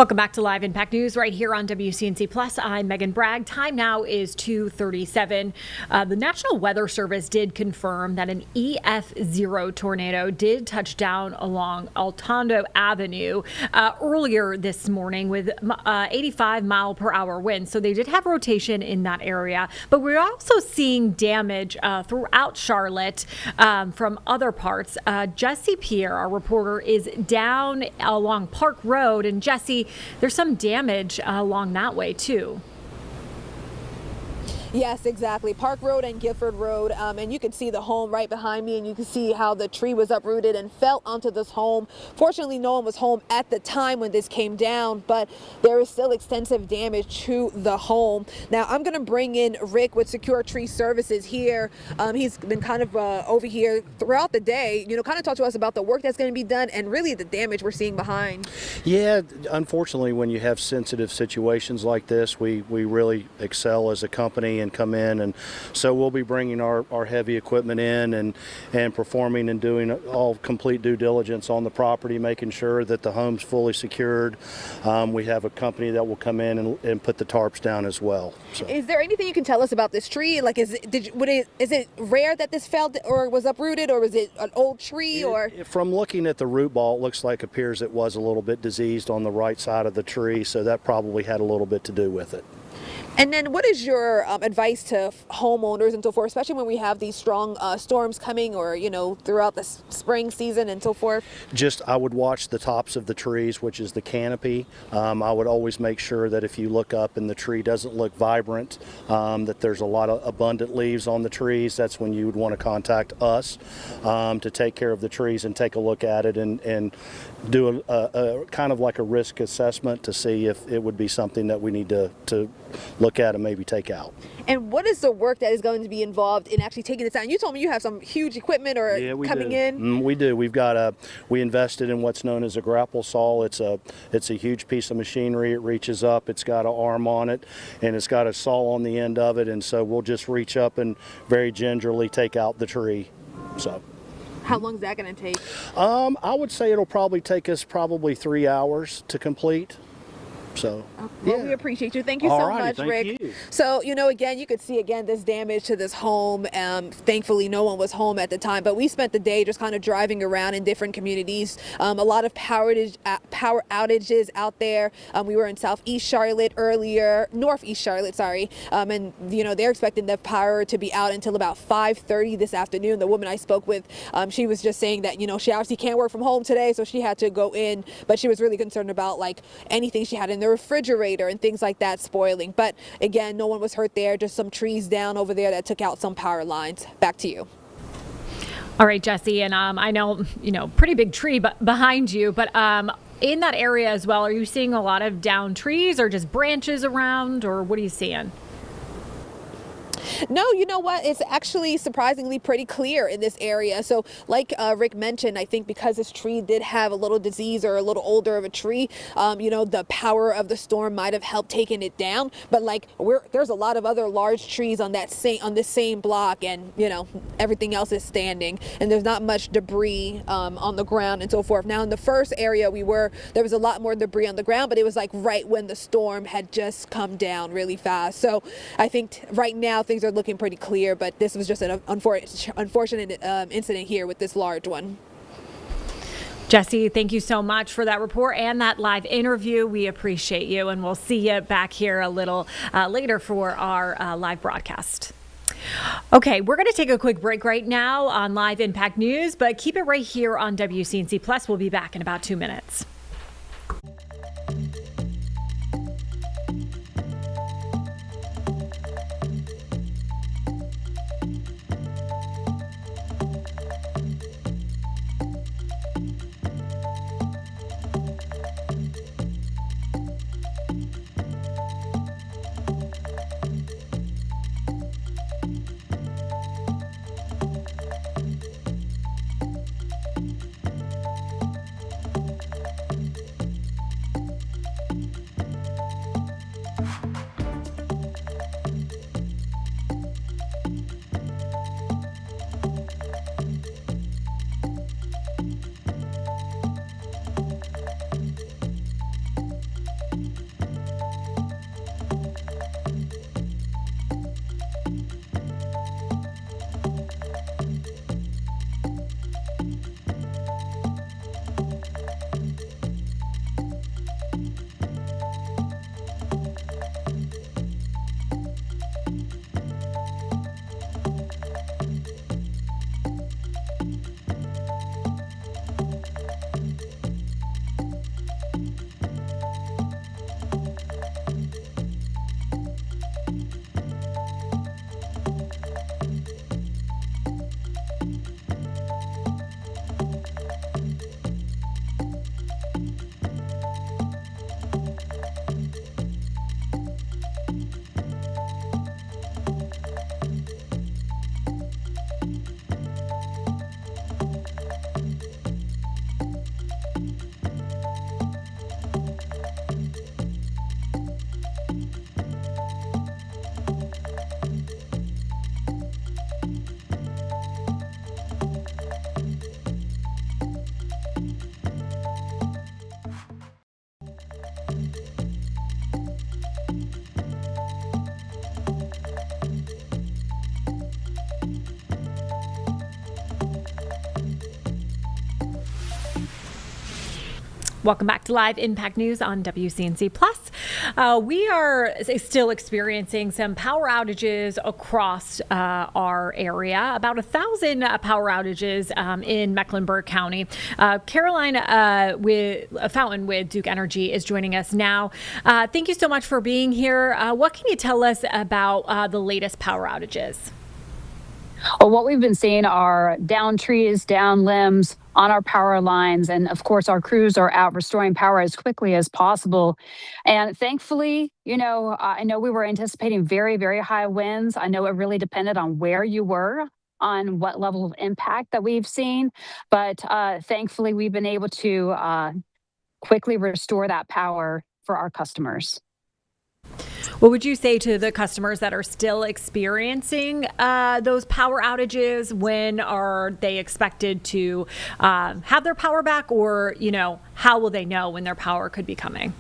Welcome back to Live Impact News right here on WCNC Plus. I'm Megan Bragg. Time now is 2:37. The National Weather Service did confirm that an EF0 tornado did touch down along Altondo Avenue earlier this morning with 85 mile per hour winds. So they did have rotation in that area, but we're also seeing damage throughout Charlotte from other parts. Jesse Pierre, our reporter, is down along Park Road, and Jesse, there's some damage along that way too. Yes, exactly. Park Road and Gifford Road, and you can see the home right behind me, and you can see how the tree was uprooted and fell onto this home. Fortunately, no one was home at the time when this came down, but there is still extensive damage to the home. Now, I'm going to bring in Rick with Secure Tree Services here. He's been kind of over here throughout the day, kind of talk to us about the work that's going to be done and really the damage we're seeing behind. Yeah, unfortunately, when you have sensitive situations like this, we really excel as a company and come in, and so we'll be bringing our heavy equipment in and performing and doing all complete due diligence on the property, making sure that the home's fully secured. We have a company that will come in and put the tarps down as well. So. Is there anything you can tell us about this tree? Like, is it rare that this fell or was uprooted, or was it an old tree? From looking at the root ball, it looks like appears it was a little bit diseased on the right side of the tree, so that probably had a little bit to do with it. And then what is your advice to homeowners and so forth, especially when we have these strong storms coming or, throughout the spring season and so forth? Just, I would watch the tops of the trees, which is the canopy. I would always make sure that if you look up and the tree doesn't look vibrant, that there's a lot of abundant leaves on the trees. That's when you would want to contact us to take care of the trees and take a look at it and do a kind of like a risk assessment to see if it would be something that we need to look at and maybe take out. And what is the work that is going to be involved in actually taking this down? You told me you have some huge equipment coming in. We do. We invested in what's known as a grapple saw. It's a huge piece of machinery. It reaches up. It's got an arm on it, and it's got a saw on the end of it. And so we'll just reach up and very gingerly take out the tree. So. How long is that going to take? I would say it'll probably take us 3 hours to complete. So, well, we appreciate you. Thank you so much, Rick. You. So, again, you could see this damage to this home. Thankfully, no one was home at the time, but we spent the day just kind of driving around in different communities. A lot of power outages out there. We were in Southeast Charlotte earlier, Northeast Charlotte, sorry. And, they're expecting the power to be out until about 5:30 this afternoon. The woman I spoke with, she was just saying that, she obviously can't work from home today, so she had to go in, but she was really concerned about anything she had in the refrigerator and things like that spoiling. But again, no one was hurt there, just some trees down over there that took out some power lines. Back to you. All right, Jesse, and I know, pretty big tree behind you, but in that area as well, are you seeing a lot of downed trees or just branches around, or what are you seeing? No, you know what? It's actually surprisingly pretty clear in this area. So like Rick mentioned, I think because this tree did have a little disease or a little older of a tree, the power of the storm might have helped taking it down. But there's a lot of other large trees on this same block, and everything else is standing, and there's not much debris on the ground and so forth. Now in the first area there was a lot more debris on the ground, but it was right when the storm had just come down really fast. So I think right now things are looking pretty clear, but this was just an unfortunate incident here with this large one. Jesse, thank you so much for that report and that live interview. We appreciate you, and we'll see you back here a little later for our live broadcast. Okay, we're going to take a quick break right now on Live Impact News, but keep it right here on WCNC Plus. We'll be back in about 2 minutes. Welcome back to Live Impact News on WCNC Plus. We are still experiencing some power outages across our area. About 1,000 power outages in Mecklenburg County. Caroline Fountain with Duke Energy is joining us now. Thank you so much for being here. What can you tell us about the latest power outages? Well, what we've been seeing are down trees, down limbs on our power lines. And of course, our crews are out restoring power as quickly as possible. And thankfully, I know we were anticipating very, very high winds. I know it really depended on where you were, on what level of impact that we've seen. But thankfully, we've been able to quickly restore that power for our customers. What would you say to the customers that are still experiencing those power outages? When are they expected to have their power back, or, how will they know when their power could be coming?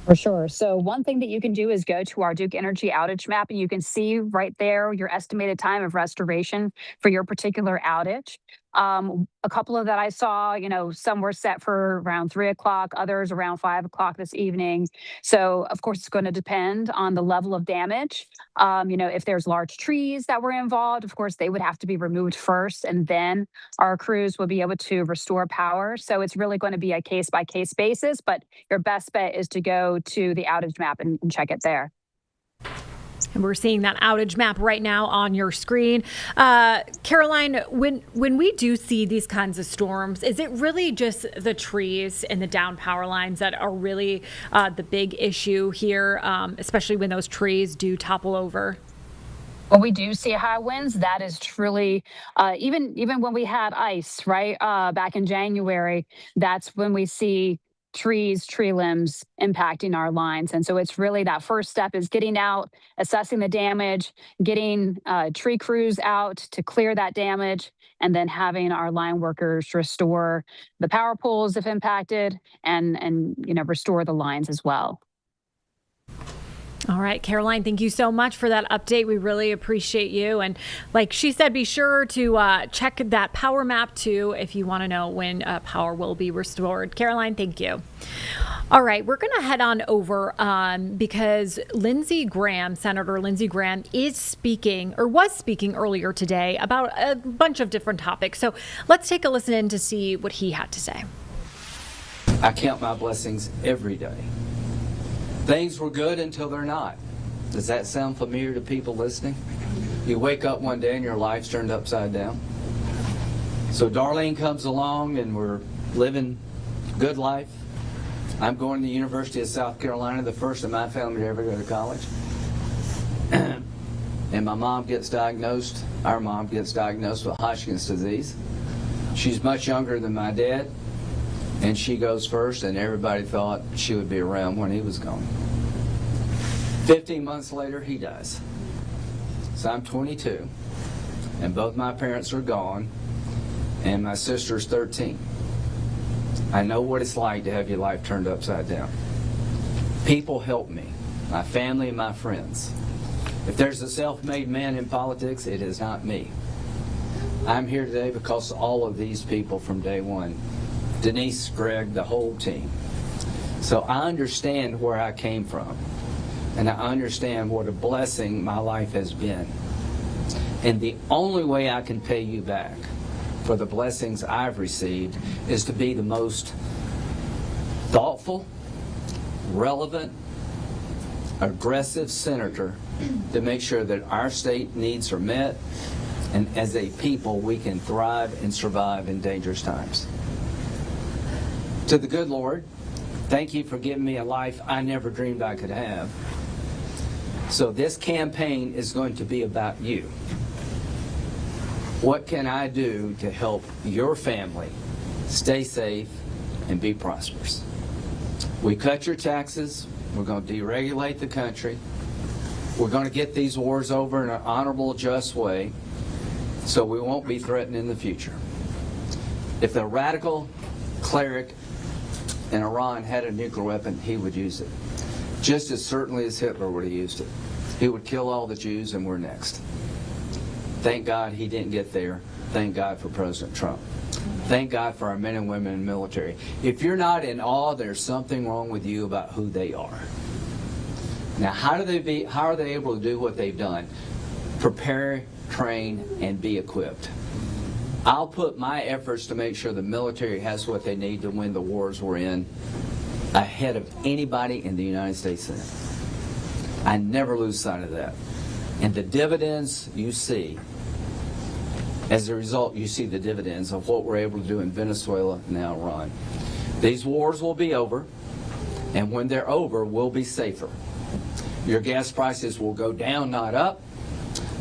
For sure. So one thing that you can do is go to our Duke Energy outage map, and you can see right there your estimated time of restoration for your particular outage. A couple of that I saw, some were set for around 3 o'clock, others around 5 o'clock this evening. So of course, it's going to depend on the level of damage. If there's large trees that were involved, of course, they would have to be removed first, and then our crews will be able to restore power. So it's really going to be a case by case basis, but your best bet is to go to the outage map and check it there. And we're seeing that outage map right now on your screen. Caroline, when we do see these kinds of storms, is it really just the trees and the down power lines that are really the big issue here, especially when those trees do topple over? When we do see high winds, that is truly, even when we had ice, right, back in January, that's when we see tree limbs impacting our lines. And so it's really that first step is getting out, assessing the damage, getting tree crews out to clear that damage, and then having our line workers restore the power poles if impacted, and restore the lines as well. All right, Caroline, thank you so much for that update. We really appreciate you. And like she said, be sure to check that power map too if you want to know when power will be restored. Caroline, thank you. All right, we're going to head on over because Lindsey Graham, Senator Lindsey Graham, was speaking earlier today about a bunch of different topics. So let's take a listen in to see what he had to say. I count my blessings every day. Things were good until they're not. Does that sound familiar to people listening? You wake up one day and your life's turned upside down. So Darlene comes along and we're living good life. I'm going to the University of South Carolina, the first of my family to ever go to college. And my mom gets diagnosed, our mom gets diagnosed with Hodgkin's disease. She's much younger than my dad. And she goes first, and everybody thought she would be around when he was gone. 15 months later, he dies. So I'm 22, and both my parents are gone, and my sister's 13. I know what it's like to have your life turned upside down. People help me, my family and my friends. If there's a self-made man in politics, it is not me. I'm here today because of all of these people from day one. Denise, Greg, the whole team. So I understand where I came from, and I understand what a blessing my life has been. And the only way I can pay you back for the blessings I've received is to be the most thoughtful, relevant, aggressive senator to make sure that our state needs are met, and as a people we can thrive and survive in dangerous times. To the good Lord, thank you for giving me a life I never dreamed I could have. So this campaign is going to be about you. What can I do to help your family stay safe and be prosperous? We cut your taxes. We're going to deregulate the country. We're going to get these wars over in an honorable, just way so we won't be threatened in the future. If the radical cleric in Iran had a nuclear weapon, he would use it. Just as certainly as Hitler would have used it. He would kill all the Jews and we're next. Thank God he didn't get there. Thank God for President Trump. Thank God for our men and women in the military. If you're not in awe, there's something wrong with you about who they are. Now, how are they able to do what they've done? Prepare, train, and be equipped. I'll put my efforts to make sure the military has what they need to win the wars we're in ahead of anybody in the United States Senate. I never lose sight of that. And the dividends you see, as a result, you see the dividends of what we're able to do in Venezuela and now Iran. These wars will be over, and when they're over, we'll be safer. Your gas prices will go down, not up.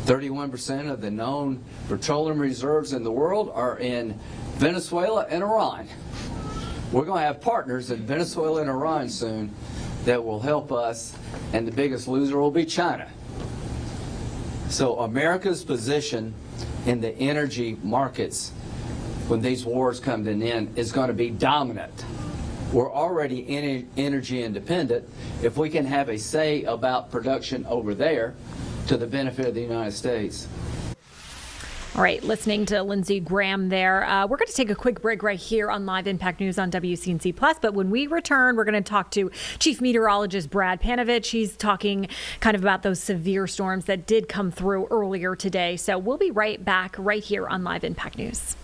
31% of the known petroleum reserves in the world are in Venezuela and Iran. We're going to have partners in Venezuela and Iran soon that will help us, and the biggest loser will be China. So America's position in the energy markets when these wars come to an end is going to be dominant. We're already energy independent. If we can have a say about production over there to the benefit of the United States. All right, listening to Lindsey Graham there. We're going to take a quick break right here on Live Impact News on WCNC Plus. But when we return, we're going to talk to Chief Meteorologist Brad Panovich. He's talking kind of about those severe storms that did come through earlier today. So we'll be right back right here on Live Impact News.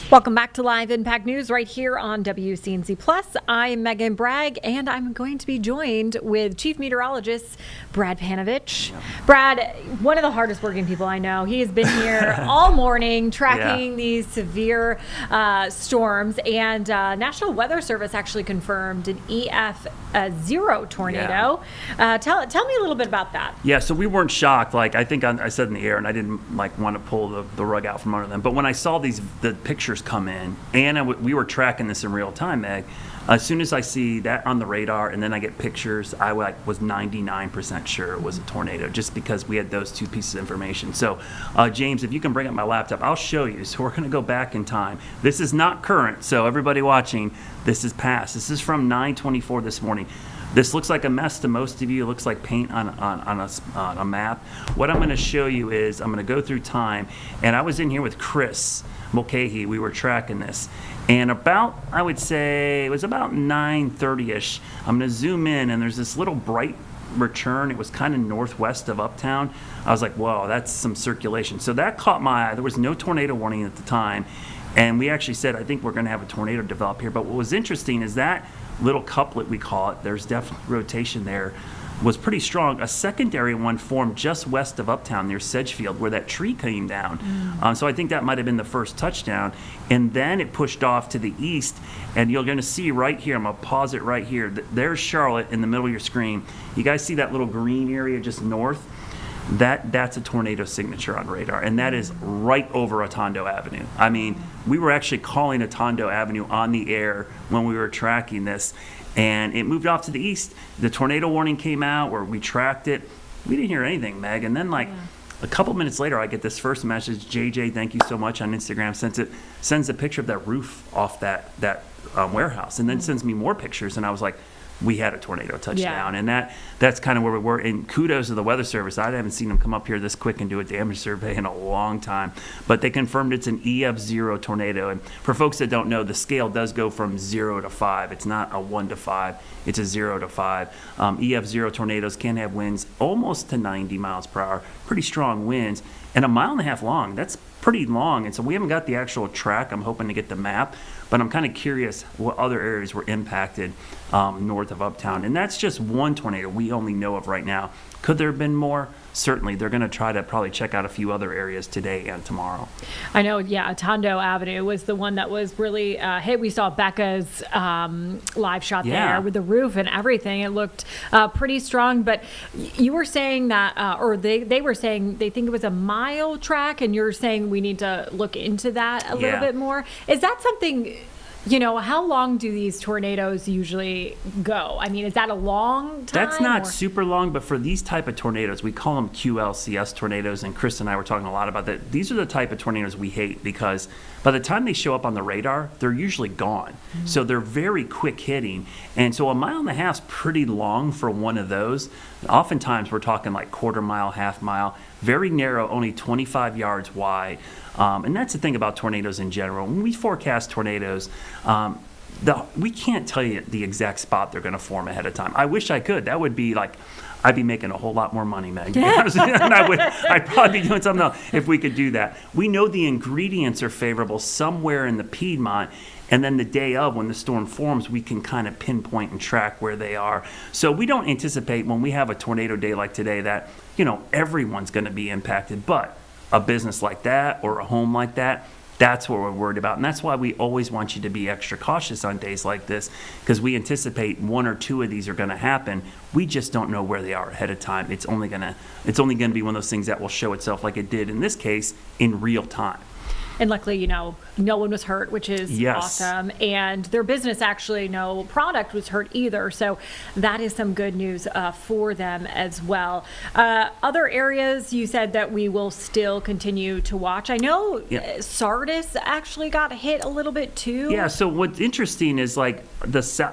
Welcome back to Live Impact News right here on WCNC Plus. I'm Megan Bragg, and I'm going to be joined with Chief Meteorologist Brad Panovich. Brad, one of the hardest working people I know. He has been here all morning tracking these severe storms, and National Weather Service actually confirmed an EF0 tornado. Tell me a little bit about that. Yeah, so we weren't shocked. Like I think I said in the air, and I didn't want to pull the rug out from under them. But when I saw the pictures come in, and we were tracking this in real time, Meg. As soon as I see that on the radar and then I get pictures, I was 99% sure it was a tornado just because we had those two pieces of information. So, James, if you can bring up my laptop, I'll show you. So we're going to go back in time. This is not current, so everybody watching, this is past. This is from 9:24 this morning. This looks like a mess to most of you. It looks like paint on a map. What I'm going to show you is I'm going to go through time, and I was in here with Chris Mulcahy. We were tracking this, and I would say it was about 9:30ish. I'm going to zoom in, and there's this little bright return. It was kind of northwest of Uptown. I was like, whoa, that's some circulation. So that caught my eye. There was no tornado warning at the time. And we actually said, I think we're going to have a tornado develop here. But what was interesting is that little couplet, we call it, there's definitely rotation there, was pretty strong. A secondary one formed just west of Uptown near Sedgefield where that tree came down. So I think that might have been the first touchdown. And then it pushed off to the east. And you're going to see right here, I'm going to pause it right here. There's Charlotte in the middle of your screen. You guys see that little green area just north? That's a tornado signature on radar, and that is right over Atondo Avenue. I mean, we were actually calling Atondo Avenue on the air when we were tracking this, and it moved off to the east. The tornado warning came out where we tracked it. We didn't hear anything, Meg, and then a couple minutes later, I get this first message, JJ, thank you so much, on Instagram, sends a picture of that roof off that warehouse, and then sends me more pictures, and I was like, we had a tornado touchdown. And that's kind of where we were. And kudos to the Weather Service. I haven't seen them come up here this quick and do a damage survey in a long time. But they confirmed it's an EF0 tornado. And for folks that don't know, the scale does go from 0 to 5. It's not a 1 to 5. It's a 0 to 5. EF0 tornadoes can have winds almost to 90 miles per hour. Pretty strong winds. And 1.5 miles long. That's pretty long. And so we haven't got the actual track. I'm hoping to get the map. But I'm kind of curious what other areas were impacted north of Uptown. And that's just one tornado we only know of right now. Could there have been more? Certainly. They're going to try to probably check out a few other areas today and tomorrow. I know, Atondo Avenue was the one that was really hit. We saw Becca's live shot there with the roof and everything. It looked pretty strong. But you were saying that, or they were saying they think it was a mile track, and you're saying we need to look into that a little bit more. Is that something... how long do these tornadoes usually go? I mean, is that a long time? That's not super long, but for these type of tornadoes, we call them QLCS tornadoes, and Chris and I were talking a lot about that. These are the type of tornadoes we hate because by the time they show up on the radar, they're usually gone. So they're very quick hitting. And so 1.5 miles is pretty long for one of those. Oftentimes we're talking like 1/4 mile, 1/2 mile, very narrow, only 25 yards wide. And that's the thing about tornadoes in general. When we forecast tornadoes, we can't tell you the exact spot they're going to form ahead of time. I wish I could. That would be like, I'd be making a whole lot more money, Meg. And I'd probably be doing something else if we could do that. We know the ingredients are favorable somewhere in the Piedmont. And then the day of, when the storm forms, we can kind of pinpoint and track where they are. So we don't anticipate when we have a tornado day like today that, everyone's going to be impacted. But a business like that or a home like that, that's what we're worried about. And that's why we always want you to be extra cautious on days like this, because we anticipate 1 or 2 of these are going to happen. We just don't know where they are ahead of time. It's only going to be one of those things that will show itself like it did in this case in real time. And luckily, no one was hurt, which is awesome. And their business, actually, no product was hurt either. So that is some good news for them as well. Other areas you said that we will still continue to watch. I know Sardis actually got hit a little bit too. Yeah, so what's interesting is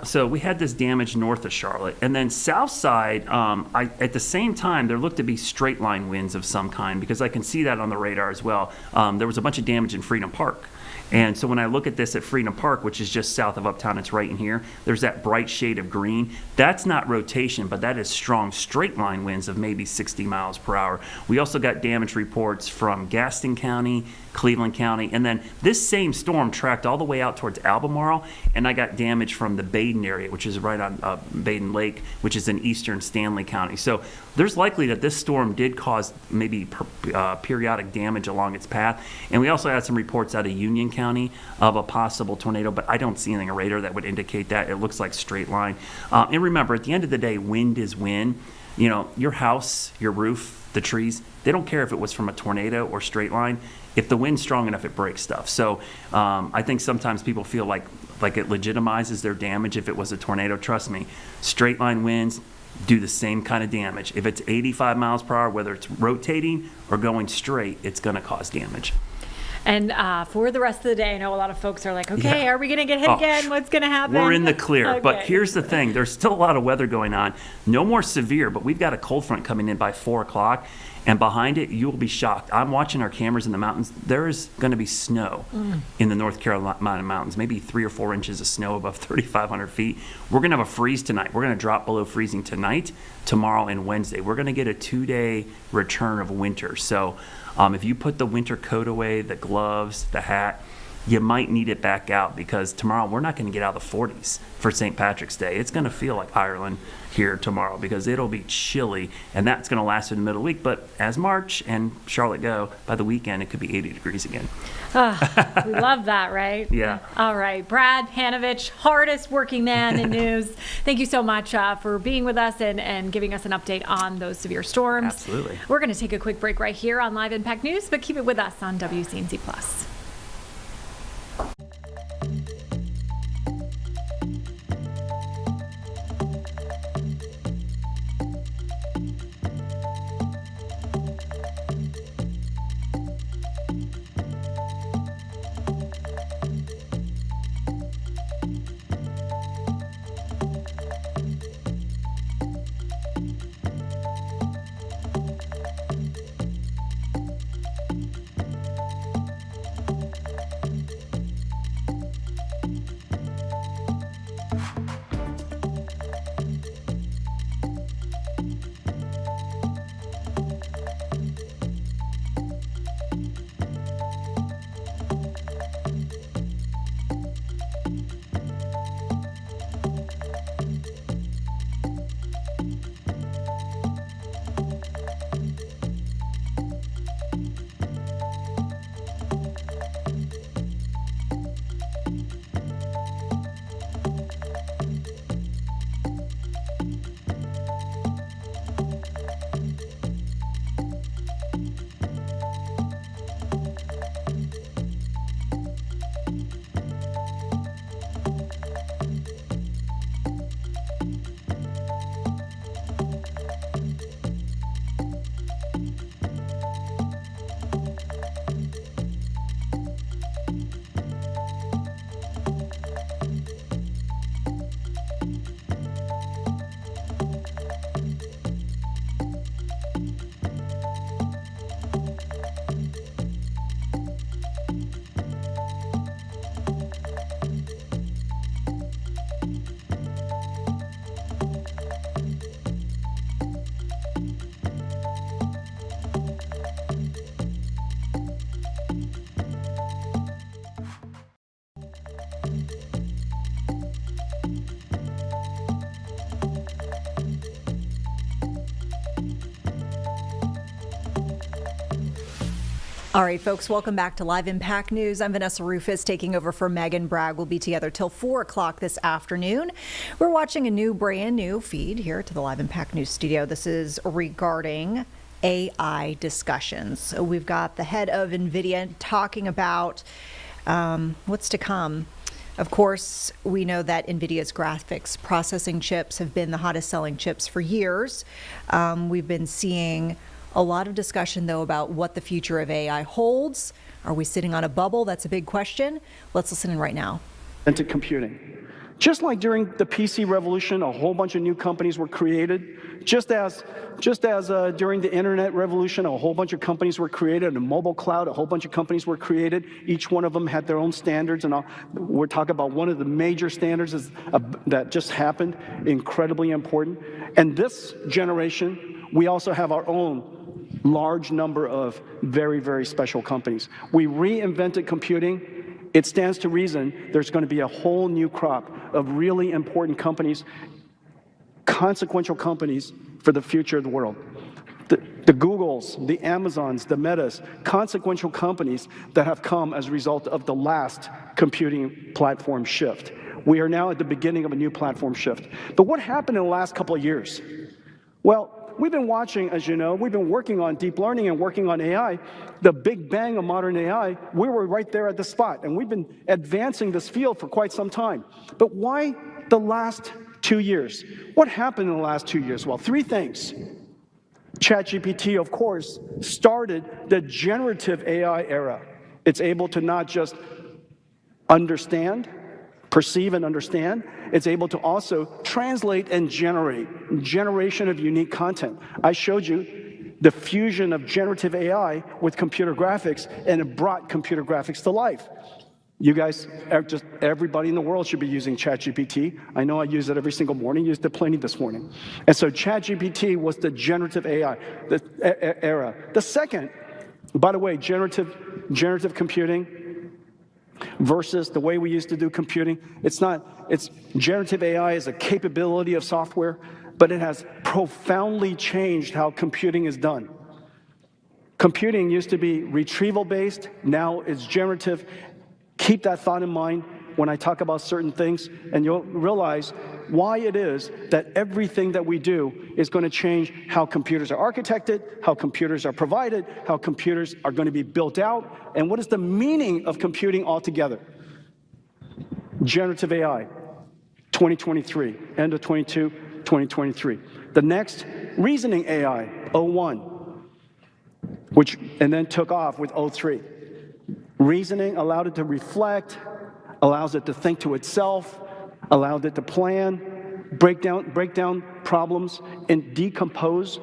so we had this damage north of Charlotte. And then south side, at the same time, there looked to be straight line winds of some kind, because I can see that on the radar as well. There was a bunch of damage in Freedom Park. And so when I look at this at Freedom Park, which is just south of Uptown, it's right in here, there's that bright shade of green. That's not rotation, but that is strong straight line winds of maybe 60 miles per hour. We also got damage reports from Gaston County, Cleveland County, and then this same storm tracked all the way out towards Albemarle, and I got damage from the Baden area, which is right on Baden Lake, which is in eastern Stanley County. So there's likely that this storm did cause maybe periodic damage along its path. And we also had some reports out of Union County of a possible tornado, but I don't see anything on radar that would indicate that. It looks like straight line. And remember, at the end of the day, wind is wind. Your house, your roof, the trees, they don't care if it was from a tornado or straight line. If the wind's strong enough, it breaks stuff. So I think sometimes people feel like it legitimizes their damage if it was a tornado. Trust me, straight line winds do the same kind of damage. If it's 85 miles per hour, whether it's rotating or going straight, it's going to cause damage. And for the rest of the day, I know a lot of folks are like, okay, are we going to get hit again? What's going to happen? We're in the clear. But here's the thing. There's still a lot of weather going on. No more severe, but we've got a cold front coming in by 4 o'clock. And behind it, you will be shocked. I'm watching our cameras in the mountains. There is going to be snow in the North Carolina mountains, maybe 3 or 4 inches of snow above 3,500 feet. We're going to have a freeze tonight. We're going to drop below freezing tonight, tomorrow, and Wednesday. We're going to get a 2-day return of winter. So if you put the winter coat away, the gloves, the hat, you might need it back out, because tomorrow we're not going to get out of the 40s for St. Patrick's Day. It's going to feel like Ireland here tomorrow, because it'll be chilly, and that's going to last through the middle of the week. But as March and Charlotte go, by the weekend it could be 80 degrees again. We love that, right? Yeah. All right, Brad Panovich, hardest working man in news. Thank you so much for being with us and giving us an update on those severe storms. Absolutely. We're going to take a quick break right here on Live Impact News, but keep it with us on WCNC Plus. All right, folks, welcome back to Live Impact News. I'm Vanessa Rufus, taking over for Megan Bragg. We'll be together till 4 o'clock this afternoon. We're watching a brand new feed here to the Live Impact News studio. This is regarding AI discussions. We've got the head of NVIDIA talking about what's to come. Of course, we know that NVIDIA's graphics processing chips have been the hottest selling chips for years. We've been seeing a lot of discussion, though, about what the future of AI holds. Are we sitting on a bubble? That's a big question. Let's listen in right now. Into computing. Just like during the PC revolution, a whole bunch of new companies were created. Just as during the internet revolution, a whole bunch of companies were created. In the mobile cloud, a whole bunch of companies were created. Each one of them had their own standards. And we're talking about one of the major standards that just happened, incredibly important. And this generation, we also have our own large number of very, very special companies. We reinvented computing. It stands to reason there's going to be a whole new crop of really important companies, consequential companies for the future of the world. The Googles, the Amazons, the Metas, consequential companies that have come as a result of the last computing platform shift. We are now at the beginning of a new platform shift. But what happened in the last couple of years? Well, we've been watching, as you know, we've been working on deep learning and working on AI. The big bang of modern AI, we were right there at the spot, and we've been advancing this field for quite some time. But why the last 2 years? What happened in the last 2 years? Well, 3 things. ChatGPT, of course, started the generative AI era. It's able to not just understand, perceive and understand. It's able to also translate and generate, generation of unique content. I showed you the fusion of generative AI with computer graphics, and it brought computer graphics to life. You guys, just everybody in the world should be using ChatGPT. I know I use it every single morning, used it plenty this morning. And so ChatGPT was the generative AI era. The second, by the way, generative computing versus the way we used to do computing, it's generative AI is a capability of software, but it has profoundly changed how computing is done. Computing used to be retrieval-based, now it's generative. Keep that thought in mind when I talk about certain things, and you'll realize why it is that everything that we do is going to change how computers are architected, how computers are provided, how computers are going to be built out, and what is the meaning of computing altogether. Generative AI, 2023, end of 22, 2023. The next, reasoning AI, 01, and then took off with 03. Reasoning allowed it to reflect, allows it to think to itself, allowed it to plan, break down problems, and decompose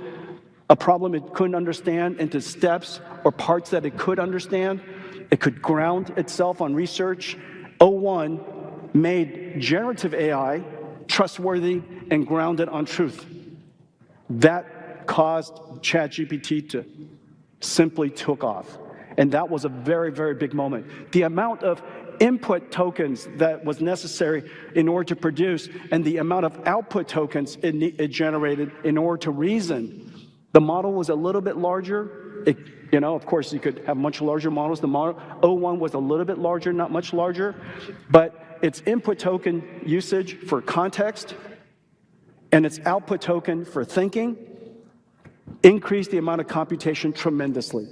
a problem it couldn't understand into steps or parts that it could understand. It could ground itself on research. 01 made generative AI trustworthy and grounded on truth. That caused ChatGPT to simply took off. And that was a very, very big moment. The amount of input tokens that was necessary in order to produce and the amount of output tokens it generated in order to reason. The model was a little bit larger. Of course, you could have much larger models. The model 01 was a little bit larger, not much larger. But its input token usage for context and its output token for thinking increased the amount of computation tremendously.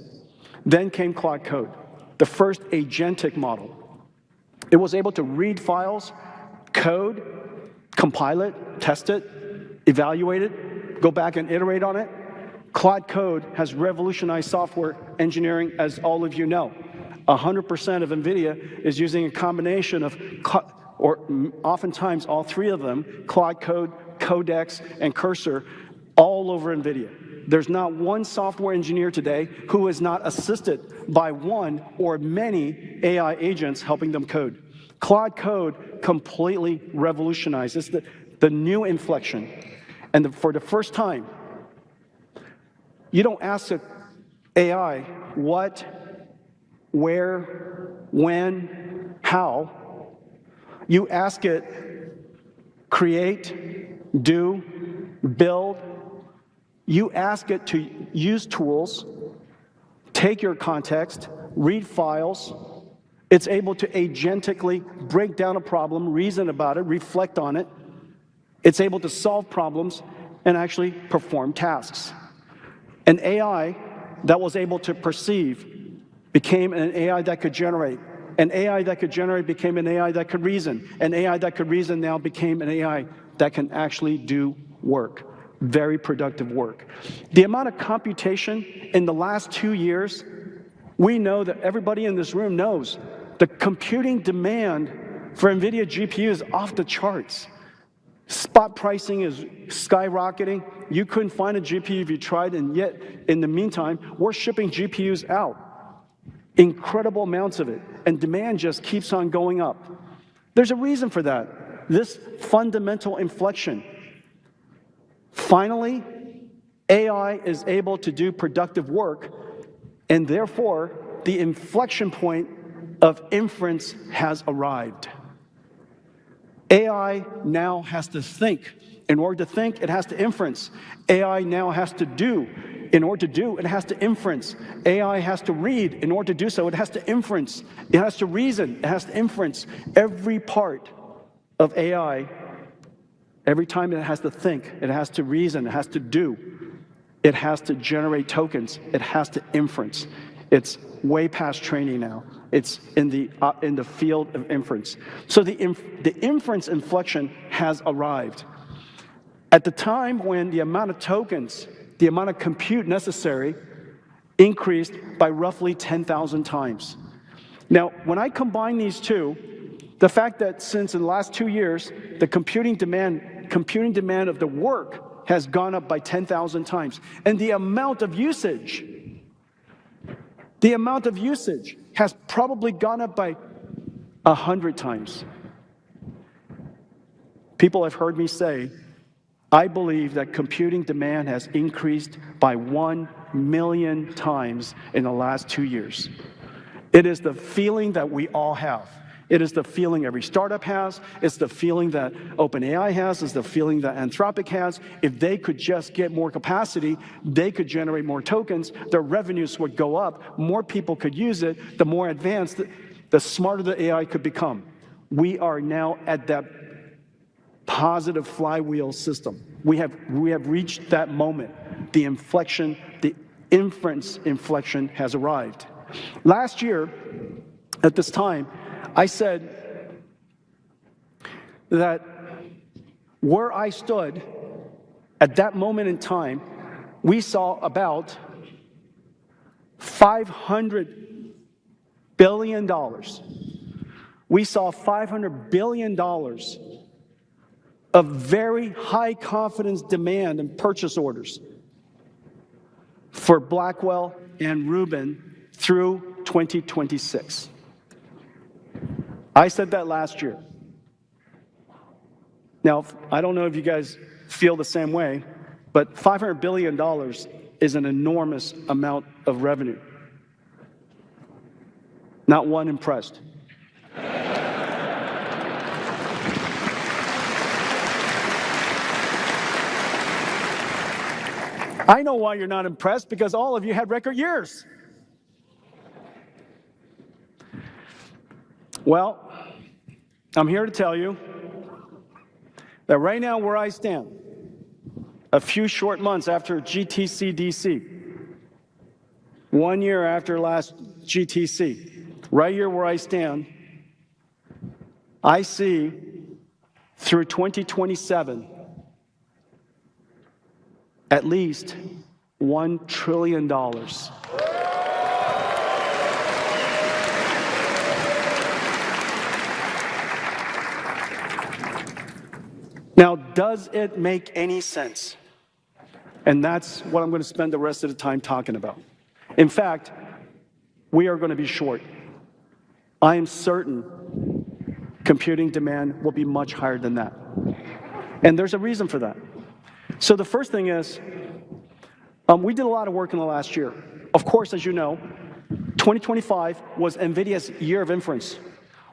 Then came Claude Code, the first agentic model. It was able to read files, code, compile it, test it, evaluate it, go back and iterate on it. Claude Code has revolutionized software engineering, as all of you know. 100% of NVIDIA is using a combination of, or oftentimes all three of them, Claude Code, Codex, and Cursor, all over NVIDIA. There's not one software engineer today who is not assisted by one or many AI agents helping them code. Claude Code completely revolutionized. It's the new inflection. And for the first time, you don't ask an AI what, where, when, how. You ask it create, do, build. You ask it to use tools, take your context, read files. It's able to agentically break down a problem, reason about it, reflect on it. It's able to solve problems and actually perform tasks. An AI that was able to perceive became an AI that could generate. An AI that could generate became an AI that could reason. An AI that could reason now became an AI that can actually do work. Very productive work. The amount of computation in the last 2 years, we know that everybody in this room knows the computing demand for NVIDIA GPU is off the charts. Spot pricing is skyrocketing. You couldn't find a GPU if you tried, and yet, in the meantime, we're shipping GPUs out. Incredible amounts of it, and demand just keeps on going up. There's a reason for that. This fundamental inflection. Finally, AI is able to do productive work, and therefore, the inflection point of inference has arrived. AI now has to think. In order to think, it has to inference. AI now has to do. In order to do, it has to inference. AI has to read. In order to do so, it has to inference. It has to reason. It has to inference. Every part of AI, every time it has to think, it has to reason, it has to do, it has to generate tokens, it has to inference. It's way past training now. It's in the field of inference. So the inference inflection has arrived. At the time when the amount of tokens, the amount of compute necessary increased by roughly 10,000 times. Now, when I combine these two, the fact that since in the last 2 years, the computing demand of the work has gone up by 10,000 times. And the amount of usage has probably gone up by 100 times. People have heard me say, I believe that computing demand has increased by 1 million times in the last 2 years. It is the feeling that we all have. It is the feeling every startup has. It's the feeling that OpenAI has. It's the feeling that Anthropic has. If they could just get more capacity, they could generate more tokens. Their revenues would go up. More people could use it. The more advanced, the smarter the AI could become. We are now at that positive flywheel system. We have reached that moment. The inflection, the inference inflection has arrived. Last year, at this time, I said that where I stood at that moment in time, we saw about $500 billion. We saw $500 billion of very high confidence demand and purchase orders for Blackwell and Rubin through 2026. I said that last year. Now, I don't know if you guys feel the same way, but $500 billion is an enormous amount of revenue. Not one impressed. I know why you're not impressed, because all of you had record years. Well, I'm here to tell you that right now where I stand, a few short months after GTC DC, 1 year after last GTC, right here where I stand, I see through 2027 at least $1 trillion. Now, does it make any sense? And that's what I'm going to spend the rest of the time talking about. In fact, we are going to be short. I am certain computing demand will be much higher than that. And there's a reason for that. So the first thing is, we did a lot of work in the last year. Of course, as you know, 2025 was NVIDIA's year of inference.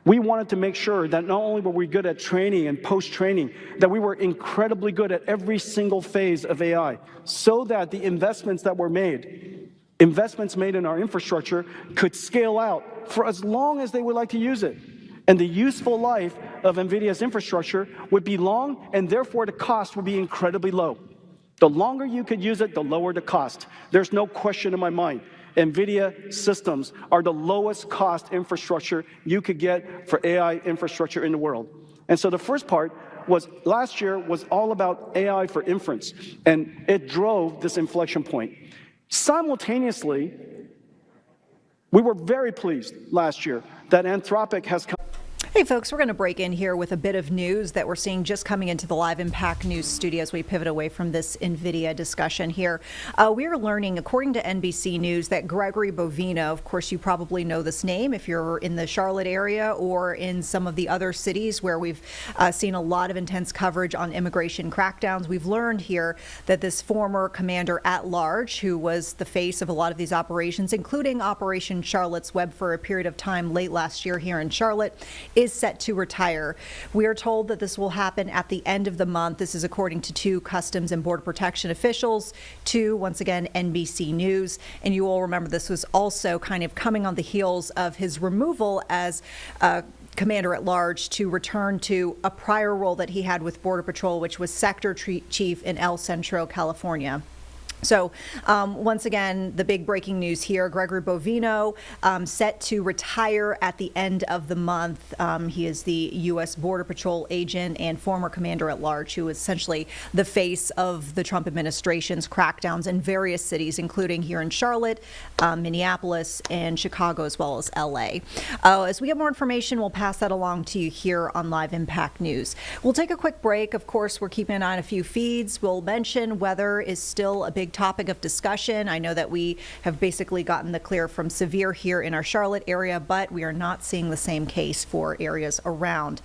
We wanted to make sure that not only were we good at training and post-training, that we were incredibly good at every single phase of AI, so that the investments that were made, investments made in our infrastructure, could scale out for as long as they would like to use it. And the useful life of NVIDIA's infrastructure would be long, and therefore the cost would be incredibly low. The longer you could use it, the lower the cost. There's no question in my mind. NVIDIA systems are the lowest cost infrastructure you could get for AI infrastructure in the world. And so the first part was, last year was all about AI for inference, and it drove this inflection point. Simultaneously, we were very pleased last year that Anthropic has come. Hey folks, we're going to break in here with a bit of news that we're seeing just coming into the Live Impact News studio as we pivot away from this NVIDIA discussion here. We are learning, according to NBC News, that Gregory Bovino, of course you probably know this name if you're in the Charlotte area or in some of the other cities where we've seen a lot of intense coverage on immigration crackdowns. We've learned here that this former commander at large, who was the face of a lot of these operations, including Operation Charlotte's Web for a period of time late last year here in Charlotte, is set to retire. We are told that this will happen at the end of the month. This is according to 2 Customs and Border Protection officials, to, once again, NBC News. And you all remember this was also kind of coming on the heels of his removal as Commander at Large to return to a prior role that he had with Border Patrol, which was Sector Chief in El Centro, California. So once again, the big breaking news here, Gregory Bovino set to retire at the end of the month. He is the U.S. Border Patrol agent and former commander at large who is essentially the face of the Trump administration's crackdowns in various cities, including here in Charlotte, Minneapolis, and Chicago, as well as L.A. As we get more information, we'll pass that along to you here on Live Impact News. We'll take a quick break. Of course, we're keeping an eye on a few feeds. We'll mention weather is still a big topic of discussion. I know that we have basically gotten the clear from severe here in our Charlotte area, but we are not seeing the same case for areas around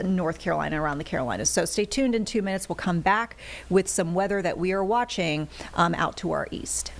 North Carolina, around the Carolinas. So stay tuned. In 2 minutes, we'll come back with some weather that we are watching out to our east.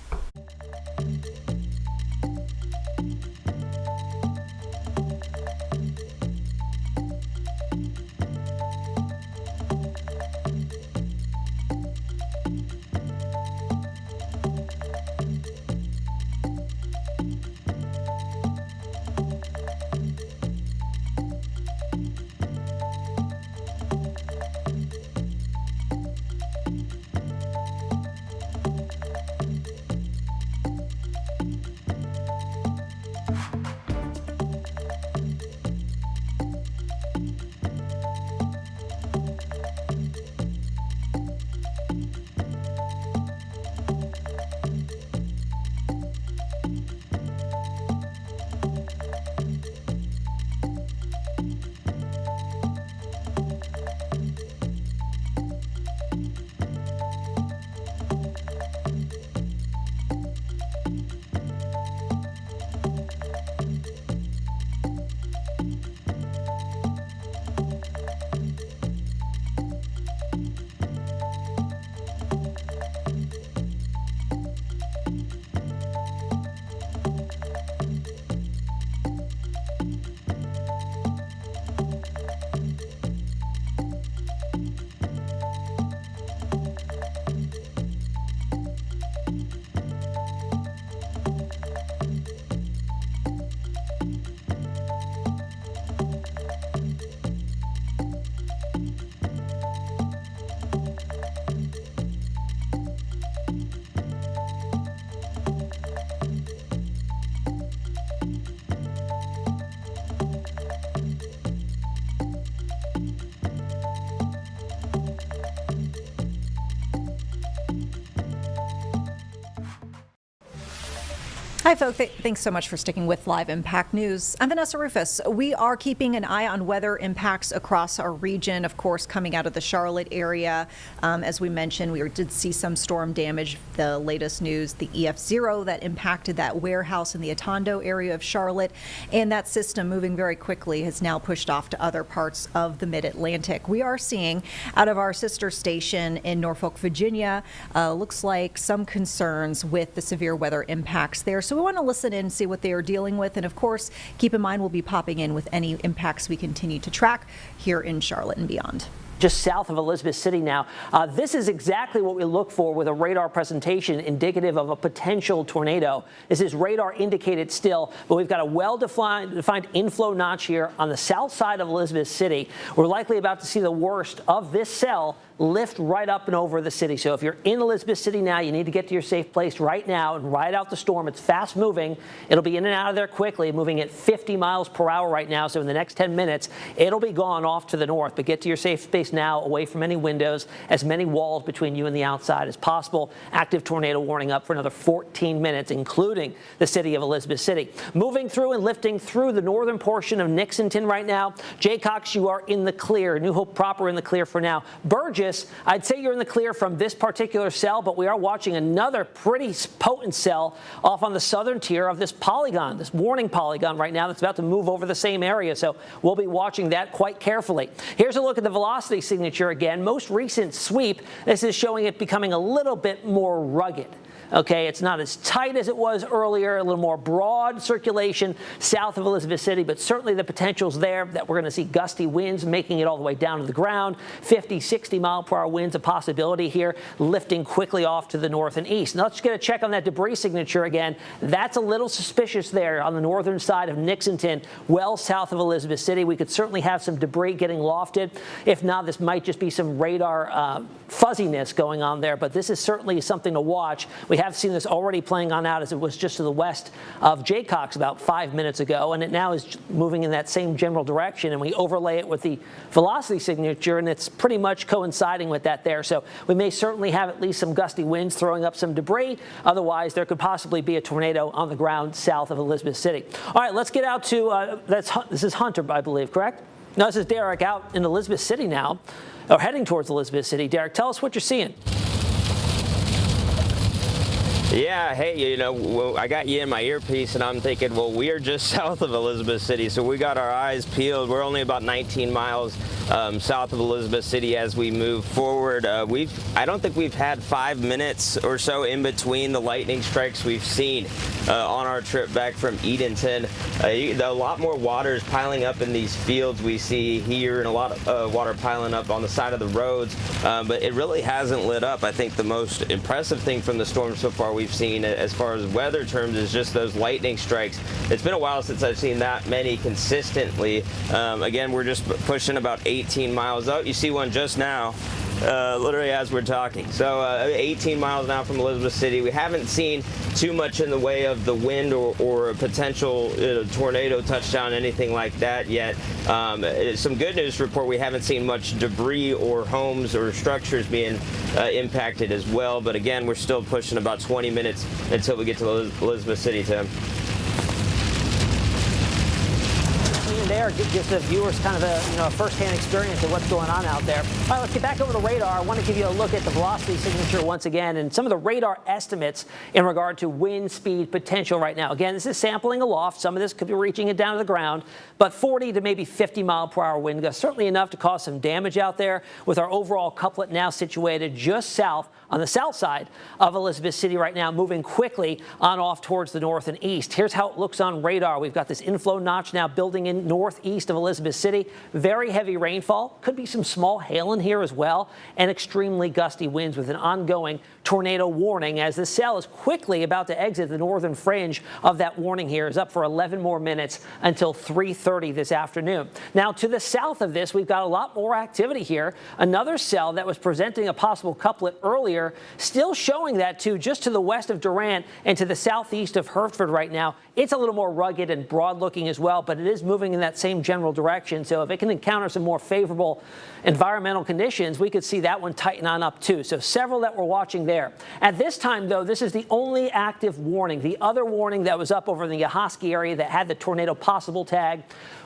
Hi, folks. Thanks so much for sticking with Live Impact News. I'm Vanessa Rufus. We are keeping an eye on weather impacts across our region, of course, coming out of the Charlotte area. As we mentioned, we did see some storm damage. The latest news, the EF0 that impacted that warehouse in the Atondo area of Charlotte, and that system moving very quickly has now pushed off to other parts of the mid-Atlantic. We are seeing out of our sister station in Norfolk, Virginia, looks like some concerns with the severe weather impacts there. So we want to listen in and see what they are dealing with. And of course, keep in mind, we'll be popping in with any impacts we continue to track here in Charlotte and beyond. Just south of Elizabeth City now. This is exactly what we look for with a radar presentation indicative of a potential tornado. This is radar indicated still, but we've got a well-defined inflow notch here on the south side of Elizabeth City. We're likely about to see the worst of this cell lift right up and over the city. So if you're in Elizabeth City now, you need to get to your safe place right now and ride out the storm. It's fast moving. It'll be in and out of there quickly, moving at 50 miles per hour right now. So in the next 10 minutes, it'll be gone off to the north. But get to your safe space now, away from any windows, as many walls between you and the outside as possible. Active tornado warning up for another 14 minutes, including the city of Elizabeth City. Moving through and lifting through the northern portion of Nixonton right now. Jaycox, you are in the clear. New Hope proper in the clear for now. Burgess, I'd say you're in the clear from this particular cell, but we are watching another pretty potent cell off on the southern tier of this polygon, this warning polygon right now that's about to move over the same area. So we'll be watching that quite carefully. Here's a look at the velocity signature again. Most recent sweep, this is showing it becoming a little bit more rugged. Okay, it's not as tight as it was earlier, a little more broad circulation south of Elizabeth City, but certainly the potential's there that we're going to see gusty winds making it all the way down to the ground. 50, 60 mile per hour winds a possibility here, lifting quickly off to the north and east. Now let's get a check on that debris signature again. That's a little suspicious there on the northern side of Nixonton, well south of Elizabeth City. We could certainly have some debris getting lofted. If not, this might just be some radar fuzziness going on there, but this is certainly something to watch. We have seen this already playing on out as it was just to the west of Jaycox about 5 minutes ago, and it now is moving in that same general direction, and we overlay it with the velocity signature, and it's pretty much coinciding with that there. So we may certainly have at least some gusty winds throwing up some debris. Otherwise, there could possibly be a tornado on the ground south of Elizabeth City. All right, let's get out to, this is Hunter, I believe, correct? No, this is Derek out in Elizabeth City now, or heading towards Elizabeth City. Derek, tell us what you're seeing. Yeah, hey, you know, well, I got you in my earpiece, and I'm thinking, well, we are just south of Elizabeth City, so we got our eyes peeled. We're only about 19 miles south of Elizabeth City as we move forward. I don't think we've had 5 minutes or so in between the lightning strikes we've seen on our trip back from Edenton. A lot more water is piling up in these fields we see here, and a lot of water piling up on the side of the roads, but it really hasn't lit up. I think the most impressive thing from the storm so far we've seen as far as weather terms is just those lightning strikes. It's been a while since I've seen that many consistently. Again, we're just pushing about 18 miles out. You see one just now, literally as we're talking. So 18 miles now from Elizabeth City. We haven't seen too much in the way of the wind or a potential tornado touchdown, anything like that yet. Some good news to report, we haven't seen much debris or homes or structures being impacted as well. But again, we're still pushing about 20 minutes until we get to Elizabeth City, Tim. There gives the viewers kind of a first-hand experience of what's going on out there. All right, let's get back over to radar. I want to give you a look at the velocity signature once again and some of the radar estimates in regard to wind speed potential right now. Again, this is sampling aloft. Some of this could be reaching it down to the ground, but 40 to maybe 50 mile per hour wind gusts, certainly enough to cause some damage out there, with our overall couplet now situated just south on the south side of Elizabeth City right now, moving quickly on off towards the north and east. Here's how it looks on radar. We've got this inflow notch now building in northeast of Elizabeth City. Very heavy rainfall. Could be some small hail in here as well, and extremely gusty winds with an ongoing tornado warning as the cell is quickly about to exit the northern fringe of that warning here. Is up for 11 more minutes until 3:30 this afternoon. Now, to the south of this, we've got a lot more activity here. Another cell that was presenting a possible couplet earlier, still showing that too, just to the west of Durant and to the southeast of Hertford right now. It's a little more rugged and broad looking as well, but it is moving in that same general direction. So if it can encounter some more favorable environmental conditions, we could see that one tighten on up too. So several that we're watching there. At this time, though, this is the only active warning. The other warning that was up over in the Yahosky area that had the tornado possible tag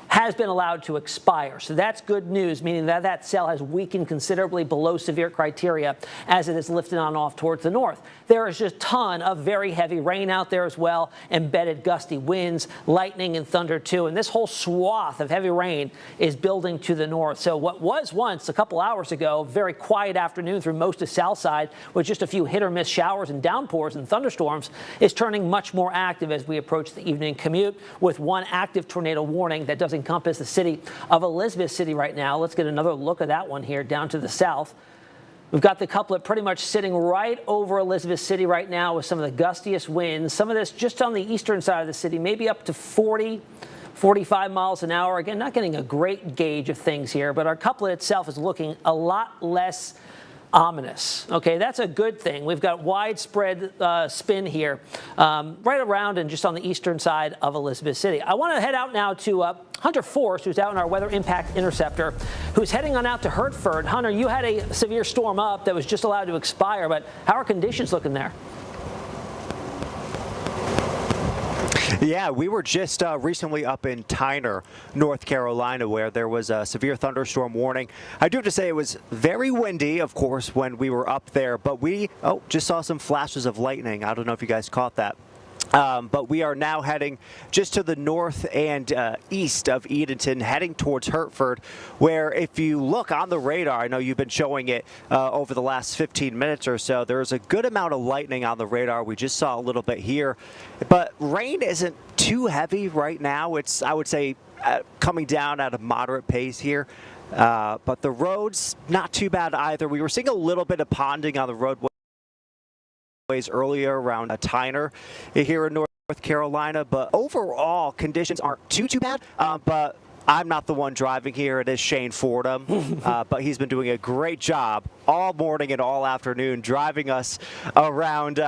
has been allowed to expire. So that's good news, meaning that that cell has weakened considerably below severe criteria as it is lifted on off towards the north. There is just a ton of very heavy rain out there as well, embedded gusty winds, lightning and thunder too. And this whole swath of heavy rain is building to the north. So what was once a couple hours ago, very quiet afternoon through most of Southside with just a few hit or miss showers and downpours and thunderstorms, is turning much more active as we approach the evening commute, with one active tornado warning that does encompass the city of Elizabeth City right now. Let's get another look at that one here down to the south. We've got the couplet pretty much sitting right over Elizabeth City right now with some of the gustiest winds. Some of this just on the eastern side of the city, maybe up to 40, 45 miles an hour. Again, not getting a great gauge of things here, but our couplet itself is looking a lot less ominous. Okay, that's a good thing. We've got widespread spin here right around and just on the eastern side of Elizabeth City. I want to head out now to Hunter Force, who's out in our Weather Impact Interceptor, who's heading on out to Hertford. Hunter, you had a severe storm up that was just allowed to expire, but how are conditions looking there? Yeah, we were just recently up in Tyner, North Carolina, where there was a severe thunderstorm warning. I do have to say it was very windy, of course, when we were up there, but we just saw some flashes of lightning. I don't know if you guys caught that. But we are now heading just to the north and east of Edenton, heading towards Hertford, where if you look on the radar, I know you've been showing it over the last 15 minutes or so, there's a good amount of lightning on the radar. We just saw a little bit here, but rain isn't too heavy right now. It's, I would say, coming down at a moderate pace here. But the roads, not too bad either. We were seeing a little bit of ponding on the roadway earlier around Tyner here in North Carolina, but overall conditions aren't too bad. But I'm not the one driving here. It is Shane Fordham, but he's been doing a great job all morning and all afternoon driving us around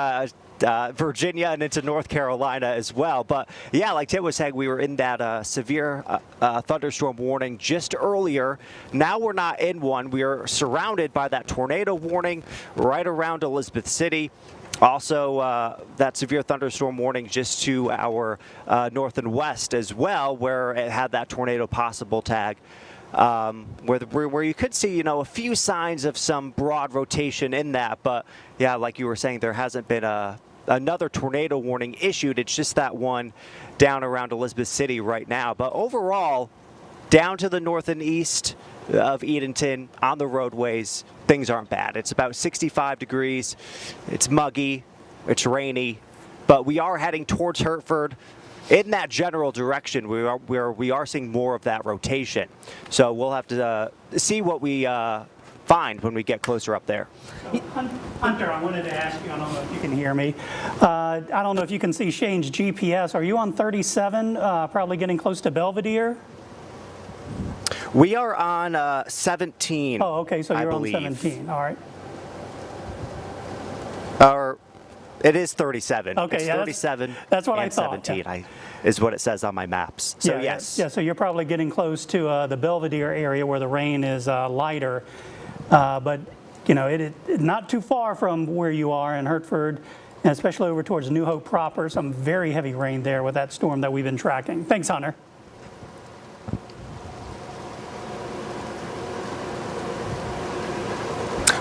Virginia and into North Carolina as well. But yeah, like Tim was saying, we were in that severe thunderstorm warning just earlier. Now we're not in one. We are surrounded by that tornado warning right around Elizabeth City. Also, that severe thunderstorm warning just to our north and west as well, where it had that tornado possible tag. Where you could see, a few signs of some broad rotation in that. But yeah, like you were saying, there hasn't been another tornado warning issued. It's just that one down around Elizabeth City right now. But overall, down to the north and east of Edenton on the roadways, things aren't bad. It's about 65 degrees. It's muggy. It's rainy. But we are heading towards Hertford. In that general direction, we are seeing more of that rotation. So we'll have to see what we find when we get closer up there. Hunter, I wanted to ask you, I don't know if you can hear me. I don't know if you can see Shane's GPS. Are you on 37, probably getting close to Belvedere? We are on 17. Oh, okay, so you're on 17. All right. Or it is 37. Okay, it's yeah, 37. That's what and I thought. 17 Yeah. Is what it says on my maps. So yeah, yes. Yeah, so you're probably getting close to the Belvedere area where the rain is lighter. But, it not too far from where you are in Hertford, and especially over towards New Hope proper. Some very heavy rain there with that storm that we've been tracking. Thanks, Hunter.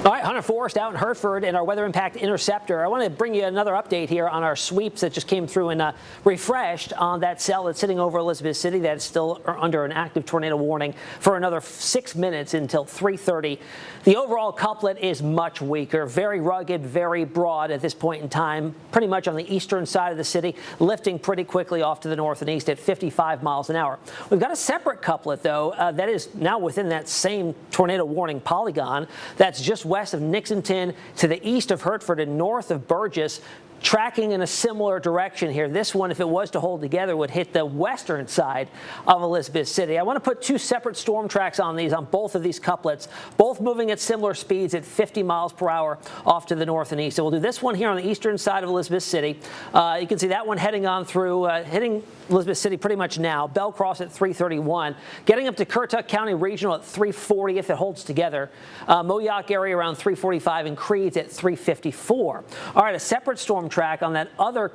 All right, Hunter Forrest out in Hertford and our Weather Impact Interceptor. I want to bring you another update here on our sweeps that just came through and refreshed on that cell that's sitting over Elizabeth City that's still under an active tornado warning for another 6 minutes until 3:30. The overall couplet is much weaker, very rugged, very broad at this point in time, pretty much on the eastern side of the city, lifting pretty quickly off to the north and east at 55 miles an hour. We've got a separate couplet, though, that is now within that same tornado warning polygon that's just west of Nixonton to the east of Hertford and north of Burgess, tracking in a similar direction here. This one, if it was to hold together, would hit the western side of Elizabeth City. I want to put two separate storm tracks on both of these couplets, both moving at similar speeds at 50 miles per hour off to the north and east. So we'll do this one here on the eastern side of Elizabeth City. You can see that one heading on through, hitting Elizabeth City pretty much now. Bell Cross at 3:31, getting up to Currituck County Regional at 3:40 if it holds together. Moyock area around 3:45 and Creeds at 3:54. All right, a separate storm track on that other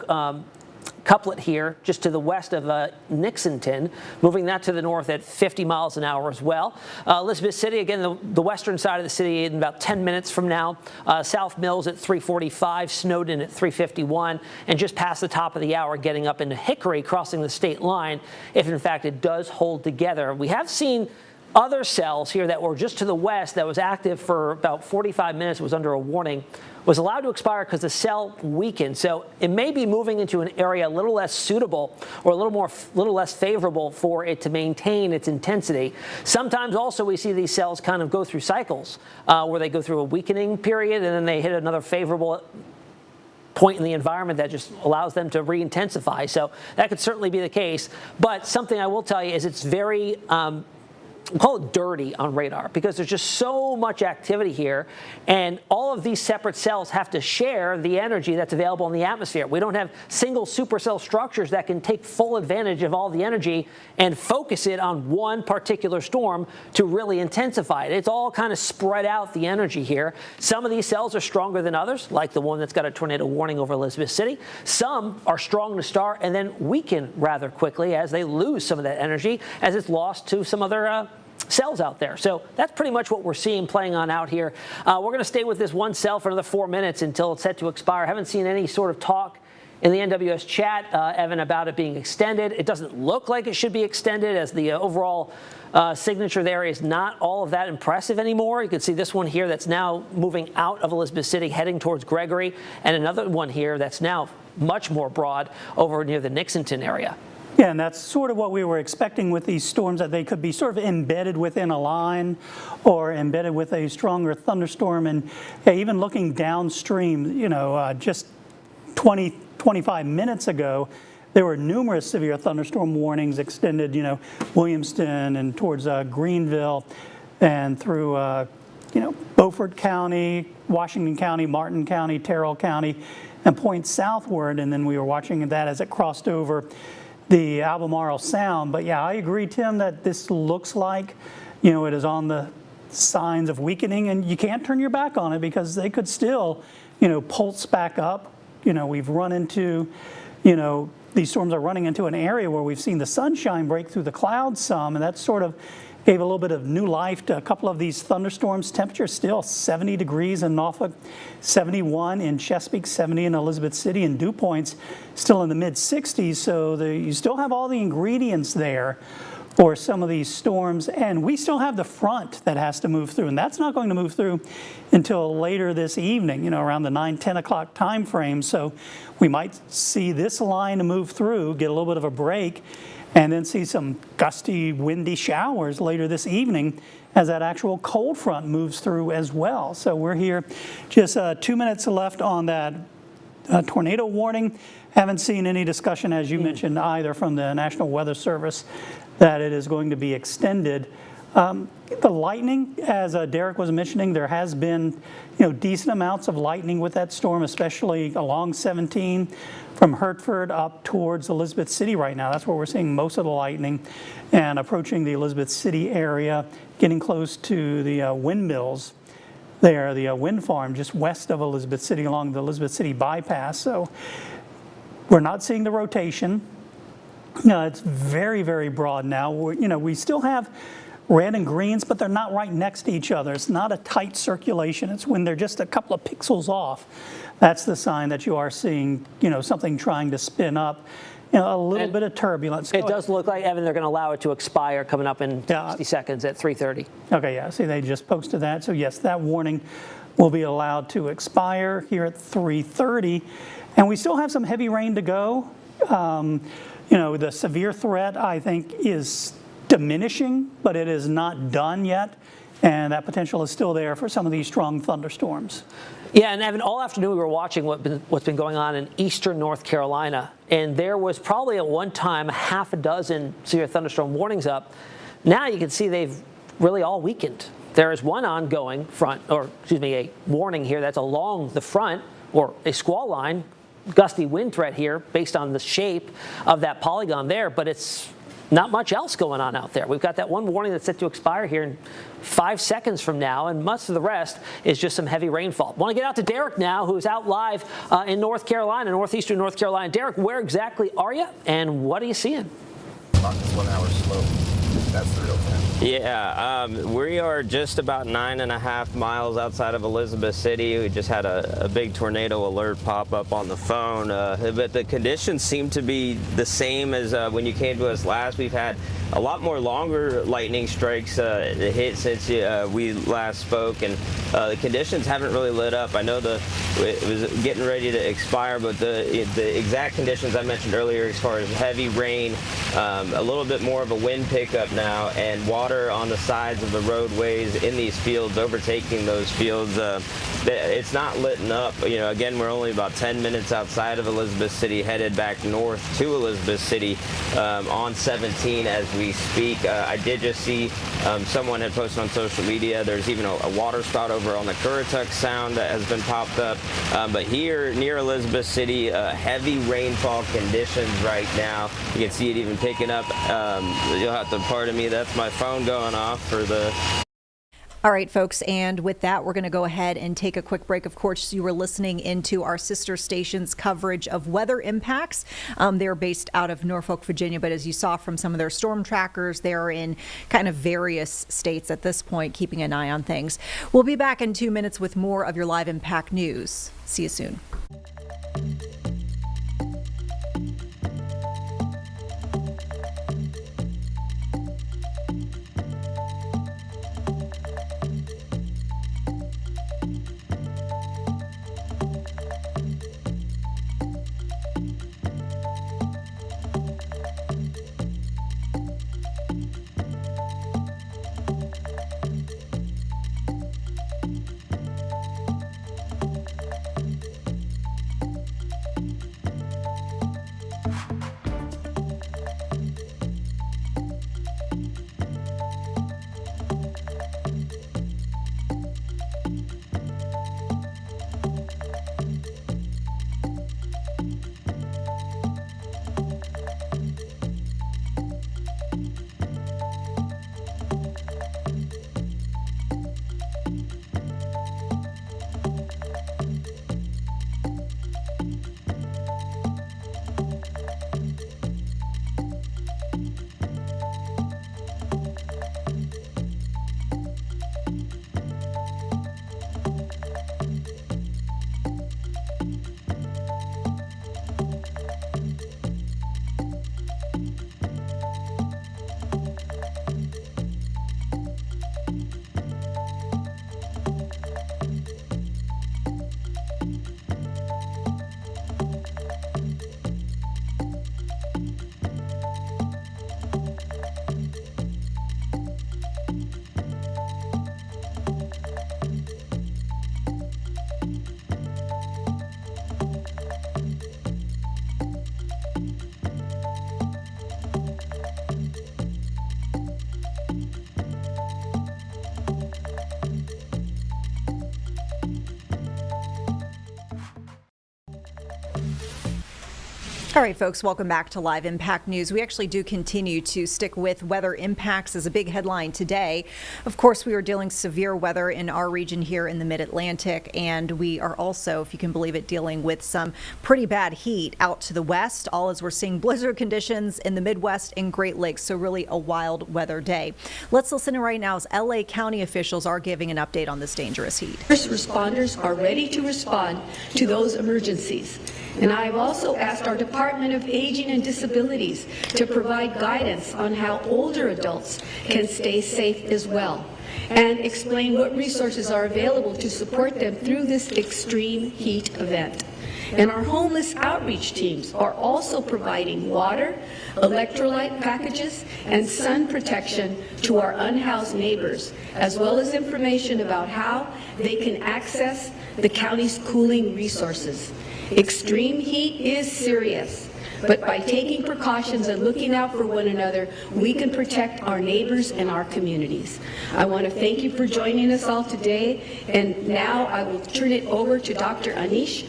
couplet here, just to the west of Nixonton, moving that to the north at 50 miles an hour as well. Elizabeth City, again, the western side of the city in about 10 minutes from now. South Mills at 3:45, Snowden at 3:51, and just past the top of the hour, getting up into Hickory, crossing the state line, if in fact it does hold together. We have seen other cells here that were just to the west that was active for about 45 minutes, was under a warning, was allowed to expire because the cell weakened. So it may be moving into an area a little less suitable or a little less favorable for it to maintain its intensity. Sometimes also we see these cells kind of go through cycles where they go through a weakening period and then they hit another favorable point in the environment that just allows them to re-intensify. So that could certainly be the case. But something I will tell you is it's very we'll call it dirty on radar because there's just so much activity here, and all of these separate cells have to share the energy that's available in the atmosphere. We don't have single supercell structures that can take full advantage of all the energy and focus it on one particular storm to really intensify it. It's all kind of spread out, the energy here. Some of these cells are stronger than others, like the one that's got a tornado warning over Elizabeth City. Some are strong to start and then weaken rather quickly as they lose some of that energy as it's lost to some other cells out there. So that's pretty much what we're seeing playing on out here. We're going to stay with this one cell for another 4 minutes until it's set to expire. I haven't seen any sort of talk in the NWS chat, Evan, about it being extended. It doesn't look like it should be extended, as the overall signature there is not all of that impressive anymore. You can see this one here that's now moving out of Elizabeth City, heading towards Gregory, and another one here that's now much more broad over near the Nixonton area. Yeah, and that's sort of what we were expecting with these storms, that they could be sort of embedded within a line or embedded with a stronger thunderstorm. And even looking downstream, just 25 minutes ago, there were numerous severe thunderstorm warnings extended, Williamston and towards Greenville and through, Beaufort County, Washington County, Martin County, Terrell County, and point southward. And then we were watching that as it crossed over the Albemarle Sound. But yeah, I agree, Tim, that this looks like, it is on the signs of weakening, and you can't turn your back on it because they could still, pulse back up. We've run into, these storms are running into an area where we've seen the sunshine break through the clouds some, and that sort of gave a little bit of new life to a couple of these thunderstorms. Temperature still 70 degrees in Norfolk, 71 in Chesapeake, 70 in Elizabeth City, and Dew Point's still in the mid-60s. So you still have all the ingredients there for some of these storms, and we still have the front that has to move through, and that's not going to move through until later this evening, around the 9-10 o'clock time frame. So we might see this line to move through, get a little bit of a break, and then see some gusty, windy showers later this evening as that actual cold front moves through as well. So we're here, just 2 minutes left on that tornado warning. Haven't seen any discussion, as you mentioned, either from the National Weather Service that it is going to be extended. The lightning, as Derek was mentioning, there has been decent amounts of lightning with that storm, especially along 17 from Hertford up towards Elizabeth City right now. That's where we're seeing most of the lightning, and approaching the Elizabeth City area, getting close to the windmills there, the wind farm just west of Elizabeth City along the Elizabeth City bypass. So we're not seeing the rotation. It's very, very broad now. We still have red and greens, but they're not right next to each other. It's not a tight circulation. It's when they're just a couple of pixels off. That's the sign that you are seeing, something trying to spin up. A little bit of turbulence. It does look like, Evan, they're going to allow it to expire coming up in 60 seconds at 3:30. Okay, yeah. See, they just posted that. So yes, that warning will be allowed to expire here at 3:30, and we still have some heavy rain to go. The severe threat, I think, is diminishing, but it is not done yet, and that potential is still there for some of these strong thunderstorms. Yeah, and Evan, all afternoon we were watching what's been going on in eastern North Carolina, and there was probably at one time half a dozen severe thunderstorm warnings up. Now you can see they've really all weakened. There is one ongoing a warning here that's along the front, or a squall line, gusty wind threat here based on the shape of that polygon there, but it's not much else going on out there. We've got that one warning that's set to expire here in 5 seconds from now, and much of the rest is just some heavy rainfall. Want to get out to Derek now, who's out live in North Carolina, northeastern North Carolina. Derek, where exactly are you, and what are you seeing? About this 1 hour slope. That's the real time. Yeah, we are just about 9.5 miles outside of Elizabeth City. We just had a big tornado alert pop up on the phone, but the conditions seem to be the same as when you came to us last. We've had a lot more longer lightning strikes hit since we last spoke, and the conditions haven't really lit up. I know it was getting ready to expire, but the exact conditions I mentioned earlier, as far as heavy rain, a little bit more of a wind pickup now, and water on the sides of the roadways in these fields, overtaking those fields. It's not litting up. Again, we're only about 10 minutes outside of Elizabeth City, headed back north to Elizabeth City on 17 as we speak. I did just see someone had posted on social media. There's even a water spout over on the Currituck Sound that has been popped up. But here near Elizabeth City, heavy rainfall conditions right now. You can see it even picking up. You'll have to pardon me. That's my phone going off for the... All right, folks, and with that, we're going to go ahead and take a quick break. Of course, you were listening into our sister station's coverage of weather impacts. They're based out of Norfolk, Virginia, but as you saw from some of their storm trackers, they're in kind of various states at this point, keeping an eye on things. We'll be back in 2 minutes with more of your Live Impact news. See you soon. All right, folks, welcome back to Live Impact News. We actually do continue to stick with weather impacts as a big headline today. Of course, we are dealing severe weather in our region here in the Mid-Atlantic, and we are also, if you can believe it, dealing with some pretty bad heat out to the west, all as we're seeing blizzard conditions in the Midwest and Great Lakes, so really a wild weather day. Let's listen in right now as LA County officials are giving an update on this dangerous heat. First responders are ready to respond to those emergencies. And I have also asked our Department of Aging and Disabilities to provide guidance on how older adults can stay safe as well, and explain what resources are available to support them through this extreme heat event. And our homeless outreach teams are also providing water, electrolyte packages, and sun protection to our unhoused neighbors, as well as information about how they can access the county's cooling resources. Extreme heat is serious, but by taking precautions and looking out for one another, we can protect our neighbors and our communities. I want to thank you for joining us all today, and now I will turn it over to Dr. Anish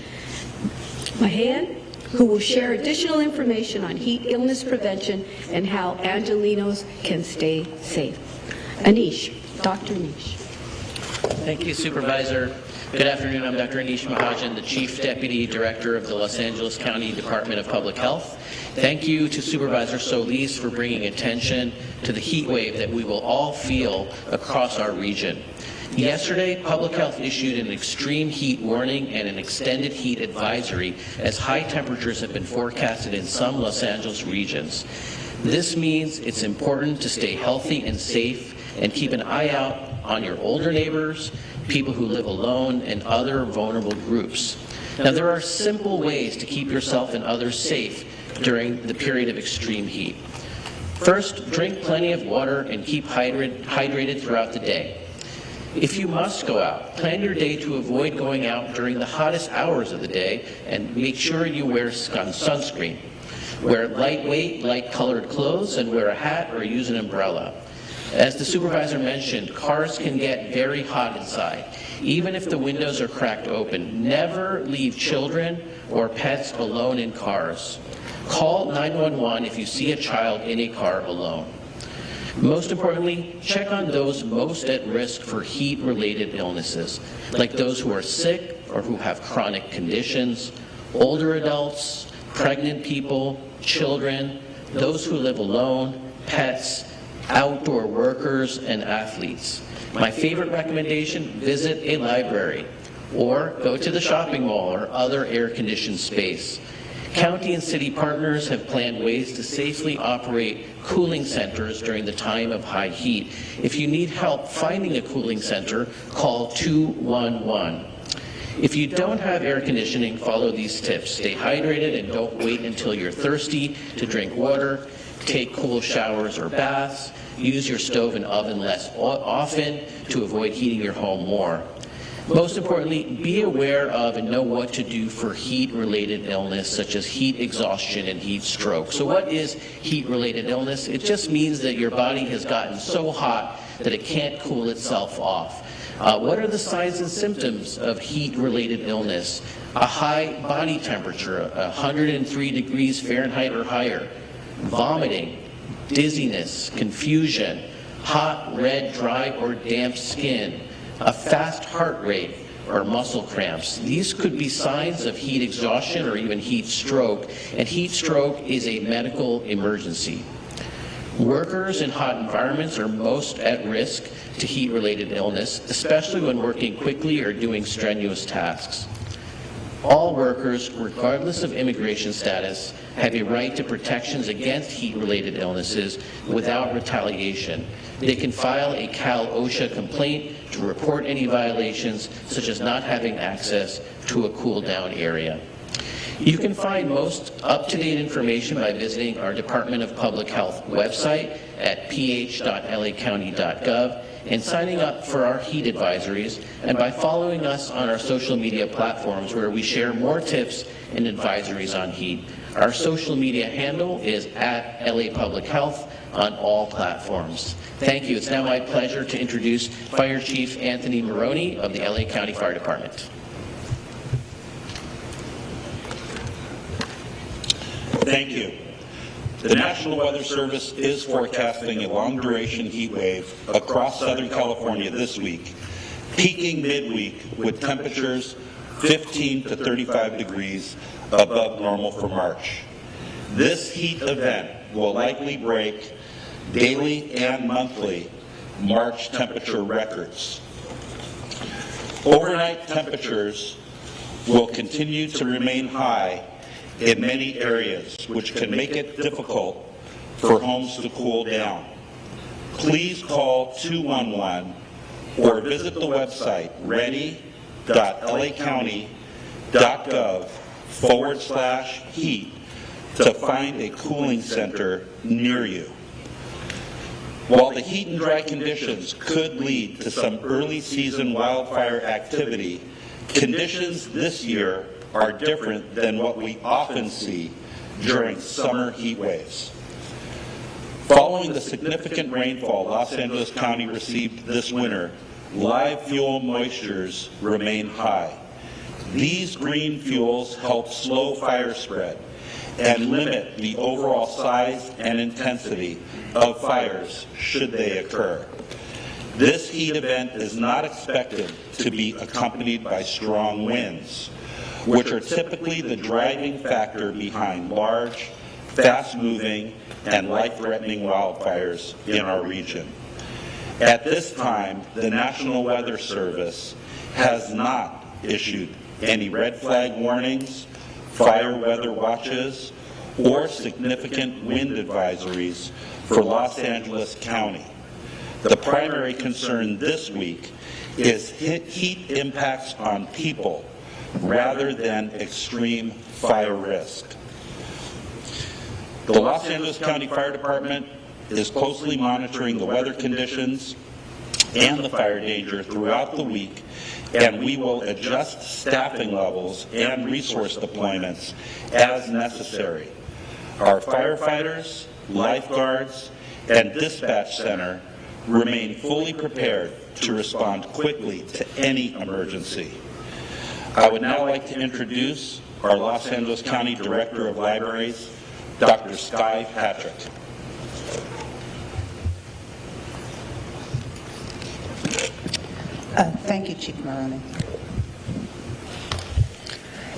Mahan, who will share additional information on heat illness prevention and how Angelenos can stay safe. Anish, Dr. Anish. Thank you, Supervisor. Good afternoon. I'm Dr. Anish Mahajan, the Chief Deputy Director of the Los Angeles County Department of Public Health. Thank you to Supervisor Solis for bringing attention to the heat wave that we will all feel across our region. Yesterday, Public Health issued an extreme heat warning and an extended heat advisory as high temperatures have been forecasted in some Los Angeles regions. This means it's important to stay healthy and safe and keep an eye out on your older neighbors, people who live alone, and other vulnerable groups. Now, there are simple ways to keep yourself and others safe during the period of extreme heat. First, drink plenty of water and keep hydrated throughout the day. If you must go out, plan your day to avoid going out during the hottest hours of the day and make sure you wear sunscreen. Wear lightweight, light-colored clothes and wear a hat or use an umbrella. As the supervisor mentioned, cars can get very hot inside. Even if the windows are cracked open, never leave children or pets alone in cars. Call 911 if you see a child in a car alone. Most importantly, check on those most at risk for heat-related illnesses, like those who are sick or who have chronic conditions, older adults, pregnant people, children, those who live alone, pets, outdoor workers, and athletes. My favorite recommendation, visit a library or go to the shopping mall or other air-conditioned space. County and city partners have planned ways to safely operate cooling centers during the time of high heat. If you need help finding a cooling center, call 211. If you don't have air conditioning, follow these tips. Stay hydrated and don't wait until you're thirsty to drink water. Take cool showers or baths. Use your stove and oven less often to avoid heating your home more. Most importantly, be aware of and know what to do for heat-related illness, such as heat exhaustion and heat stroke. So what is heat-related illness? It just means that your body has gotten so hot that it can't cool itself off. What are the signs and symptoms of heat-related illness? A high body temperature, 103 degrees Fahrenheit or higher, vomiting, dizziness, confusion, hot, red, dry, or damp skin, a fast heart rate, or muscle cramps. These could be signs of heat exhaustion or even heat stroke, and heat stroke is a medical emergency. Workers in hot environments are most at risk to heat-related illness, especially when working quickly or doing strenuous tasks. All workers, regardless of immigration status, have a right to protections against heat-related illnesses without retaliation. They can file a Cal OSHA complaint to report any violations, such as not having access to a cool-down area. You can find most up-to-date information by visiting our Department of Public Health website at ph.lacounty.gov and signing up for our heat advisories, and by following us on our social media platforms where we share more tips and advisories on heat. Our social media handle is at LA Public Health on all platforms. Thank you. It's now my pleasure to introduce Fire Chief Anthony Maroney of the LA County Fire Department. Thank you. The National Weather Service is forecasting a long-duration heat wave across Southern California this week, peaking midweek with temperatures 15 to 35 degrees above normal for March. This heat event will likely break daily and monthly March temperature records. Overnight temperatures will continue to remain high in many areas, which can make it difficult for homes to cool down. Please call 211 or visit the website ready.lacounty.gov/heat to find a cooling center near you. While the heat and dry conditions could lead to some early season wildfire activity, conditions this year are different than what we often see during summer heat waves. Following the significant rainfall Los Angeles County received this winter, live fuel moistures remain high. These green fuels help slow fire spread and limit the overall size and intensity of fires should they occur. This heat event is not expected to be accompanied by strong winds, which are typically the driving factor behind large, fast-moving, and life-threatening wildfires in our region. At this time, the National Weather Service has not issued any red flag warnings, fire weather watches, or significant wind advisories for Los Angeles County. The primary concern this week is heat impacts on people rather than extreme fire risk. The Los Angeles County Fire Department is closely monitoring the weather conditions and the fire danger throughout the week, and we will adjust staffing levels and resource deployments as necessary. Our firefighters, lifeguards, and dispatch center remain fully prepared to respond quickly to any emergency. I would now like to introduce our Los Angeles County Director of Libraries, Dr. Skye Patrick. Thank you, Chief Maroney.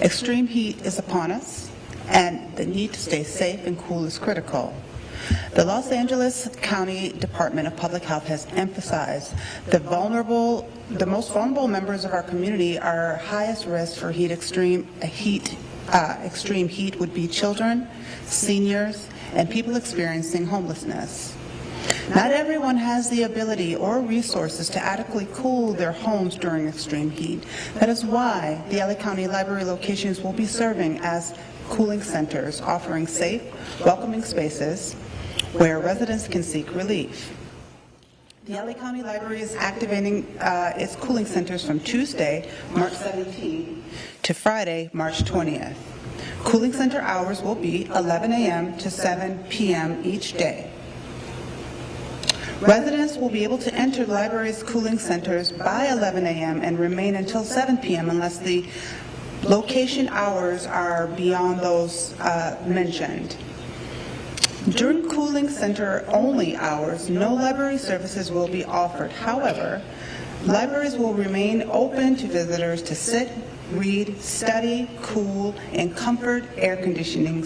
Extreme heat is upon us, and the need to stay safe and cool is critical. The Los Angeles County Department of Public Health has emphasized the most vulnerable members of our community are highest risk for extreme heat would be children, seniors, and people experiencing homelessness. Not everyone has the ability or resources to adequately cool their homes during extreme heat. That is why the LA County Library locations will be serving as cooling centers, offering safe, welcoming spaces where residents can seek relief. The LA County Library is activating its cooling centers from Tuesday, March 17th to Friday, March 20th. Cooling center hours will be 11 a.m. to 7 p.m. each day. Residents will be able to enter the library's cooling centers by 11 a.m. and remain until 7 p.m. unless the location hours are beyond those mentioned. During cooling center only hours, no library services will be offered. However, libraries will remain open to visitors to sit, read, study, cool, and comfort air-conditioned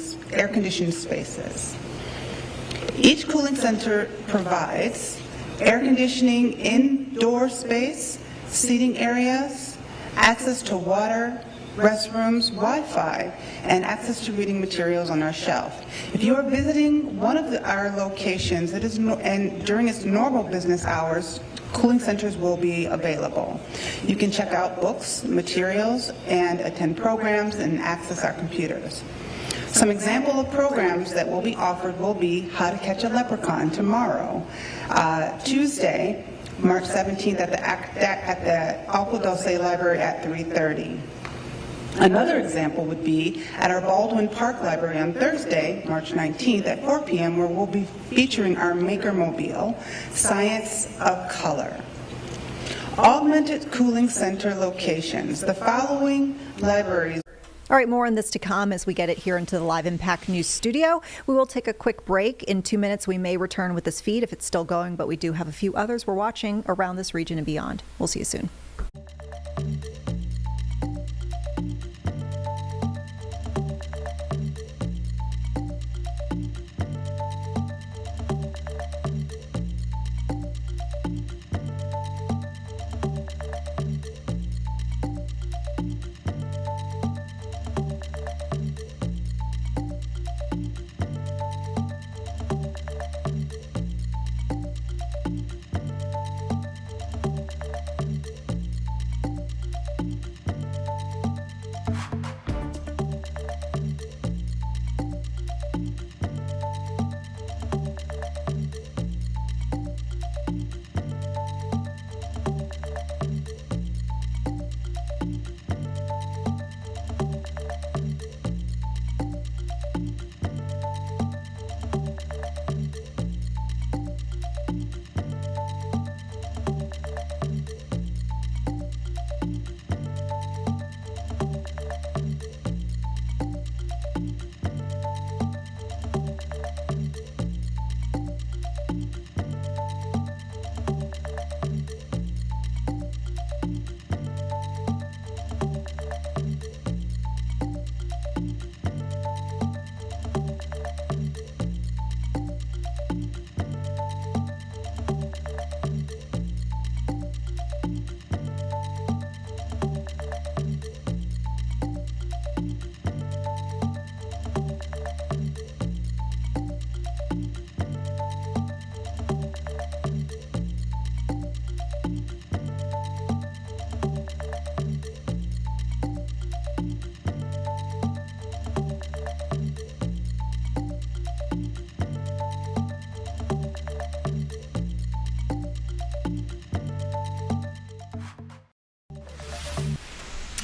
spaces. Each cooling center provides air conditioning, indoor space, seating areas, access to water, restrooms, Wi-Fi, and access to reading materials on our shelf. If you are visiting one of our locations, and during its normal business hours, cooling centers will be available. You can check out books, materials, and attend programs and access our computers. Some example of programs that will be offered will be How to Catch a Leprechaun tomorrow, Tuesday, March 17th at the Agua Dulce Library at 3:30. Another example would be at our Baldwin Park Library on Thursday, March 19th at 4 p.m. where we'll be featuring our Maker Mobile, Science of Color. Augmented cooling center locations. The following libraries All right, more on this to come as we get it here into the Live Impact News studio. We will take a quick break. In 2 minutes, we may return with this feed if it's still going, but we do have a few others we're watching around this region and beyond. We'll see you soon.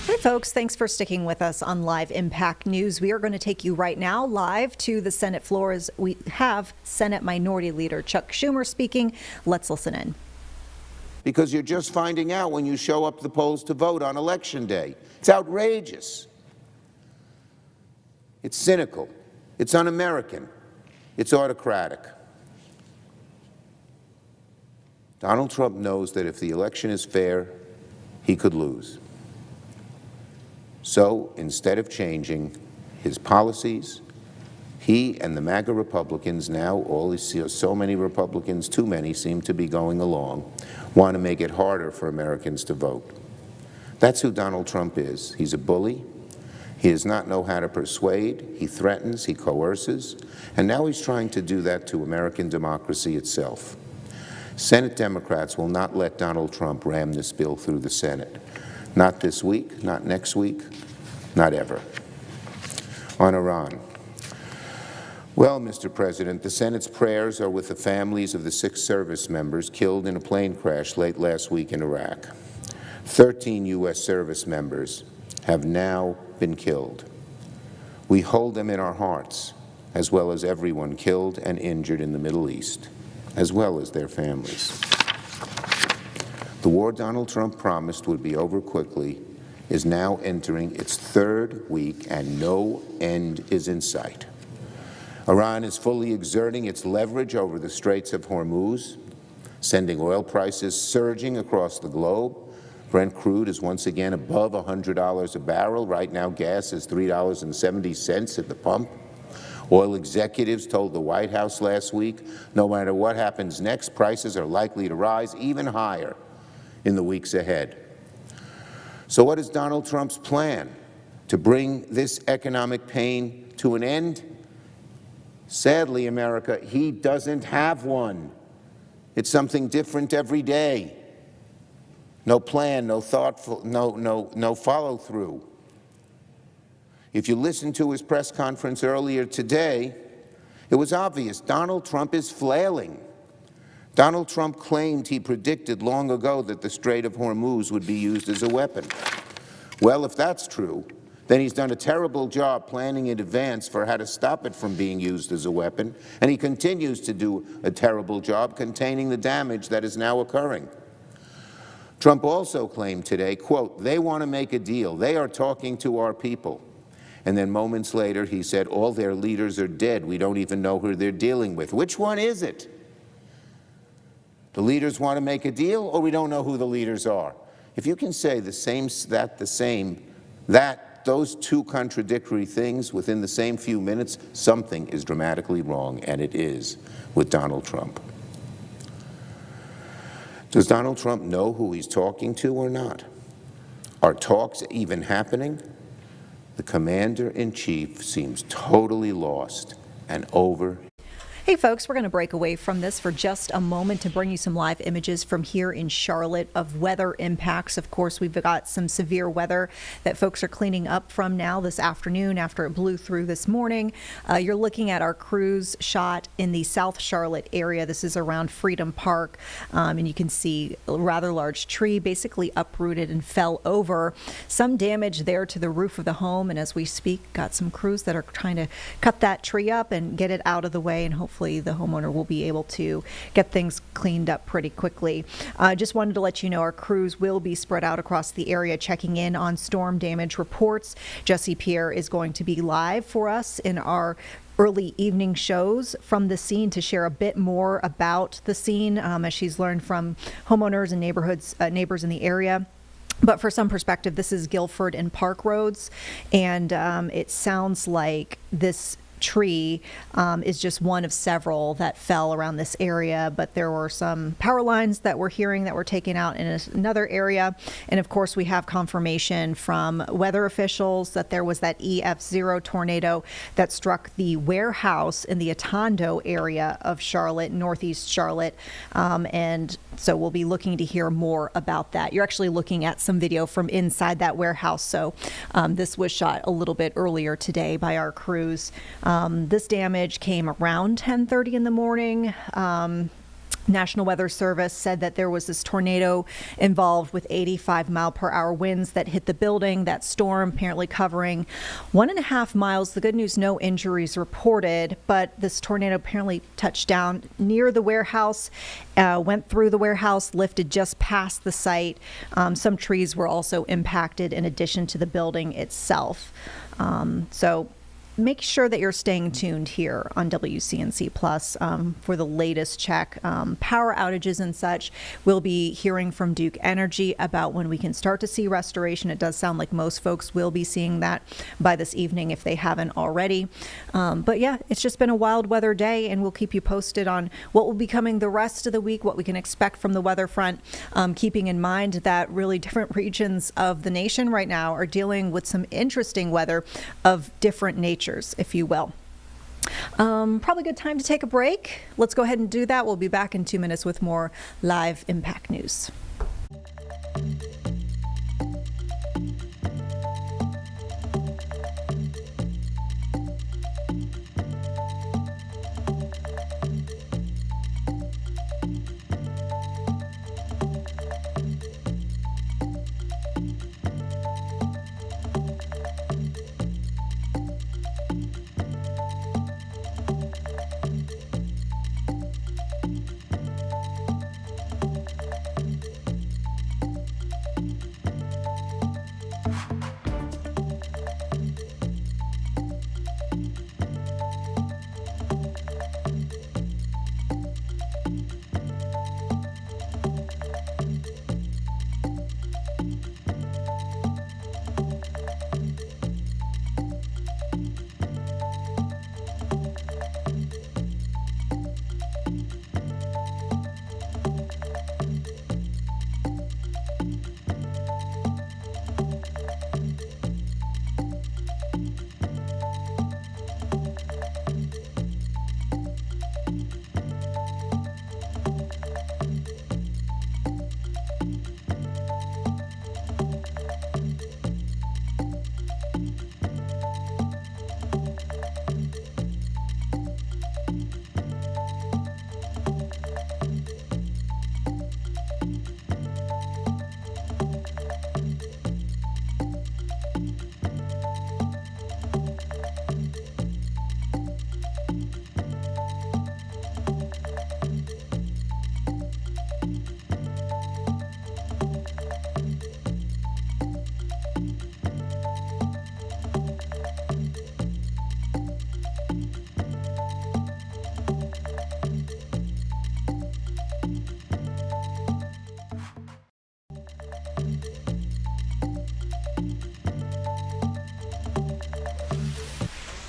Hey folks, thanks for sticking with us on Live Impact News. We are going to take you right now live to the Senate floor as we have Senate Minority Leader Chuck Schumer speaking. Let's listen in. Because you're just finding out when you show up at the polls to vote on Election Day. It's outrageous. It's cynical. It's un-American. It's autocratic. Donald Trump knows that if the election is fair, he could lose. So instead of changing his policies, he and the MAGA Republicans, now so many Republicans, too many seem to be going along, want to make it harder for Americans to vote. That's who Donald Trump is. He's a bully. He does not know how to persuade. He threatens, he coerces, and now he's trying to do that to American democracy itself. Senate Democrats will not let Donald Trump ram this bill through the Senate. Not this week, not next week, not ever. On Iran. Well, Mr. President, the Senate's prayers are with the families of the 6 service members killed in a plane crash late last week in Iraq. 13 U.S. service members have now been killed. We hold them in our hearts, as well as everyone killed and injured in the Middle East, as well as their families. The war Donald Trump promised would be over quickly is now entering its 3rd week, and no end is in sight. Iran is fully exerting its leverage over the Straits of Hormuz, sending oil prices surging across the globe. Brent crude is once again above $100 a barrel. Right now, gas is $3.70 at the pump. Oil executives told the White House last week, no matter what happens next, prices are likely to rise even higher in the weeks ahead. So what is Donald Trump's plan to bring this economic pain to an end? Sadly, America, he doesn't have one. It's something different every day. No plan, no thoughtful, no follow-through. If you listened to his press conference earlier today, it was obvious Donald Trump is flailing. Donald Trump claimed he predicted long ago that the Strait of Hormuz would be used as a weapon. Well, if that's true, then he's done a terrible job planning in advance for how to stop it from being used as a weapon, and he continues to do a terrible job containing the damage that is now occurring. Trump also claimed today, quote, they want to make a deal. They are talking to our people. And then moments later, he said, all their leaders are dead. We don't even know who they're dealing with. Which one is it? The leaders want to make a deal, or we don't know who the leaders are? If you can say those two contradictory things within the same few minutes, something is dramatically wrong, and it is with Donald Trump. Does Donald Trump know who he's talking to or not? Are talks even happening? The commander-in-chief seems totally lost and over. Hey folks, we're going to break away from this for just a moment to bring you some live images from here in Charlotte of weather impacts. Of course, we've got some severe weather that folks are cleaning up from now this afternoon after it blew through this morning. You're looking at our crews shot in the South Charlotte area. This is around Freedom Park, and you can see a rather large tree basically uprooted and fell over. Some damage there to the roof of the home, and as we speak, got some crews that are trying to cut that tree up and get it out of the way, and hopefully the homeowner will be able to get things cleaned up pretty quickly. Just wanted to let you know our crews will be spread out across the area checking in on storm damage reports. Jesse Pierre is going to be live for us in our early evening shows from the scene to share a bit more about the scene as she's learned from homeowners and neighbors in the area. But for some perspective, this is Guilford and Park Roads, and it sounds like this tree is just one of several that fell around this area, but there were some power lines that we're hearing that were taken out in another area. And of course, we have confirmation from weather officials that there was that EF0 tornado that struck the warehouse in the Atondo area of Charlotte, northeast Charlotte. And so we'll be looking to hear more about that. You're actually looking at some video from inside that warehouse. So this was shot a little bit earlier today by our crews. This damage came around 10:30 in the morning. National Weather Service said that there was this tornado involved with 85-mile-per-hour winds that hit the building. That storm apparently covering 1.5 miles. The good news, no injuries reported, but this tornado apparently touched down near the warehouse, went through the warehouse, lifted just past the site. Some trees were also impacted in addition to the building itself. So make sure that you're staying tuned here on WCNC Plus for the latest check. Power outages and such. We'll be hearing from Duke Energy about when we can start to see restoration. It does sound like most folks will be seeing that by this evening if they haven't already. But yeah, it's just been a wild weather day, and we'll keep you posted on what will be coming the rest of the week, what we can expect from the weather front, keeping in mind that really different regions of the nation right now are dealing with some interesting weather of different nature, if you will. Probably a good time to take a break. Let's go ahead and do that. We'll be back in 2 minutes with more live impact news.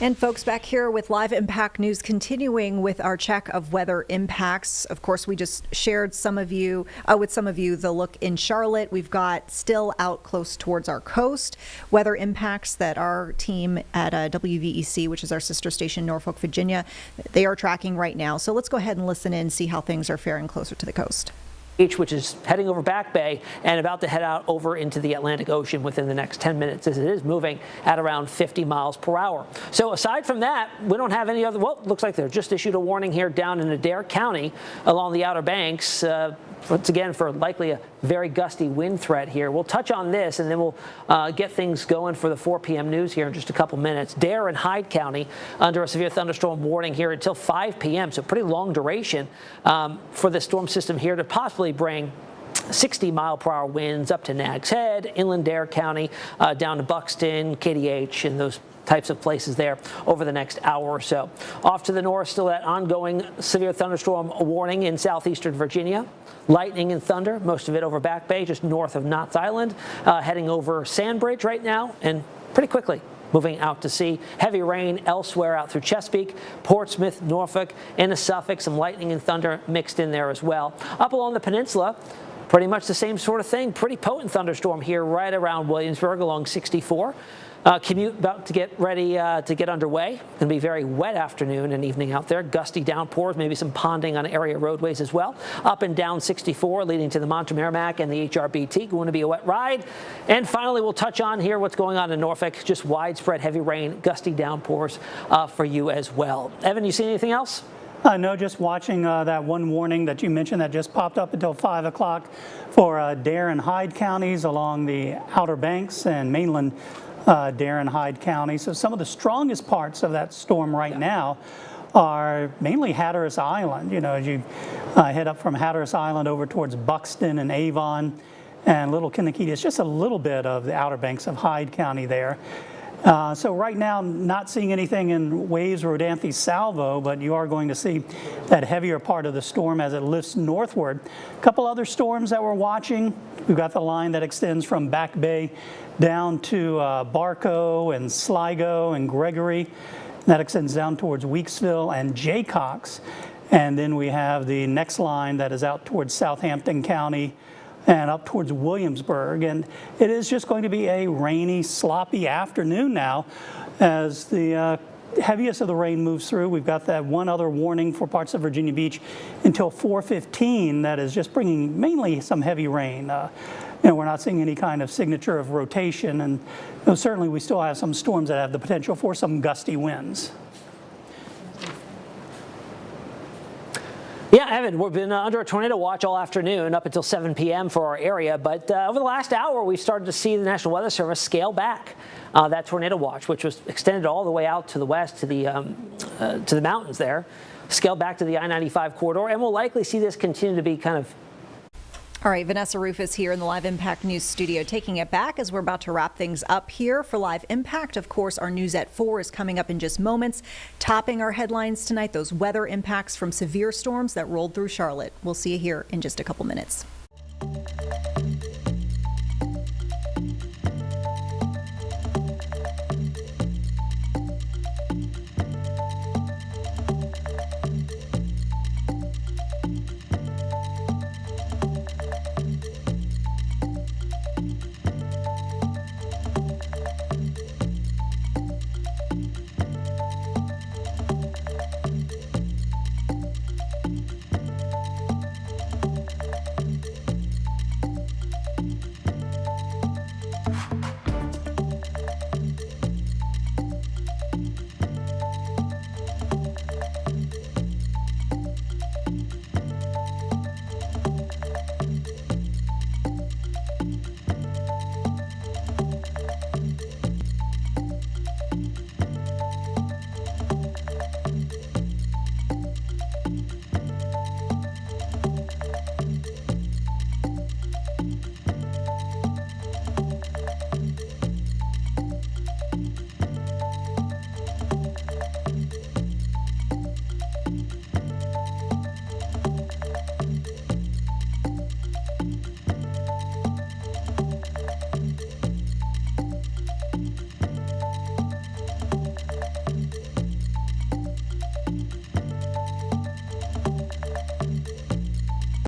And folks, back here with Live Impact News, continuing with our check of weather impacts. Of course, we just shared with some of you the look in Charlotte. We've got still out close towards our coast weather impacts that our team at WVEC, which is our sister station in Norfolk, Virginia, they are tracking right now. So let's go ahead and listen in and see how things are faring closer to the coast. Which is heading over Back Bay and about to head out over into the Atlantic Ocean within the next 10 minutes as it is moving at around 50 miles per hour. So aside from that, we don't have any other, well, looks like they're just issued a warning here down in Adair County along the Outer Banks, once again for likely a very gusty wind threat here. We'll touch on this and then we'll get things going for the 4 p.m. news here in just a couple minutes. Dare and Hyde County under a severe thunderstorm warning here until 5 p.m. So pretty long duration for the storm system here to possibly bring 60-mile-per-hour winds up to Nags Head, inland Dare County, down to Buxton, KDH, and those types of places there over the next hour or so. Off to the north, still that ongoing severe thunderstorm warning in southeastern Virginia. Lightning and thunder, most of it over Back Bay, just north of Knott's Island, heading over Sandbridge right now, and pretty quickly moving out to sea. Heavy rain elsewhere out through Chesapeake, Portsmouth, Norfolk, into Suffolk. Some lightning and thunder mixed in there as well. Up along the peninsula, pretty much the same sort of thing. Pretty potent thunderstorm here right around Williamsburg along 64. Commute about to get ready to get underway. Going to be very wet afternoon and evening out there. Gusty downpours, maybe some ponding on area roadways as well. Up and down 64 leading to the Montgomery-Merrimack and the HRBT. Going to be a wet ride. And finally, we'll touch on here what's going on in Norfolk. Just widespread heavy rain, gusty downpours for you as well. Evan, you see anything else? No, just watching that one warning that you mentioned that just popped up until 5 o'clock for Dare and Hyde counties along the Outer Banks and mainland Dare and Hyde County. So some of the strongest parts of that storm right now are mainly Hatteras Island. You know, as you head up from Hatteras Island over towards Buxton and Avon and Little Kankakee, it's just a little bit of the Outer Banks of Hyde County there. So right now, not seeing anything in Waves, Rodanthe, Salvo, but you are going to see that heavier part of the storm as it lifts northward. A couple other storms that we're watching. We've got the line that extends from Back Bay down to Barco and Sligo and Gregory. That extends down towards Weeksville and Jaycox. And then we have the next line that is out towards Southampton County and up towards Williamsburg. And it is just going to be a rainy, sloppy afternoon now as the heaviest of the rain moves through. We've got that one other warning for parts of Virginia Beach until 4:15 that is just bringing mainly some heavy rain. We're not seeing any kind of signature of rotation, and certainly we still have some storms that have the potential for some gusty winds. Yeah, Evan, we've been under a tornado watch all afternoon up until 7 p.m. for our area, but over the last hour, we started to see the National Weather Service scale back that tornado watch, which was extended all the way out to the west to the mountains there, scaled back to the I-95 corridor, and we'll likely see this continue to be kind of. All right, Vanessa Rufus here in the Live Impact News studio, taking it back as we're about to wrap things up here for Live Impact. Of course, our news at 4 is coming up in just moments. Topping our headlines tonight, those weather impacts from severe storms that rolled through Charlotte. We'll see you here in just a couple minutes.